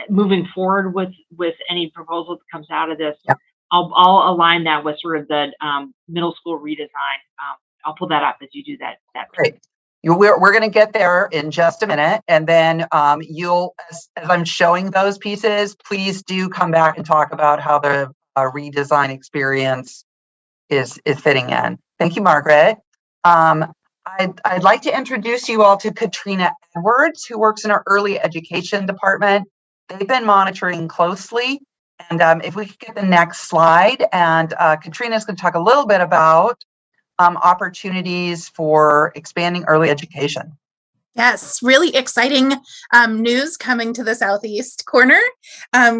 moving forward with any proposal that comes out of this. Yep. I'll align that with sort of the middle school redesign. I'll pull that up as you do that. Great. We're going to get there in just a minute, and then you'll, as I'm showing those pieces, please do come back and talk about how the redesign experience is fitting in. Thank you, Margaret. I'd like to introduce you all to Katrina Edwards, who works in our early education department. They've been monitoring closely, and if we could get the next slide, and Katrina's going to talk a little bit about opportunities for expanding early education. Yes, really exciting news coming to the Southeast Corner,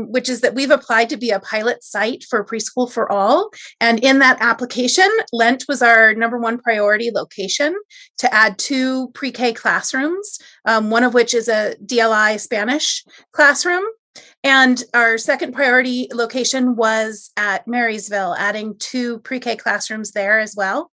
which is that we've applied to be a pilot site for Preschool for All. And in that application, Lent was our #1 priority location to add 2 pre-K classrooms, one of which is a DLI Spanish classroom. And our second priority location was at Marysville, adding 2 pre-K classrooms there as well.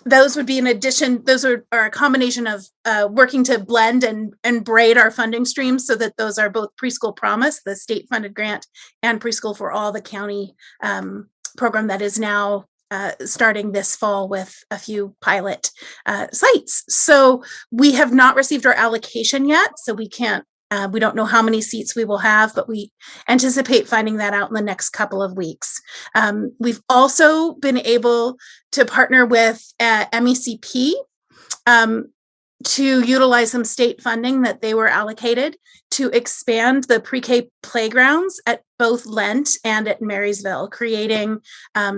Those would be in addition, those are a combination of working to blend and braid our funding streams so that those are both Preschool Promise, the state funded grant, and Preschool for All, the county program that is now starting this fall with a few pilot sites. So we have not received our allocation yet, so we can't We don't know how many seats we will have, but we anticipate finding that out in the next couple of weeks. We've also been able to partner with MECP to utilize some state funding that they were allocated to expand the pre-K playgrounds at both Lent and at Marysville, creating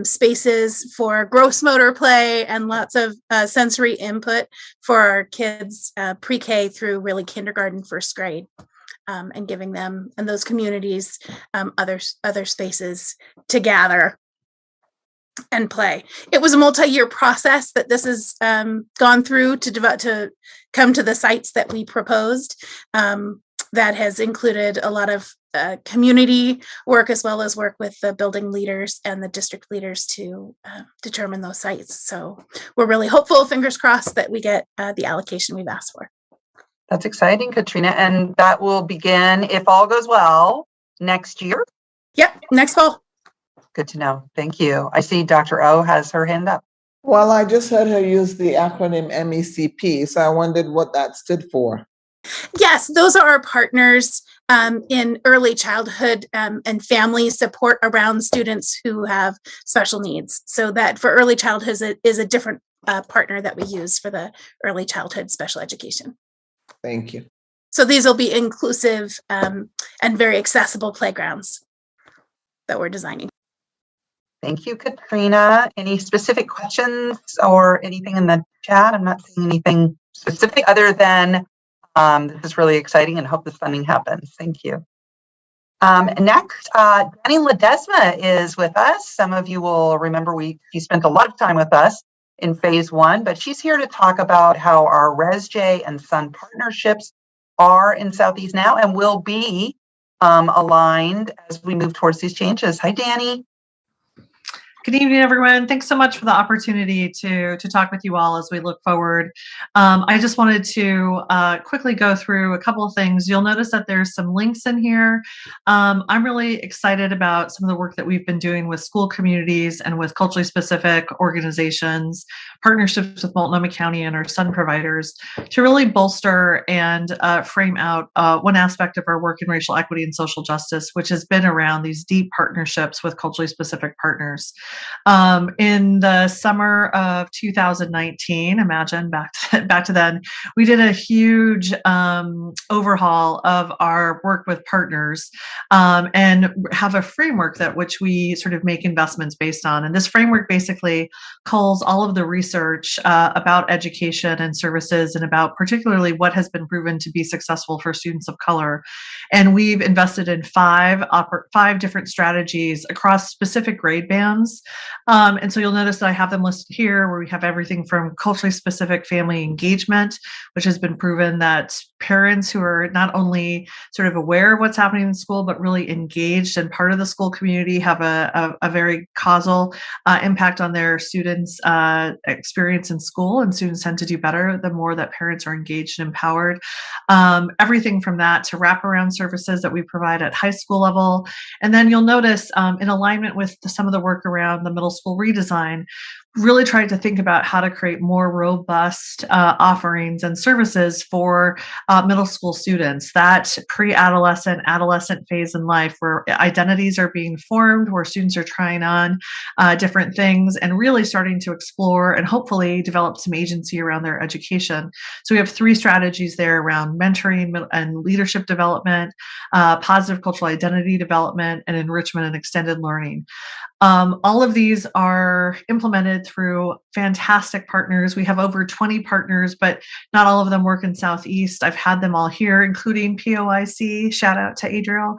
spaces for gross motor play and lots of sensory input for our kids pre-K through really kindergarten, first grade, and giving them and those communities other spaces to gather and play. It was a multi-year process that this has gone through to come to the sites that we proposed. That has included a lot of community work, as well as work with the building leaders and the district leaders to determine those sites. So we're really hopeful, fingers crossed, that we get the allocation we've asked for. That's exciting, Katrina. And that will begin, if all goes well, next year? Yep, next fall. Good to know. Thank you. I see Dr. O has her hand up. Well, I just heard her use the acronym MECP, so I wondered what that stood for. Yes, those are our partners in early childhood and family support around students who have special needs. So that for early childhood is a different partner that we use for the early childhood special education. Thank you. So these will be inclusive and very accessible playgrounds that we're designing. Thank you, Katrina. Any specific questions or anything in the chat? I'm not seeing anything specific other than this is really exciting and hope this funding happens. Thank you. Next, Danny Ledesma is with us. Some of you will remember she spent a lot of time with us in phase 1, but she's here to talk about how our ResJ and Sun partnerships are in Southeast now and will be aligned as we move towards these changes. Hi, Danny. Good evening, everyone. Thanks so much for the opportunity to talk with you all as we look forward. I just wanted to quickly go through a couple of things. You'll notice that there's some links in here. I'm really excited about some of the work that we've been doing with school communities and with culturally specific organizations, partnerships with Multnomah County and our Sun providers to really bolster and frame out one aspect of our work in racial equity and social justice, which has been around these deep partnerships with culturally specific partners. In the summer of 2019, imagine back to then, we did a huge overhaul of our work with partners and have a framework that which we sort of make investments based on. And this framework basically culls all of the research about education and services and about particularly what has been proven to be successful for students of color. And we've invested in five different strategies across specific grade bands. And so you'll notice that I have them listed here where we have everything from culturally specific family engagement, which has been proven that parents who are not only sort of aware of what's happening in school, but really engaged and part of the school community have a very causal impact on their students' experience in school, and students tend to do better the more that parents are engaged and empowered. Everything from that to wraparound services that we provide at high school level. And then you'll notice in alignment with some of the work around the middle school redesign, really tried to think about how to create more robust offerings and services for middle school students, that pre-adolescent, adolescent phase in life where identities are being formed, where students are trying on different things and really starting to explore and hopefully develop some agency around their education. So we have 3 strategies there around mentoring and leadership development, positive cultural identity development, and enrichment and extended learning. All of these are implemented through fantastic partners. We have over 20 partners, but not all of them work in Southeast. I've had them all here, including POIC. Shout out to Adriel.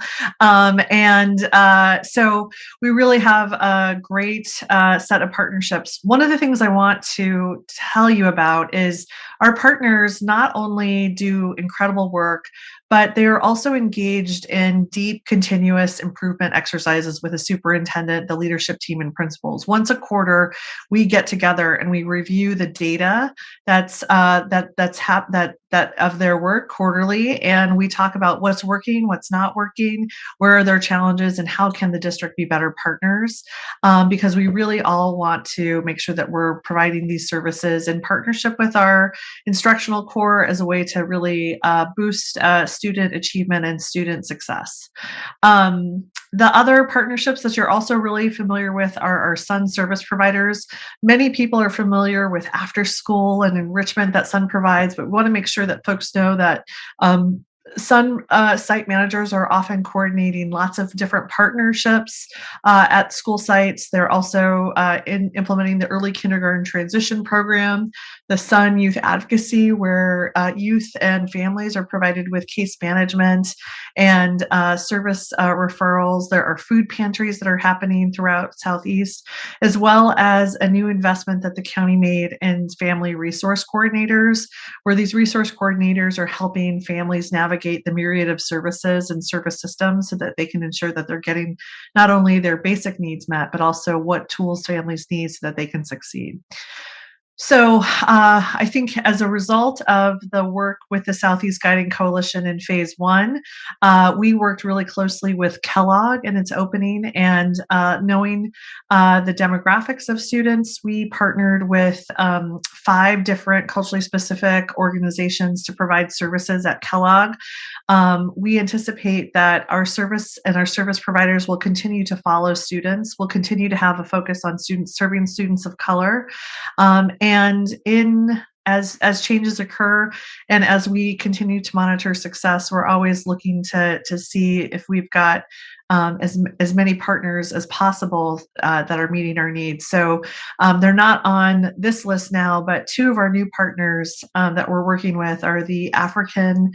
So we really have a great set of partnerships. One of the things I want to tell you about is our partners not only do incredible work, but they are also engaged in deep continuous improvement exercises with a superintendent, the leadership team, and principals. Once a quarter, we get together and we review the data that of their work quarterly, and we talk about what's working, what's not working, where are their challenges, and how can the district be better partners, because we really all want to make sure that we're providing these services in partnership with our instructional core as a way to really boost student achievement and student success. The other partnerships that you're also really familiar with are our Sun service providers. Many people are familiar with after school and enrichment that Sun provides, but we want to make sure that folks know that Sun site managers are often coordinating lots of different partnerships at school sites. They're also implementing the early kindergarten transition program, the Sun Youth Advocacy, where youth and families are provided with case management and service referrals. There are food pantries that are happening throughout Southeast, as well as a new investment that the county made in family resource coordinators, where these resource coordinators are helping families navigate the myriad of services and service systems so that they can ensure that they're getting not only their basic needs met, but also what tools families need so that they can succeed. So I think as a result of the work with the Southeast Guiding Coalition in phase one, we worked really closely with Kellogg in its opening, and knowing the demographics of students, we partnered with 5 different culturally specific organizations to provide services at Kellogg. We anticipate that our service and our service providers will continue to follow students. We'll continue to have a focus on serving students of color. And as changes occur and as we continue to monitor success, we're always looking to see if we've got as many partners as possible that are meeting our needs. So they're not on this list now, but 2 of our new partners that we're working with are the African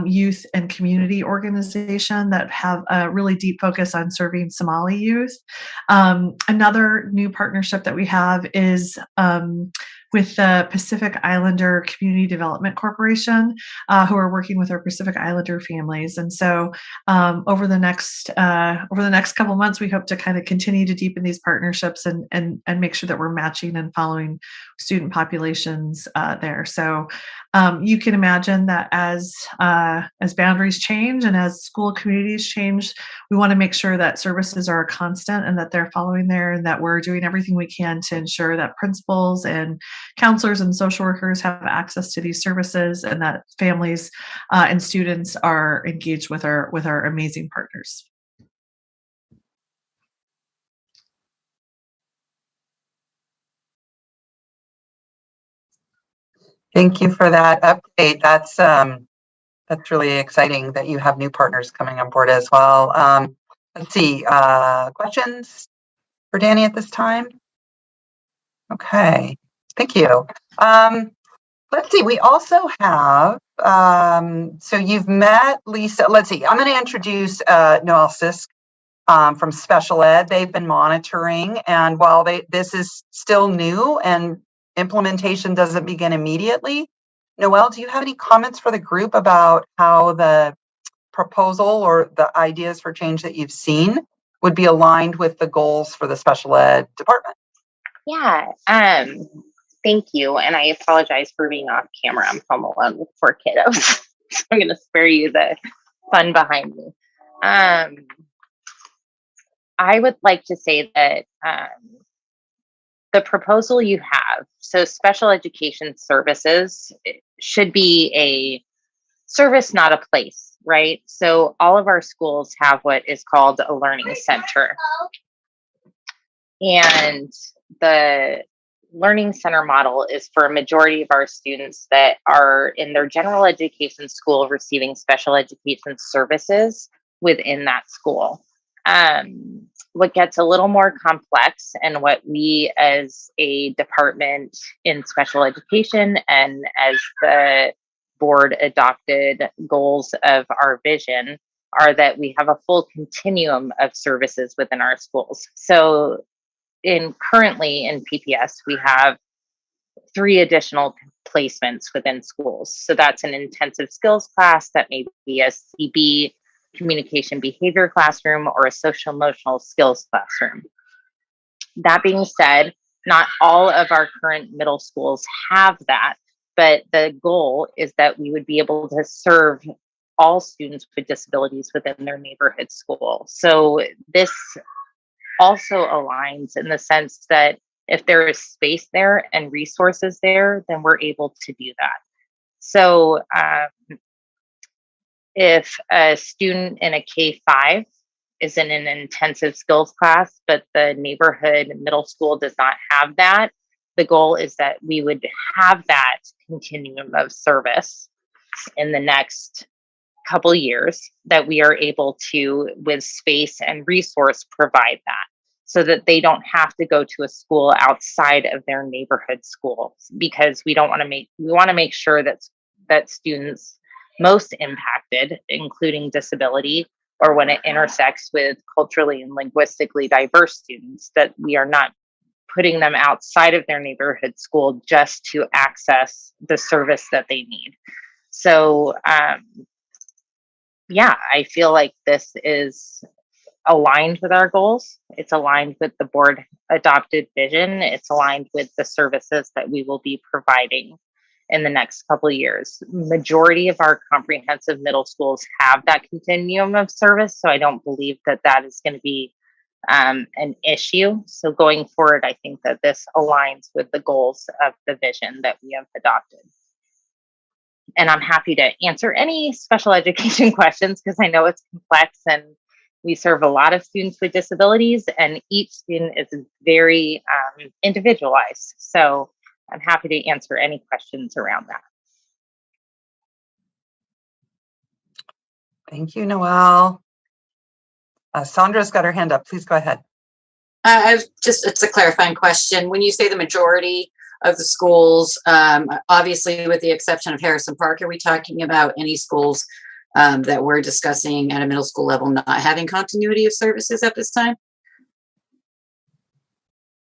Youth and Community Organization that have a really deep focus on serving Somali youth. Another new partnership that we have is with the Pacific Islander Community Development Corporation, who are working with our Pacific Islander families. And so over the next couple months, we hope to kind of continue to deepen these partnerships and make sure that we're matching and following student populations there. So you can imagine that as boundaries change and as school communities change, we want to make sure that services are a constant and that they're following there, and that we're doing everything we can to ensure that principals and counselors and social workers have access to these services, and that families and students are engaged with our amazing partners. Thank you for that update. That's really exciting that you have new partners coming on board as well. Let's see, questions for Danny at this time? Okay, thank you. Let's see, we also have, so you've met Lisa. Let's see, I'm going to introduce Noel Sisk from Special Ed. They've been monitoring, and while this is still new and implementation doesn't begin immediately, Noel, do you have any comments for the group about how the proposal or the ideas for change that you've seen would be aligned with the goals for the special ed department? Yeah, thank you. And I apologize for being off camera. I'm home alone with 4 kiddos. So I'm going to spare you the fun behind me. I would like to say that the proposal you have, so special education services should be a service, not a place, right? So all of our schools have what is called a learning center. And the learning center model is for a majority of our students that are in their general education school receiving special education services within that school. What gets a little more complex, and what we as a department in special education and as the board adopted goals of our vision, are that we have a full continuum of services within our schools. So currently in PPS, we have 3 additional placements within schools. So that's an intensive skills class, that may be a CB, communication behavior classroom, or a social emotional skills classroom. That being said, not all of our current middle schools have that, but the goal is that we would be able to serve all students with disabilities within their neighborhood school. So this also aligns in the sense that if there is space there and resources there, then we're able to do that. So if a student in a K-5 is in an intensive skills class, but the neighborhood middle school does not have that, the goal is that we would have that continuum of service in the next couple years, that we are able to, with space and resource, provide that, so that they don't have to go to a school outside of their neighborhood school, because we want to make sure that students most impacted, including disability, or when it intersects with culturally and linguistically diverse students, that we are not putting them outside of their neighborhood school just to access the service that they need. So, yeah, I feel like this is aligned with our goals. It's aligned with the board adopted vision. It's aligned with the services that we will be providing in the next couple of years. Majority of our comprehensive middle schools have that continuum of service, so I don't believe that that is going to be an issue. So going forward, I think that this aligns with the goals of the vision that we have adopted. And I'm happy to answer any special education questions, because I know it's complex and we serve a lot of students with disabilities, and each student is very individualized. So I'm happy to answer any questions around that. Thank you, Noelle. Sandra's got her hand up. Please go ahead. It's a clarifying question. When you say the majority of the schools, obviously with the exception of Harrison Park, are we talking about any schools that we're discussing at a middle school level not having continuity of services at this time?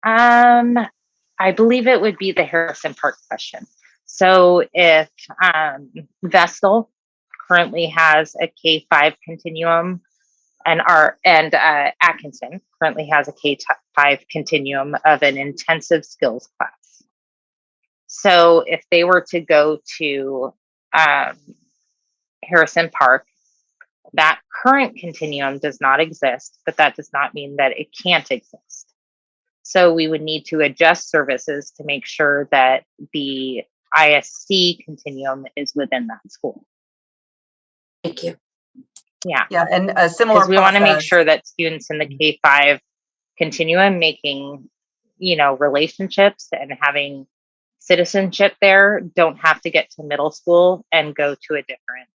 I believe it would be the Harrison Park question. So if Vestal currently has a K-5 continuum, and Atkinson currently has a K-5 continuum of an intensive skills class. So if they were to go to Harrison Park, that current continuum does not exist, but that does not mean that it can't exist. So we would need to adjust services to make sure that the ISC continuum is within that school. Thank you. Yeah. Yeah, and a similar because we want to make sure that students in the K-5 continuum making, relationships and having citizenship there don't have to get to middle school and go to a different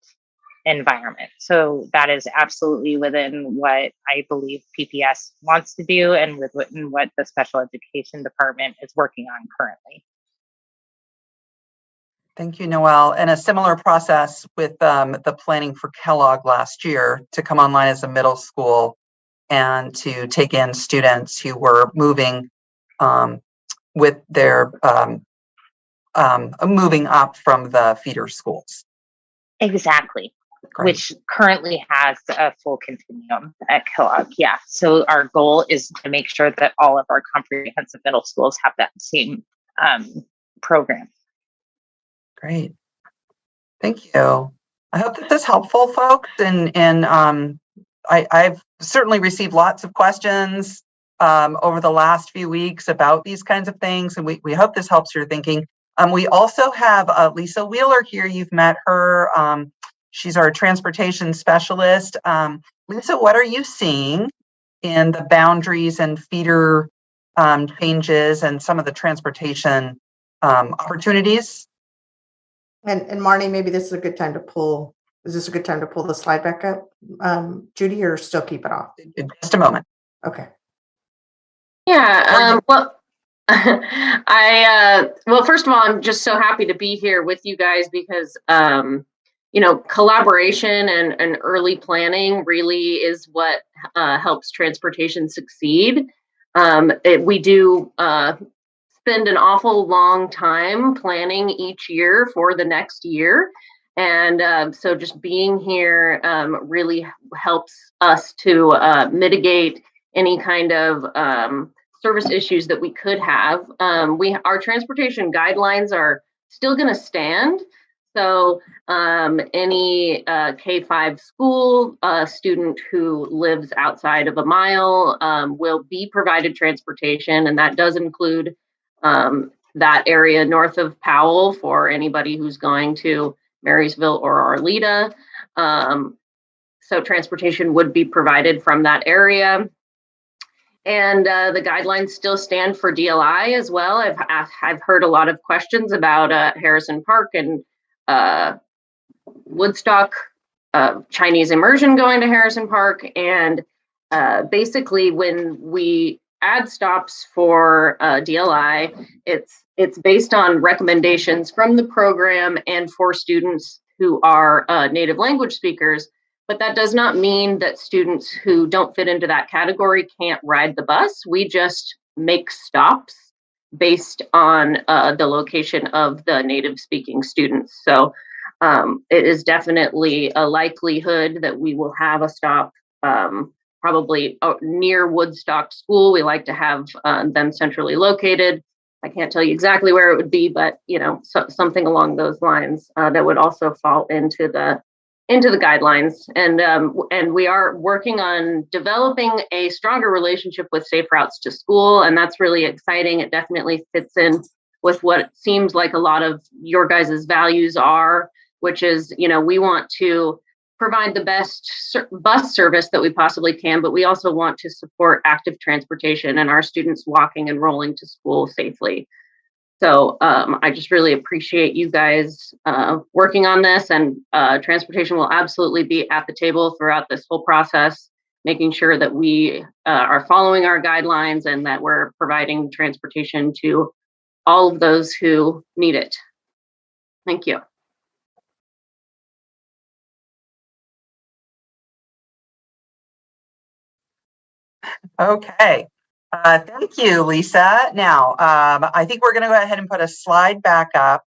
environment. So that is absolutely within what I believe PPS wants to do, and within what the special education department is working on currently. Thank you, Noelle. And a similar process with the planning for Kellogg last year to come online as a middle school and to take in students who were moving with their moving up from the feeder schools. Exactly. Great. Which currently has a full continuum at Kellogg. Yeah. So our goal is to make sure that all of our comprehensive middle schools have that same program. Great. Thank you. I hope that this is helpful, folks. And I've certainly received lots of questions over the last few weeks about these kinds of things. And we hope this helps your thinking. We also have Lisa Wheeler here. You've met her. She's our transportation specialist. Lisa, what are you seeing in the boundaries and feeder changes and some of the transportation opportunities? And Marnie, maybe this is a good time to pull. Is this a good time to pull the slide back up, Judy, or still keep it off? In just a moment. Okay. Yeah. Well, well, first of all, I'm just so happy to be here with you guys because, collaboration and early planning really is what helps transportation succeed. We do spend an awful long time planning each year for the next year. And so just being here really helps us to mitigate any kind of service issues that we could have. Our transportation guidelines are still going to stand. So any K-5 school student who lives outside of a mile will be provided transportation, and that does include that area north of Powell for anybody who's going to Marysville or Arleta. So transportation would be provided from that area. And the guidelines still stand for DLI as well. I've heard a lot of questions about Harrison Park and Woodstock, Chinese immersion going to Harrison Park. And basically when we add stops for DLI, it's based on recommendations from the program and for students who are native language speakers. But that does not mean that students who don't fit into that category can't ride the bus. We just make stops based on the location of the native speaking students. So it is definitely a likelihood that we will have a stop probably near Woodstock School. We like to have them centrally located. I can't tell you exactly where it would be, but something along those lines that would also fall into the guidelines. And we are working on developing a stronger relationship with Safe Routes to School, and that's really exciting. It definitely fits in with what seems like a lot of your guys' values are, which is, we want to provide the best bus service that we possibly can, but we also want to support active transportation and our students walking and rolling to school safely. So I just really appreciate you guys working on this, and transportation will absolutely be at the table throughout this whole process, making sure that we are following our guidelines and that we're providing transportation to all of those who need it. Thank you. Okay. Thank you, Lisa. Now, I think we're going to go ahead and put a slide back up.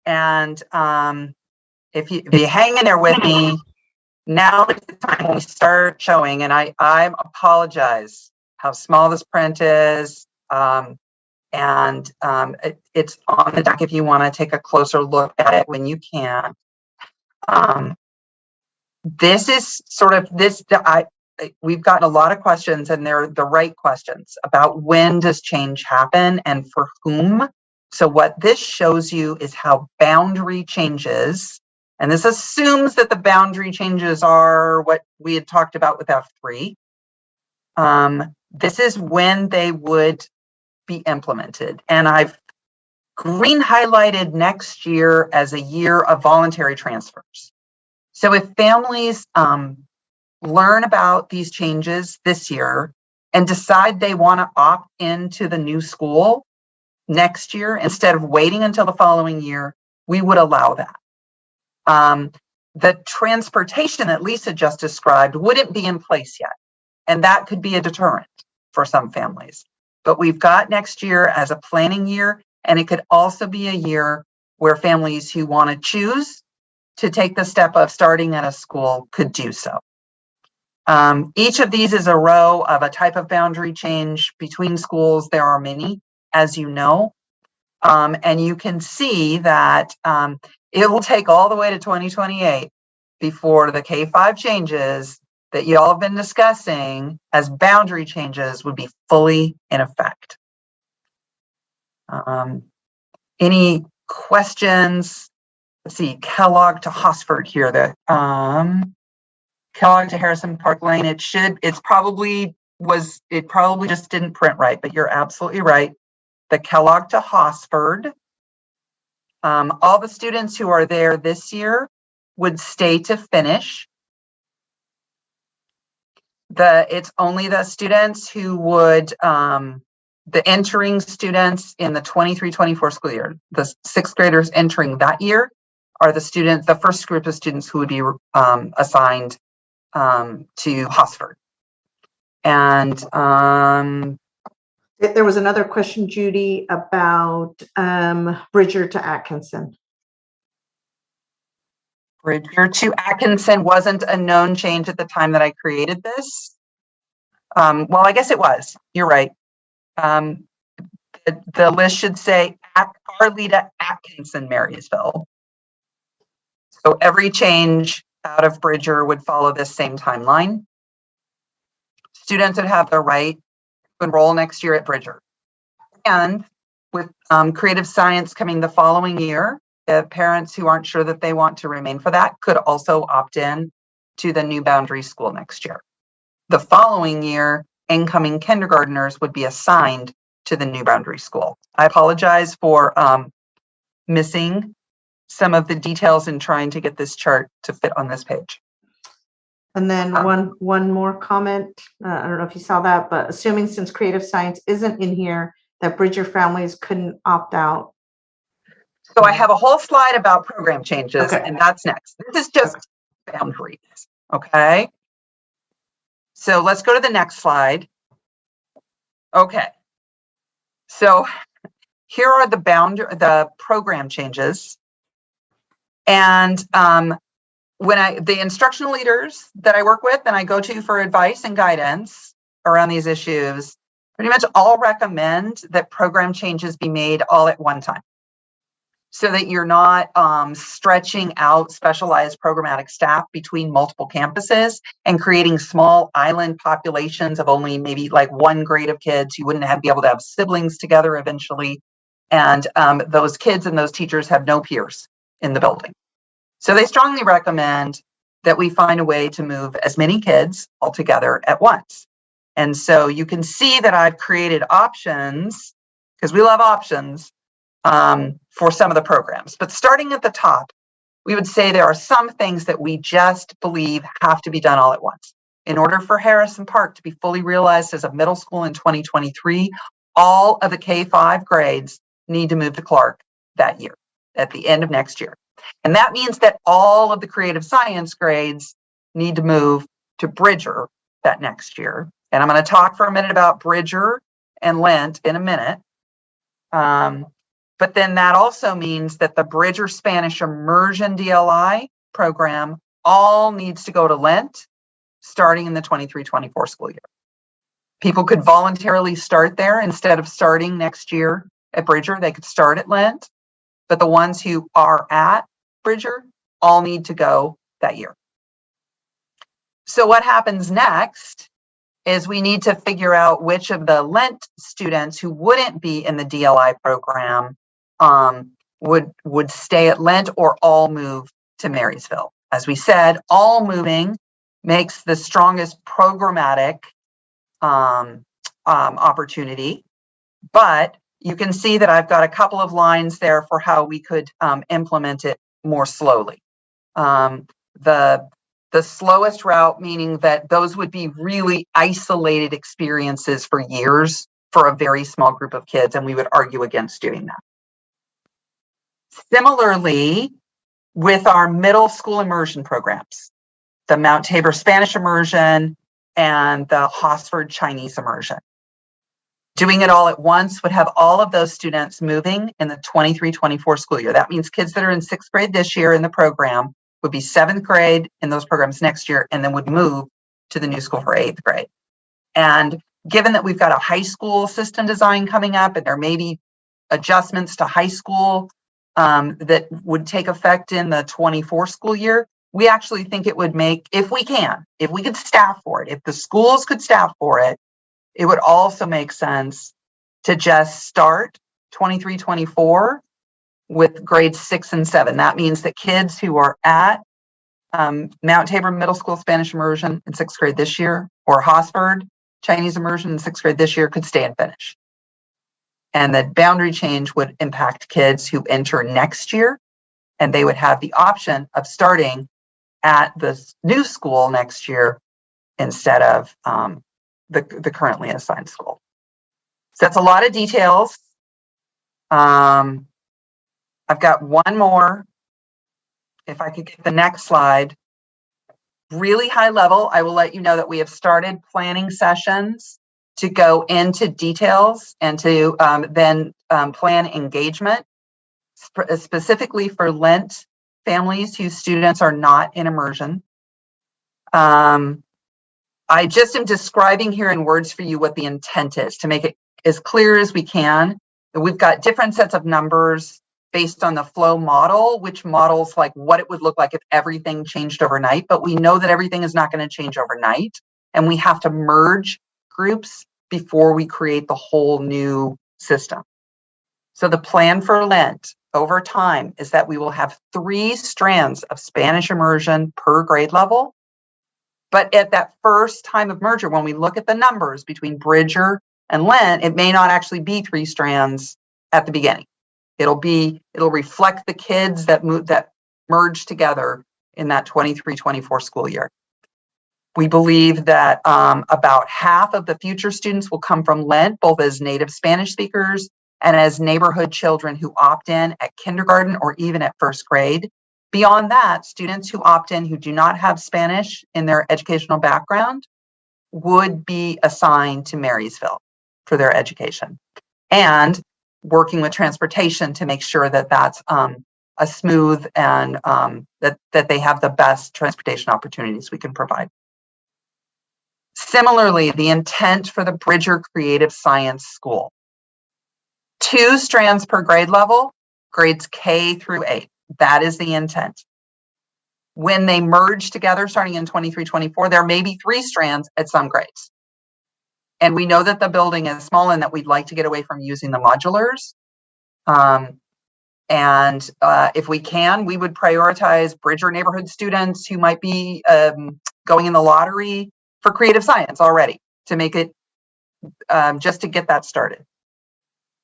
And if you hang in there with me, now is the time we start showing. And I apologize how small this print is. It's on the deck if you want to take a closer look at it when you can. This is sort of we've gotten a lot of questions, and they're the right questions about when does change happen and for whom. So what this shows you is how boundary changes, and this assumes that the boundary changes are what we had talked about with F3. This is when they would be implemented. And I've green highlighted next year as a year of voluntary transfers. So if families learn about these changes this year and decide they want to opt into the new school next year instead of waiting until the following year, we would allow that. The transportation that Lisa just described wouldn't be in place yet, and that could be a deterrent for some families. But we've got next year as a planning year, and it could also be a year where families who want to choose to take the step of starting at a school could do so. Each of these is a row of a type of boundary change between schools. There are many, as you know, and you can see that it will take all the way to 2028 before the K-5 changes that you all have been discussing as boundary changes would be fully in effect. Any questions? Let's see, Kellogg to Hosford here. Kellogg to Harrison Park Lane. It probably just didn't print right, but you're absolutely right. The Kellogg to Hosford. All the students who are there this year would stay to finish. It's only the students who would, the entering students in the 23-24 school year, the sixth graders entering that year are the first group of students who would be assigned to Hosford. And there was another question, Judy, about Bridger to Atkinson. Bridger to Atkinson wasn't a known change at the time that I created this. Well, I guess it was. You're right. The list should say at Arleta, Atkinson, Marysville. So every change out of Bridger would follow this same timeline. Students would have the right to enroll next year at Bridger. And with creative science coming the following year, parents who aren't sure that they want to remain for that could also opt in to the new boundary school next year. The following year, incoming kindergartners would be assigned to the new boundary school. I apologize for missing some of the details in trying to get this chart to fit on this page. And then one more comment. I don't know if you saw that, but assuming since creative science isn't in here, that Bridger families couldn't opt out. So I have a whole slide about program changes, and that's next. This is just boundaries, okay? So let's go to the next slide. Okay. So here are the program changes. And when the instructional leaders that I work with and I go to for advice and guidance around these issues, pretty much all recommend that program changes be made all at one time, so that you're not stretching out specialized programmatic staff between multiple campuses and creating small island populations of only maybe like one grade of kids. You wouldn't be able to have siblings together eventually. And those kids and those teachers have no peers in the building. So they strongly recommend that we find a way to move as many kids all together at once. And so you can see that I've created options, because we love options, for some of the programs. But starting at the top, we would say there are some things that we just believe have to be done all at once. In order for Harrison Park to be fully realized as a middle school in 2023, all of the K-5 grades need to move to Clark that year, at the end of next year. And that means that all of the creative science grades need to move to Bridger that next year. And I'm going to talk for a minute about Bridger and Lent in a minute. But then that also means that the Bridger Spanish Immersion DLI program all needs to go to Lent starting in the 23-24 school year. People could voluntarily start there instead of starting next year at Bridger. They could start at Lent, but the ones who are at Bridger all need to go that year. So what happens next is we need to figure out which of the Lent students who wouldn't be in the DLI program would stay at Lent or all move to Marysville. As we said, all moving makes the strongest programmatic opportunity, but you can see that I've got a couple of lines there for how we could implement it more slowly. The slowest route, meaning that those would be really isolated experiences for years for a very small group of kids, and we would argue against doing that. Similarly, with our middle school immersion programs, the Mount Tabor Spanish immersion and the Hosford Chinese immersion. Doing it all at once would have all of those students moving in the 23-24 school year. That means kids that are in 6th grade this year in the program would be 7th grade in those programs next year, and then would move to the new school for 8th grade. And given that we've got a high school system design coming up, and there may be adjustments to high school that would take effect in the 24 school year, we actually think it would make, if we could staff for it, if the schools could staff for it, it would also make sense to just start 23-24 with grades 6 and 7. That means that kids who are at Mount Tabor Middle School Spanish Immersion in 6th grade this year, or Hosford Chinese Immersion in 6th grade this year, could stay and finish. And the boundary change would impact kids who enter next year, and they would have the option of starting at the new school next year instead of the currently assigned school. So that's a lot of details. I've got one more. If I could get the next slide. Really high level, I will let you know that we have started planning sessions to go into details and to then plan engagement, specifically for Lent families whose students are not in immersion. I just am describing here in words for you what the intent is, to make it as clear as we can we've got different sets of numbers based on the flow model, which models like what it would look like if everything changed overnight. But we know that everything is not going to change overnight, and we have to merge groups before we create the whole new system. So the plan for Lent over time is that we will have 3 strands of Spanish immersion per grade level. But at that first time of merger, when we look at the numbers between Bridger and Lent, it may not actually be 3 strands at the beginning. It'll reflect the kids that merge together in that 23-24 school year. We believe that about half of the future students will come from Lent, both as native Spanish speakers and as neighborhood children who opt in at kindergarten or even at first grade. Beyond that, students who opt in who do not have Spanish in their educational background would be assigned to Marysville for their education, and working with transportation to make sure that that's a smooth and that they have the best transportation opportunities we can provide. Similarly, the intent for the Bridger Creative Science School. 2 strands per grade level, grades K through 8. That is the intent. When they merge together starting in 23-24, there may be 3 strands at some grades. And we know that the building is small and that we'd like to get away from using the modulars. If we can, we would prioritize Bridger neighborhood students who might be going in the lottery for creative science already to make it, just to get that started.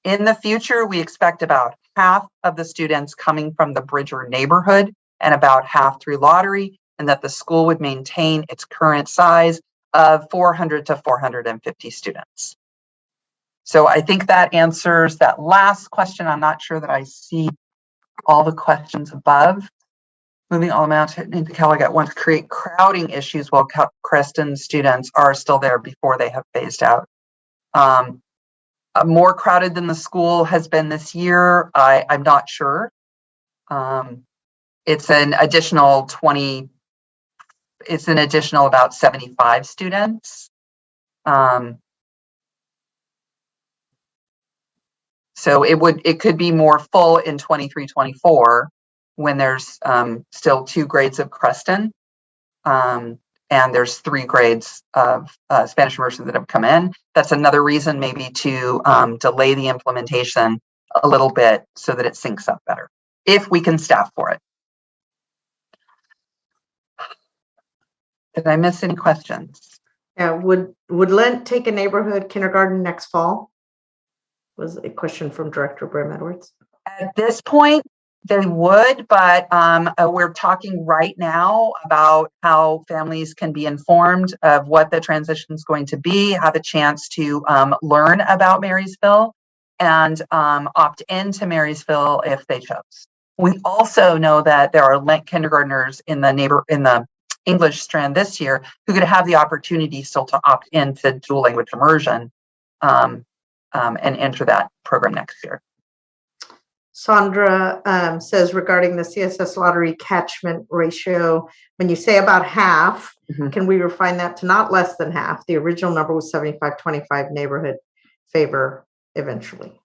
In the future, we expect about half of the students coming from the Bridger neighborhood and about half through lottery, and that the school would maintain its current size of 400 to 450 students. So I think that answers that last question. I'm not sure that I see all the questions above. Moving all amounts into Calicut want to create crowding issues while Creston students are still there before they have phased out. More crowded than the school has been this year, I'm not sure. It's an additional about 75 students. So it could be more full in 23-24 when there's still 2 grades of Creston, and there's 3 grades of Spanish immersion that have come in. That's another reason maybe to delay the implementation a little bit so that it syncs up better, if we can staff for it. Did I miss any questions? Yeah, would Lent take a neighborhood kindergarten next fall? Was a question from Director Brim Edwards. At this point, they would, but we're talking right now about how families can be informed of what the transition is going to be, have a chance to learn about Marysville, and opt into Marysville if they chose. We also know that there are Lent kindergartners in the English strand this year who could have the opportunity still to opt into dual language immersion and enter that program next year. Sandra says regarding the CSS lottery catchment ratio, when you say about half, can we refine that to not less than half? The original number was 75-25 neighborhood favor eventually.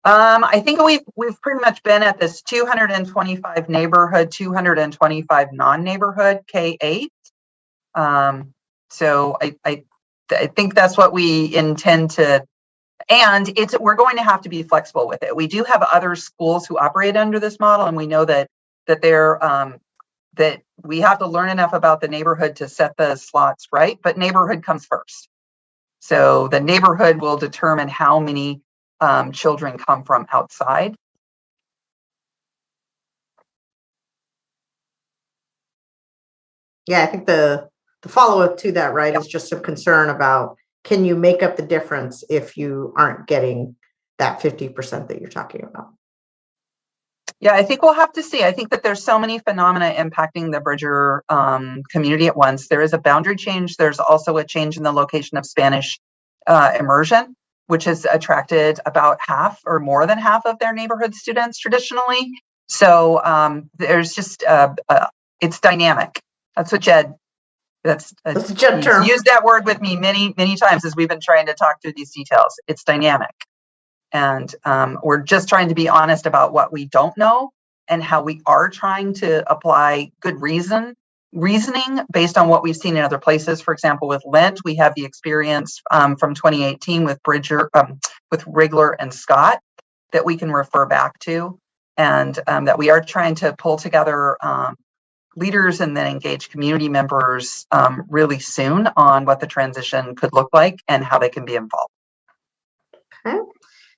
I think we've pretty much been at this 225 neighborhood, 225 non-neighborhood K8. So I think that's what we intend to. And we're going to have to be flexible with it. We do have other schools who operate under this model, and we know that we have to learn enough about the neighborhood to set the slots right, but neighborhood comes first. So the neighborhood will determine how many children come from outside. Yeah, I think the follow-up to that, right, is just some concern about, can you make up the difference if you aren't getting that 50% that you're talking about? Yeah, I think we'll have to see. I think that there's so many phenomena impacting the Bridger community at once. There is a boundary change. There's also a change in the location of Spanish immersion, which has attracted about half or more than half of their neighborhood students traditionally. So there's just, it's dynamic. That's what Jed, that's a Jed term. Used that word with me many, many times as we've been trying to talk through these details. It's dynamic. And we're just trying to be honest about what we don't know and how we are trying to apply good reasoning based on what we've seen in other places. For example, with Lent, we have the experience from 2018 with with Rigler and Scott that we can refer back to, and that we are trying to pull together leaders and then engage community members really soon on what the transition could look like and how they can be involved. Okay.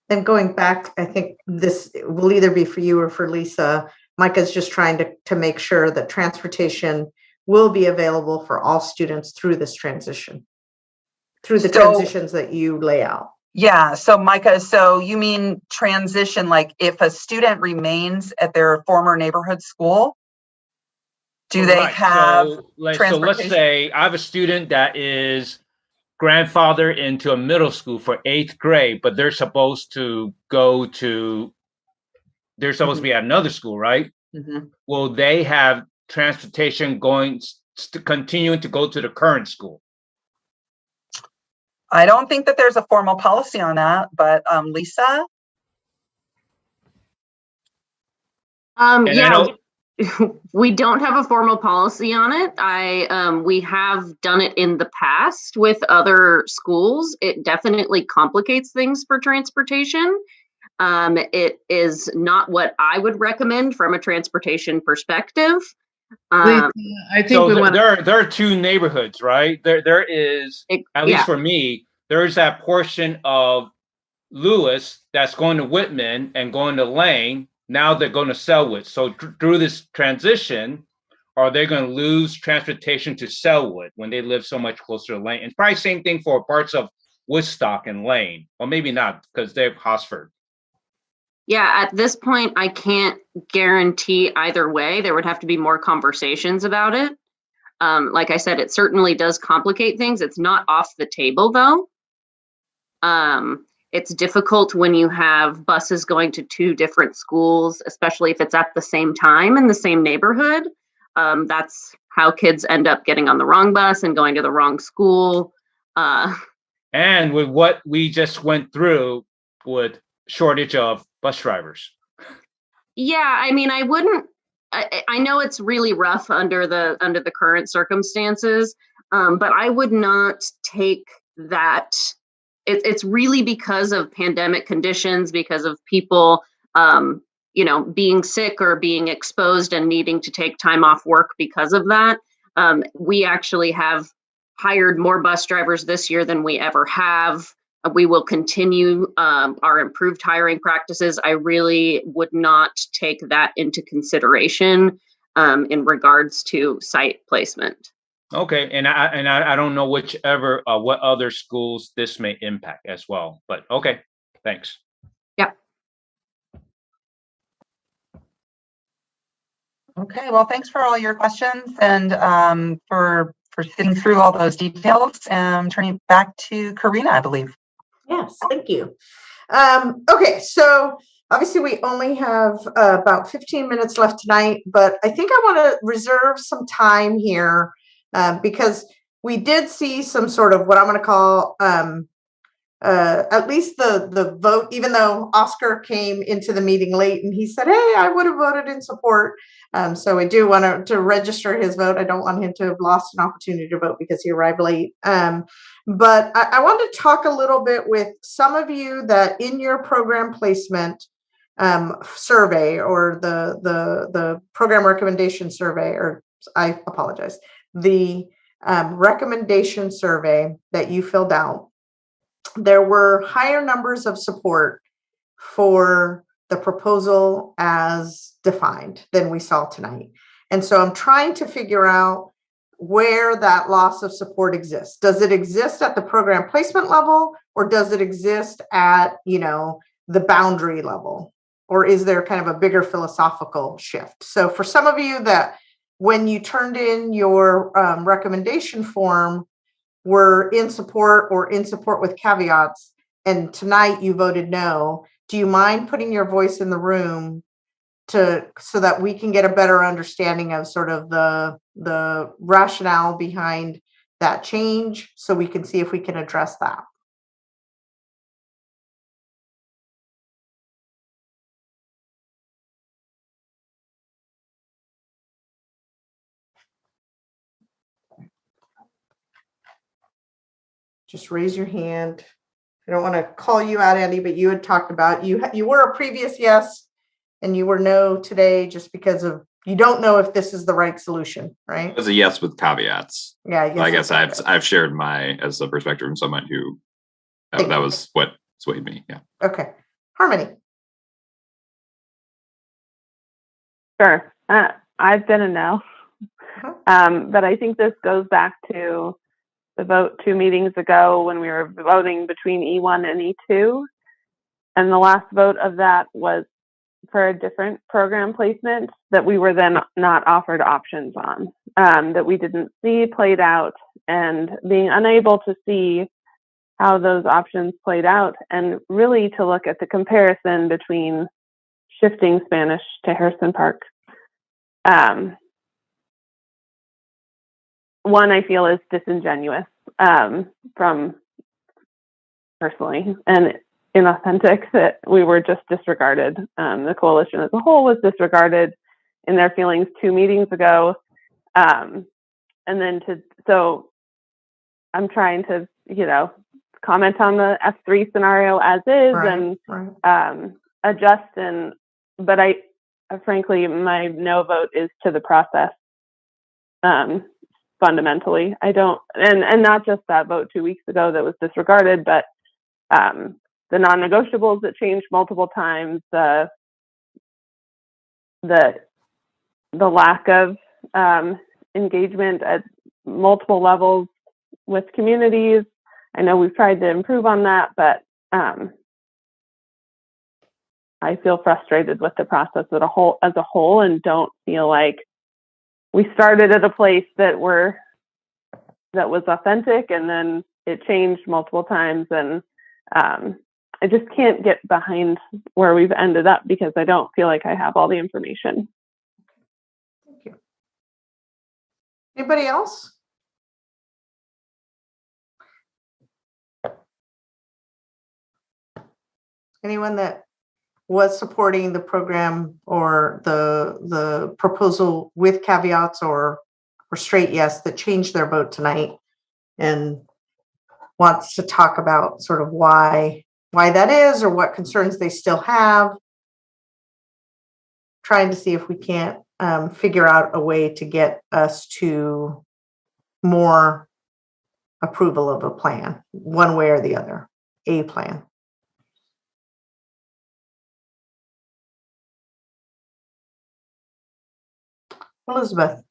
Then going back, I think this will either be for you or for Lisa. Micah's just trying to make sure that transportation will be available for all students through this transition, through the transitions that you lay out. Yeah, so Micah, so you mean transition, like if a student remains at their former neighborhood school, do they have so let's say I have a student that is grandfathered into a middle school for 8th grade, but they're supposed to be at another school, right? Mm-hmm. Will they have transportation continuing to go to the current school? I don't think that there's a formal policy on that, but Lisa? Yeah, we don't have a formal policy on it. We have done it in the past with other schools. It definitely complicates things for transportation. It is not what I would recommend from a transportation perspective. I think there are two neighborhoods, right? There is, at least for me, there's that portion of Lewis that's going to Whitman and going to Lane. Now they're going to Selwood. So through this transition, are they going to lose transportation to Selwood when they live so much closer to Lane? And probably same thing for parts of Woodstock and Lane, or maybe not because they're Hosford. Yeah, at this point, I can't guarantee either way. There would have to be more conversations about it. Like I said, it certainly does complicate things. It's not off the table, though. It's difficult when you have buses going to two different schools, especially if it's at the same time in the same neighborhood. That's how kids end up getting on the wrong bus and going to the wrong school. And with what we just went through with shortage of bus drivers. Yeah, I mean, I know it's really rough under the current circumstances, but I would not take that. It's really because of pandemic conditions, because of people, being sick or being exposed and needing to take time off work because of that. We actually have hired more bus drivers this year than we ever have. We will continue our improved hiring practices. I really would not take that into consideration in regards to site placement. Okay, and I don't know what other schools this may impact as well, but okay, thanks. Yeah. Okay, well, thanks for all your questions and for sitting through all those details. Turning it back to Karina, I believe. Yes, thank you. Okay, so obviously we only have about 15 minutes left tonight, but I think I want to reserve some time here because we did see some sort of what I'm going to call at least the vote, even though Oscar came into the meeting late and he said, hey, I would have voted in support. So I do want to register his vote. I don't want him to have lost an opportunity to vote because he arrived late. But I want to talk a little bit with some of you that in your program placement survey or the program recommendation survey, or I apologize, the recommendation survey that you filled out, there were higher numbers of support for the proposal as defined than we saw tonight. And so I'm trying to figure out where that loss of support exists. Does it exist at the program placement level, or does it exist at, the boundary level? Or is there kind of a bigger philosophical shift? So for some of you that when you turned in your recommendation form were in support or in support with caveats, and tonight you voted no, do you mind putting your voice in the room so that we can get a better understanding of sort of the rationale behind that change, so we can see if we can address that? just raise your hand. I don't want to call you out, Andy, but you had talked about you were a previous yes, and you were no today just because of you don't know if this is the right solution, right? It was a yes with caveats. Yeah, I guess I've shared my as a perspective from someone who that was what swayed me. Yeah. Okay, Harmony. Sure. I've been a no. But I think this goes back to the vote 2 meetings ago when we were voting between E1 and E2. And the last vote of that was for a different program placement that we were then not offered options on, that we didn't see played out, and being unable to see how those options played out and really to look at the comparison between shifting Spanish to Harrison Park. One I feel is disingenuous from personally and inauthentic that we were just disregarded. The coalition as a whole was disregarded in their feelings 2 meetings ago. And then so I'm trying to, comment on the F3 scenario as is and adjust. But frankly, my no vote is to the process. Fundamentally, I don't, and not just that vote 2 weeks ago that was disregarded, but the non-negotiables that changed multiple times, the lack of engagement at multiple levels with communities. I know we've tried to improve on that, but I feel frustrated with the process as a whole, and don't feel like we started at a place that was authentic, and then it changed multiple times, and I just can't get behind where we've ended up because I don't feel like I have all the information. Thank you. Anybody else? Anyone that was supporting the program or the proposal with caveats or straight yes that changed their vote tonight and wants to talk about sort of why that is or what concerns they still have, trying to see if we can't figure out a way to get us to more approval of a plan, one way or the other, a plan. Elizabeth.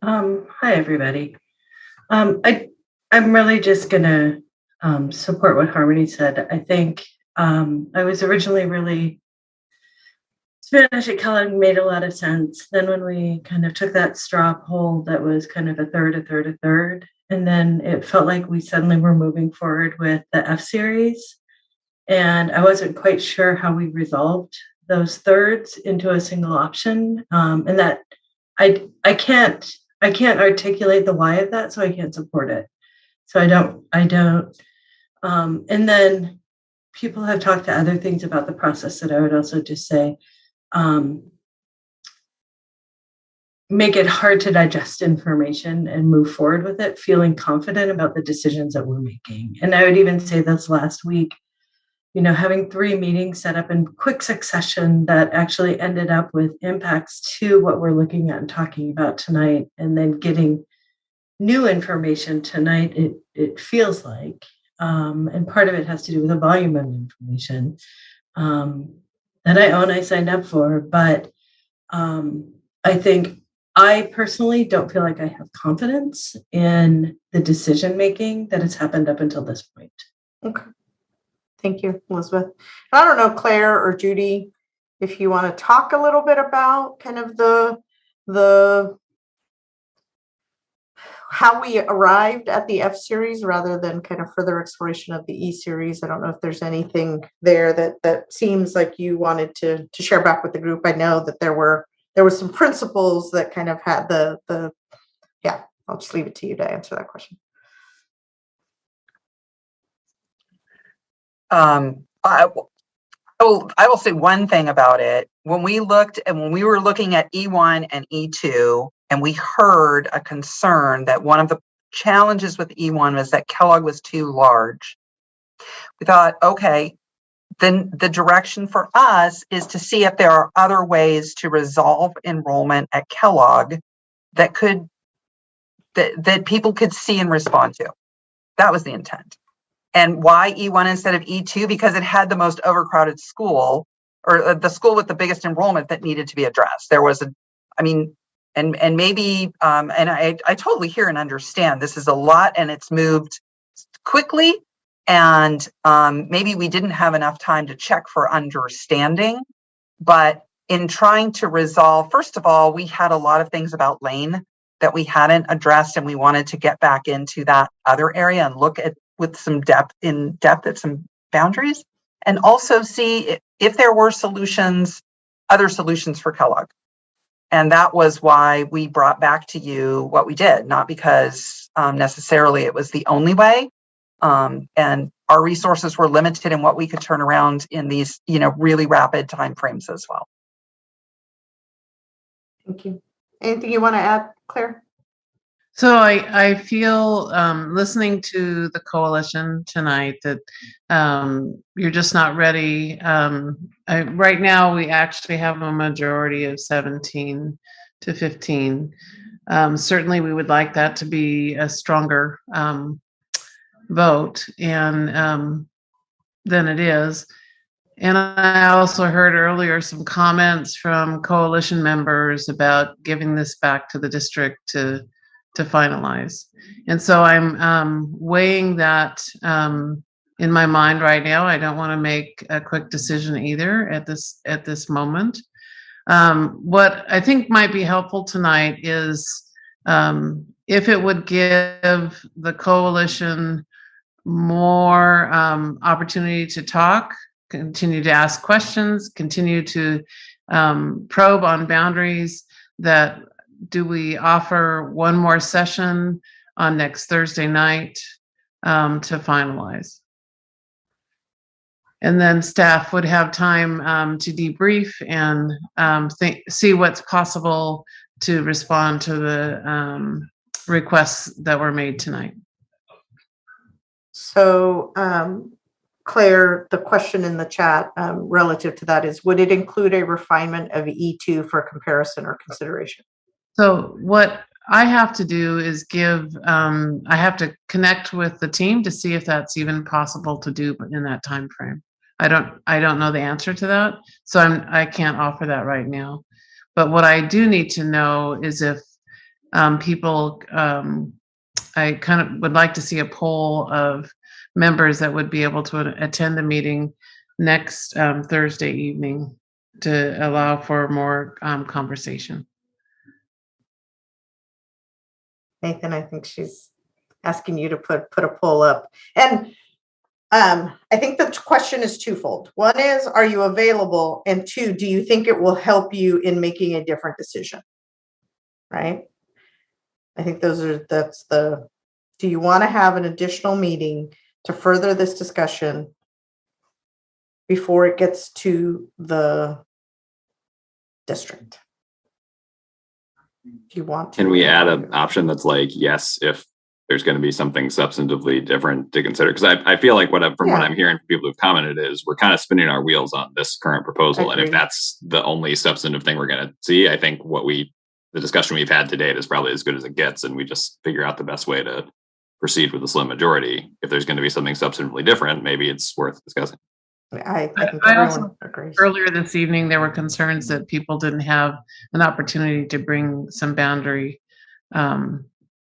Hi, everybody. I'm really just gonna support what Harmony said. I think I was originally really Spanish at Kellogg made a lot of sense. Then when we kind of took that straw poll, that was kind of a third, and then it felt like we suddenly were moving forward with the F series, and I wasn't quite sure how we resolved those thirds into a single option, and that I can't articulate the why of that, so I can't support it. So I don't. And then people have talked to other things about the process that I would also just say, make it hard to digest information and move forward with it, feeling confident about the decisions that we're making. And I would even say this last week, having 3 meetings set up in quick succession that actually ended up with impacts to what we're looking at and talking about tonight, and then getting new information tonight, it feels like, and part of it has to do with the volume of information that I signed up for, but I think I personally don't feel like I have confidence in the decision making that has happened up until this point. Okay. Thank you, Elizabeth. I don't know, Claire or Judy, if you want to talk a little bit about kind of the how we arrived at the F series rather than kind of further exploration of the E series. I don't know if there's anything there that seems like you wanted to share back with the group. I know that there were some principles that kind of had yeah, I'll just leave it to you to answer that question. I will say one thing about it. When we were looking at E1 and E2, and we heard a concern that one of the challenges with E1 was that Kellogg was too large. We thought, okay, then the direction for us is to see if there are other ways to resolve enrollment at Kellogg that people could see and respond to. That was the intent. And why E1 instead of E2? Because it had the most overcrowded school, or the school with the biggest enrollment that needed to be addressed. There was and maybe, and I totally hear and understand this is a lot and it's moved quickly, and maybe we didn't have enough time to check for understanding. But in trying to resolve, first of all, we had a lot of things about Lane that we hadn't addressed, and we wanted to get back into that other area and look at with some depth at some boundaries, and also see if there were other solutions for Kellogg. And that was why we brought back to you what we did, not because necessarily it was the only way. And our resources were limited in what we could turn around in these, really rapid timeframes as well. Thank you. Anything you want to add, Claire? So I feel listening to the coalition tonight that you're just not ready. Right now, we actually have a majority of 17 to 15. Certainly, we would like that to be a stronger vote than it is. And I also heard earlier some comments from coalition members about giving this back to the district to finalize. And so I'm weighing that in my mind right now. I don't want to make a quick decision either at this moment. What I think might be helpful tonight is if it would give the coalition more opportunity to talk, continue to ask questions, continue to probe on boundaries. That do we offer one more session on next Thursday night to finalize? And then staff would have time to debrief and see what's possible to respond to the requests that were made tonight. So, Claire, the question in the chat relative to that is, would it include a refinement of E2 for comparison or consideration? So what I have to do is I have to connect with the team to see if that's even possible to do in that time frame. I don't know the answer to that, so I can't offer that right now. But what I do need to know is if people, I kind of would like to see a poll of members that would be able to attend the meeting next Thursday evening to allow for more conversation. Nathan, I think she's asking you to put a poll up. And I think the question is twofold. One is, are you available? And two, do you think it will help you in making a different decision? Right? I think do you want to have an additional meeting to further this discussion before it gets to the district? Do you want to? Can we add an option that's like, yes, if there's going to be something substantively different to consider? Because I feel like what I'm hearing from people who've commented is we're kind of spinning our wheels on this current proposal. And if that's the only substantive thing we're going to see, I think the discussion we've had to date is probably as good as it gets. And we just figure out the best way to proceed with the slim majority. If there's going to be something substantively different, maybe it's worth discussing. I think everyone agrees. Earlier this evening, there were concerns that people didn't have an opportunity to bring some boundary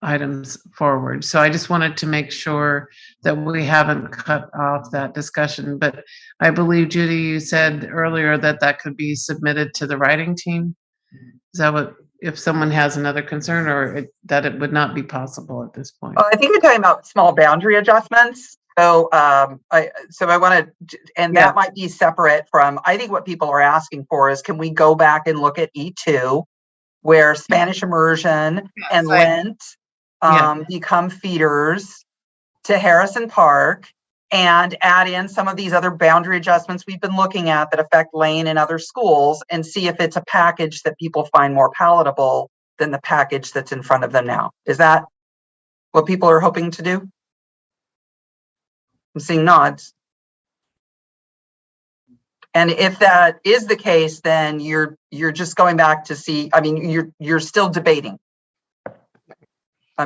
items forward. So I just wanted to make sure that we haven't cut off that discussion. But I believe, Judy, you said earlier that could be submitted to the writing team. Is that what, if someone has another concern, or that it would not be possible at this point? I think you're talking about small boundary adjustments. So I want to, and that might be separate from, I think what people are asking for is, can we go back and look at E2 where Spanish immersion and Lent become feeders to Harrison Park, and add in some of these other boundary adjustments we've been looking at that affect Lane and other schools, and see if it's a package that people find more palatable than the package that's in front of them now. Is that what people are hoping to do? I'm seeing nods. And if that is the case, then you're just going back to see, I mean, you're still debating.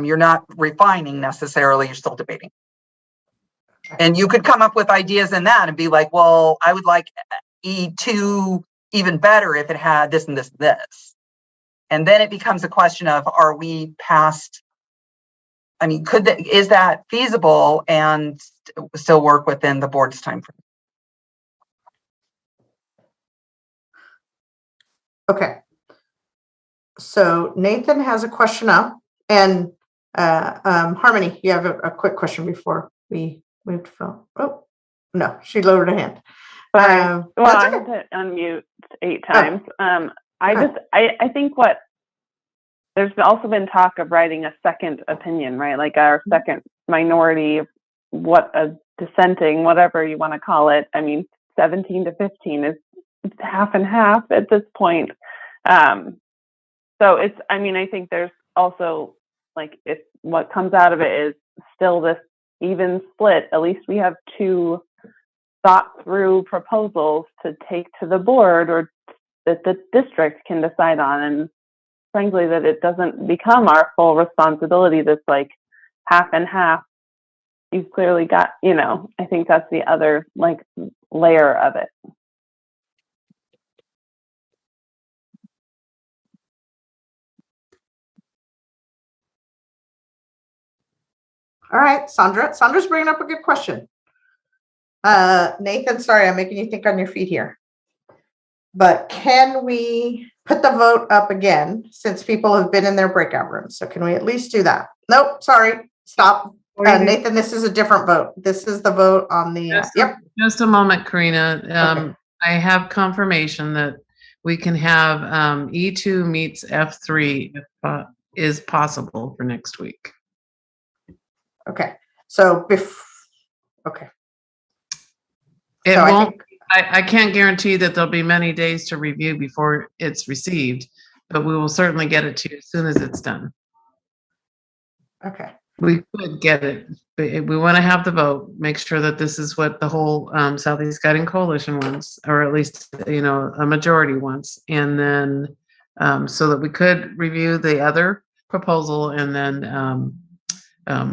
You're not refining necessarily, you're still debating. And you could come up with ideas in that and be like, well, I would like E2 even better if it had this and this and this. And then it becomes a question of, are we past, I mean, is that feasible and still work within the board's time frame? Okay. So Nathan has a question up, and Harmony, you have a quick question before we move to Phil. Oh, no, she lowered her hand. Well, I had to unmute 8 times. I think there's also been talk of writing a second opinion, right? Like our second minority, what a dissenting, whatever you want to call it. I mean, 17 to 15 is half and half at this point. So it's, I mean, I think there's also like, if what comes out of it is still this even split, at least we have 2 thought through proposals to take to the board or that the district can decide on. And frankly, that it doesn't become our full responsibility, this like half and half. You've clearly got, you know, I think that's the other like layer of it. All right, Sandra. Sandra's bringing up a good question. Nathan, sorry, I'm making you think on your feet here. But can we put the vote up again since people have been in their breakout rooms? So can we at least do that? Nope, sorry, stop. Nathan, this is a different vote. This is the vote on the, Just a moment, Karina. Okay. I have confirmation that we can have E2 meets F3 if is possible for next week. Okay, so okay. It so won't. I can't guarantee that there'll be many days to review before it's received, but we will certainly get it to you as soon as it's done. Okay. We could get it, but we want to have the vote. Make sure that this is what the whole Southeast Guiding Coalition wants, or at least a majority wants, and then so that we could review the other proposal, and then.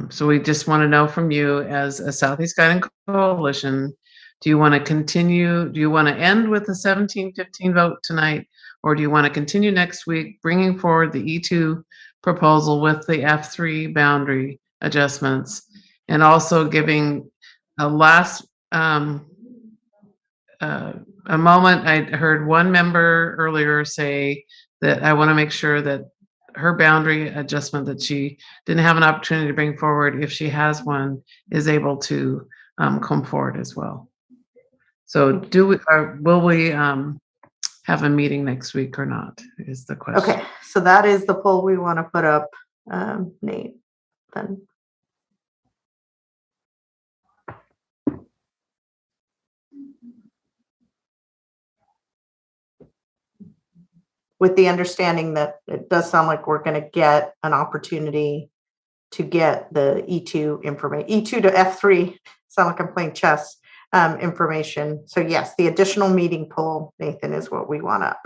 So we just want to know from you as a Southeast Guiding Coalition, do you want to continue, do you want to end with the 17-15 vote tonight, or do you want to continue next week bringing forward the E2 proposal with the F3 boundary adjustments, and also giving a last, a moment. I heard one member earlier say that I want to make sure that her boundary adjustment that she didn't have an opportunity to bring forward, if she has one, is able to come forward as well. So will we have a meeting next week or not, is the question. Okay, so that is the poll we want to put up, Nate, then. With the understanding that it does sound like we're going to get an opportunity to get the E2 information, E2 to F3, sound like I'm playing chess, information. So yes, the additional meeting poll, Nathan, is what we want up.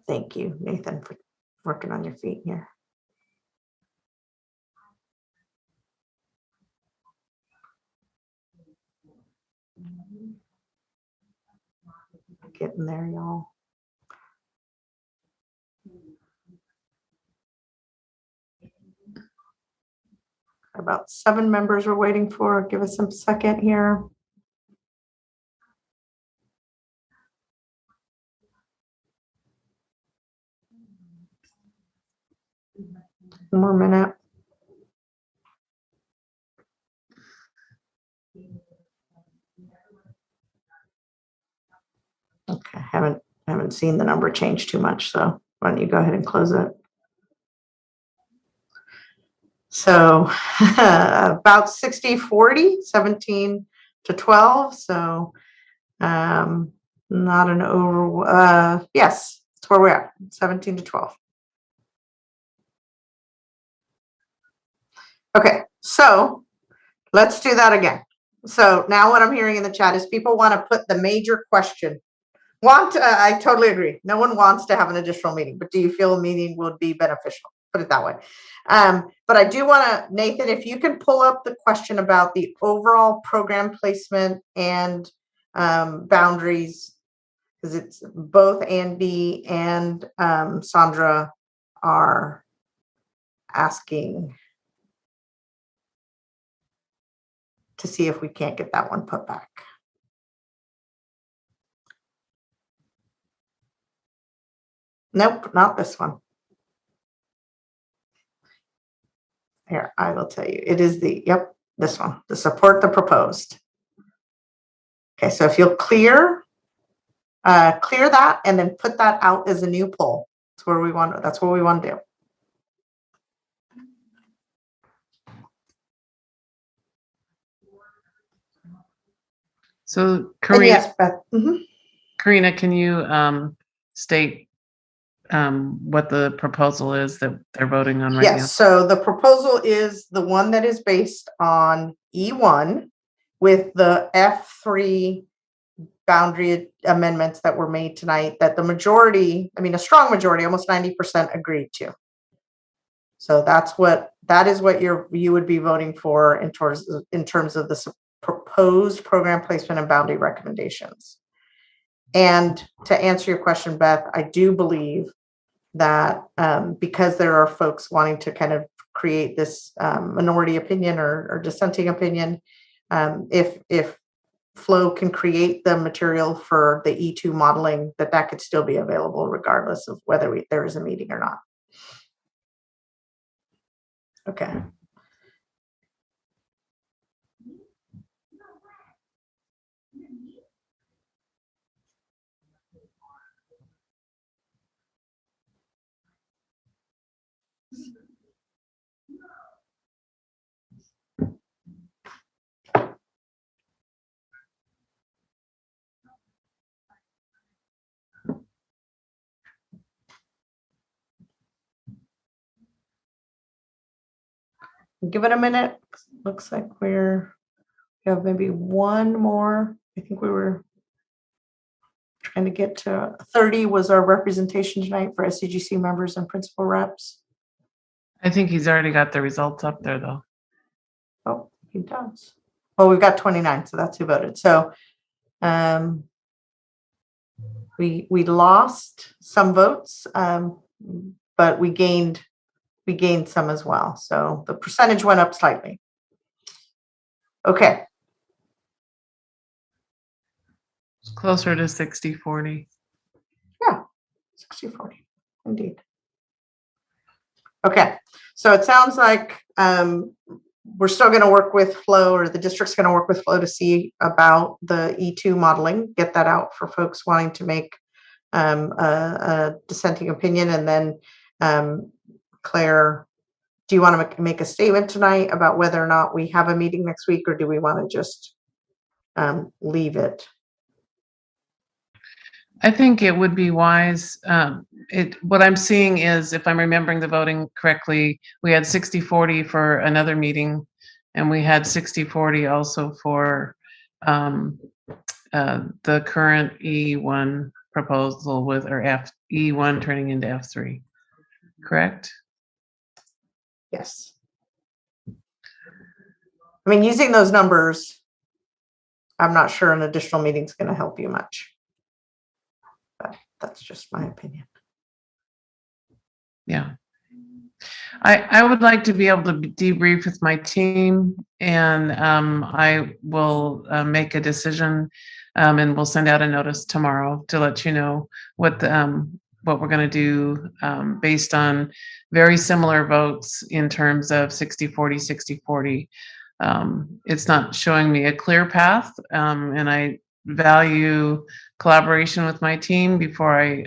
Thank you, Nathan, for working on your feet here. Getting there, y'all. About 7 members we're waiting for. Give us a second here. One more minute. Okay, haven't seen the number change too much, so why don't you go ahead and close it? So about 60-40, 17 to 12. So not an over, yes, That's where we're at, 17 to 12. Okay, so let's do that again. So now what I'm hearing in the chat is people want to put the major question. I totally agree. No one wants to have an additional meeting, but do you feel a meeting would be beneficial? Put it that way. But I do want to, Nathan, if you can pull up the question about the overall program placement and boundaries, because it's both Andy and Sandra are asking to see if we can't get that one put back. Nope, not this one. Here, I will tell you. It is this one, the support the proposed. Okay, so if you'll clear that and then put that out as a new poll. That's what we want to do. So, Karina, yes, Beth. Karina, can you state what the proposal is that they're voting on right now? Yes, so the proposal is the one that is based on E1 with the F3 boundary amendments that were made tonight that the majority, a strong majority, almost 90% agreed to. So that is what you would be voting for in terms of the proposed program placement and boundary recommendations. And to answer your question, Beth, I do believe that because there are folks wanting to kind of create this minority opinion or dissenting opinion, if Flow can create the material for the E2 modeling, that could still be available regardless of whether there is a meeting or not. Okay. Give it a minute. Looks like we have maybe one more. I think we were trying to get to 30 was our representation tonight for SCGC members and principal reps. I think he's already got the results up there, though. Oh, he does. Well, we've got 29, so that's who voted. So we lost some votes, but we gained some as well. So the percentage went up slightly. Okay. It's closer to 60-40. Yeah, 60-40, indeed. Okay, so it sounds like we're still going to work with Flow, or the district's going to work with Flow to see about the E2 modeling, get that out for folks wanting to make a dissenting opinion. And then Claire, do you want to make a statement tonight about whether or not we have a meeting next week, or do we want to just leave it? I think it would be wise. What I'm seeing is, if I'm remembering the voting correctly, we had 60-40 for another meeting, and we had 60-40 also for the current E1 proposal E1 turning into F3. Correct? Yes. I mean, using those numbers, I'm not sure an additional meeting is going to help you much. But that's just my opinion. Yeah. I would like to be able to debrief with my team, and I will make a decision, and we'll send out a notice tomorrow to let you know what we're going to do based on very similar votes in terms of 60-40, 60-40. It's not showing me a clear path, and I value collaboration with my team before I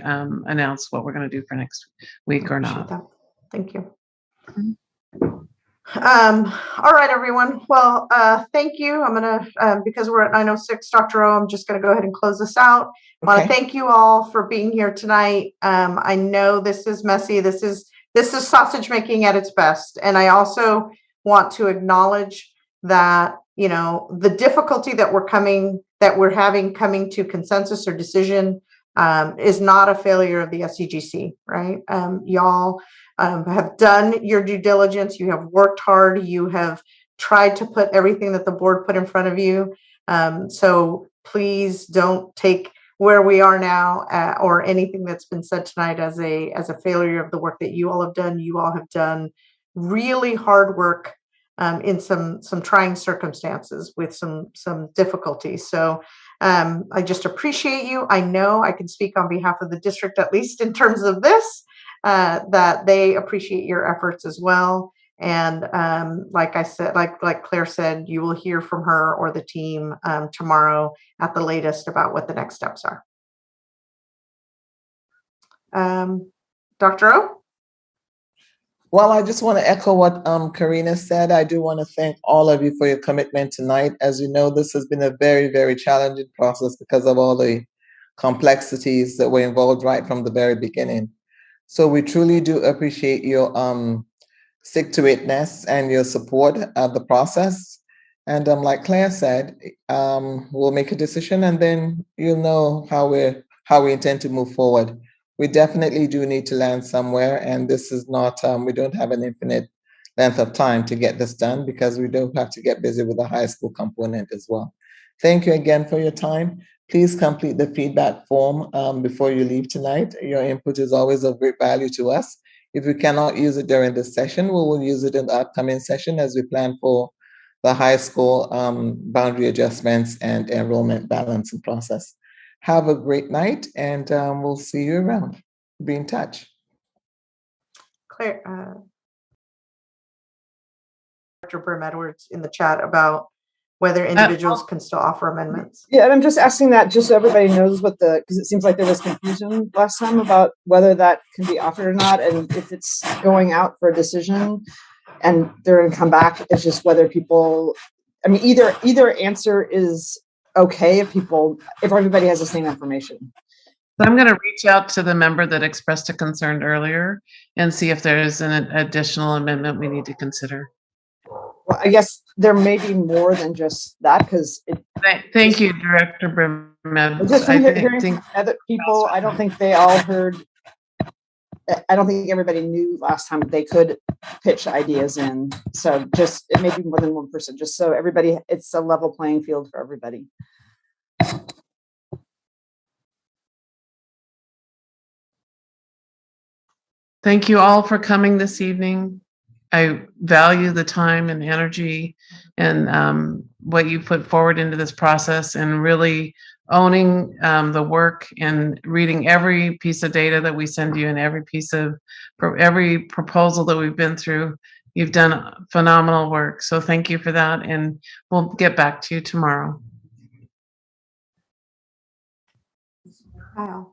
announce what we're going to do for next week or not. That. Thank you. All right, everyone. Well, thank you. I'm going to, because we're at 9:06, Dr. O, I'm just going to go ahead and close this out. I want to thank you all for being here tonight. I know this is messy. This is sausage making at its best. And I also want to acknowledge that, you know, the difficulty that we're having coming to consensus or decision is not a failure of the SCGC, right? Y'all have done your due diligence. You have worked hard. You have tried to put everything that the board put in front of you. So please don't take where we are now or anything that's been said tonight as a failure of the work that you all have done. You all have done really hard work in some trying circumstances with some difficulties. So I just appreciate you. I know I can speak on behalf of the district, at least in terms of this, that they appreciate your efforts as well. And like I said, like Claire said, you will hear from her or the team tomorrow at the latest about what the next steps are. Dr. O? Well, I just want to echo what Karina said. I do want to thank all of you for your commitment tonight. As you know, this has been a very, very challenging process because of all the complexities that were involved right from the very beginning. So we truly do appreciate your stick-to-itness and your support of the process. And like Claire said, we'll make a decision and then you'll know how we intend to move forward. We definitely do need to land somewhere, and this is not, we don't have an infinite length of time to get this done because we do have to get busy with the high school component as well. Thank you again for your time. Please complete the feedback form before you leave tonight. Your input is always of great value to us. If we cannot use it during this session, we will use it in the upcoming session as we plan for the high school boundary adjustments and enrollment balancing process. Have a great night, and we'll see you around. Be in touch. Claire, Dr. Brim-Edwards in the chat about whether individuals can still offer amendments. Yeah, and I'm just asking that just so everybody knows what because it seems like there was confusion last time about whether that can be offered or not, and if it's going out for a decision and they're going to come back, it's just whether people, I mean, either answer is okay if everybody has the same information. So I'm going to reach out to the member that expressed a concern earlier and see if there's an additional amendment we need to consider. Well, I guess there may be more than just that because thank you, Director Brim. Just hearing from other people, I don't think they all heard. I don't think everybody knew last time they could pitch ideas in. So just it may be more than one person, just so everybody, it's a level playing field for everybody. Thank you all for coming this evening. I value the time and energy and what you put forward into this process and really owning the work and reading every piece of data that we send you and every proposal that we've been through. You've done phenomenal work. So thank you for that. And we'll get back to you tomorrow. Wow.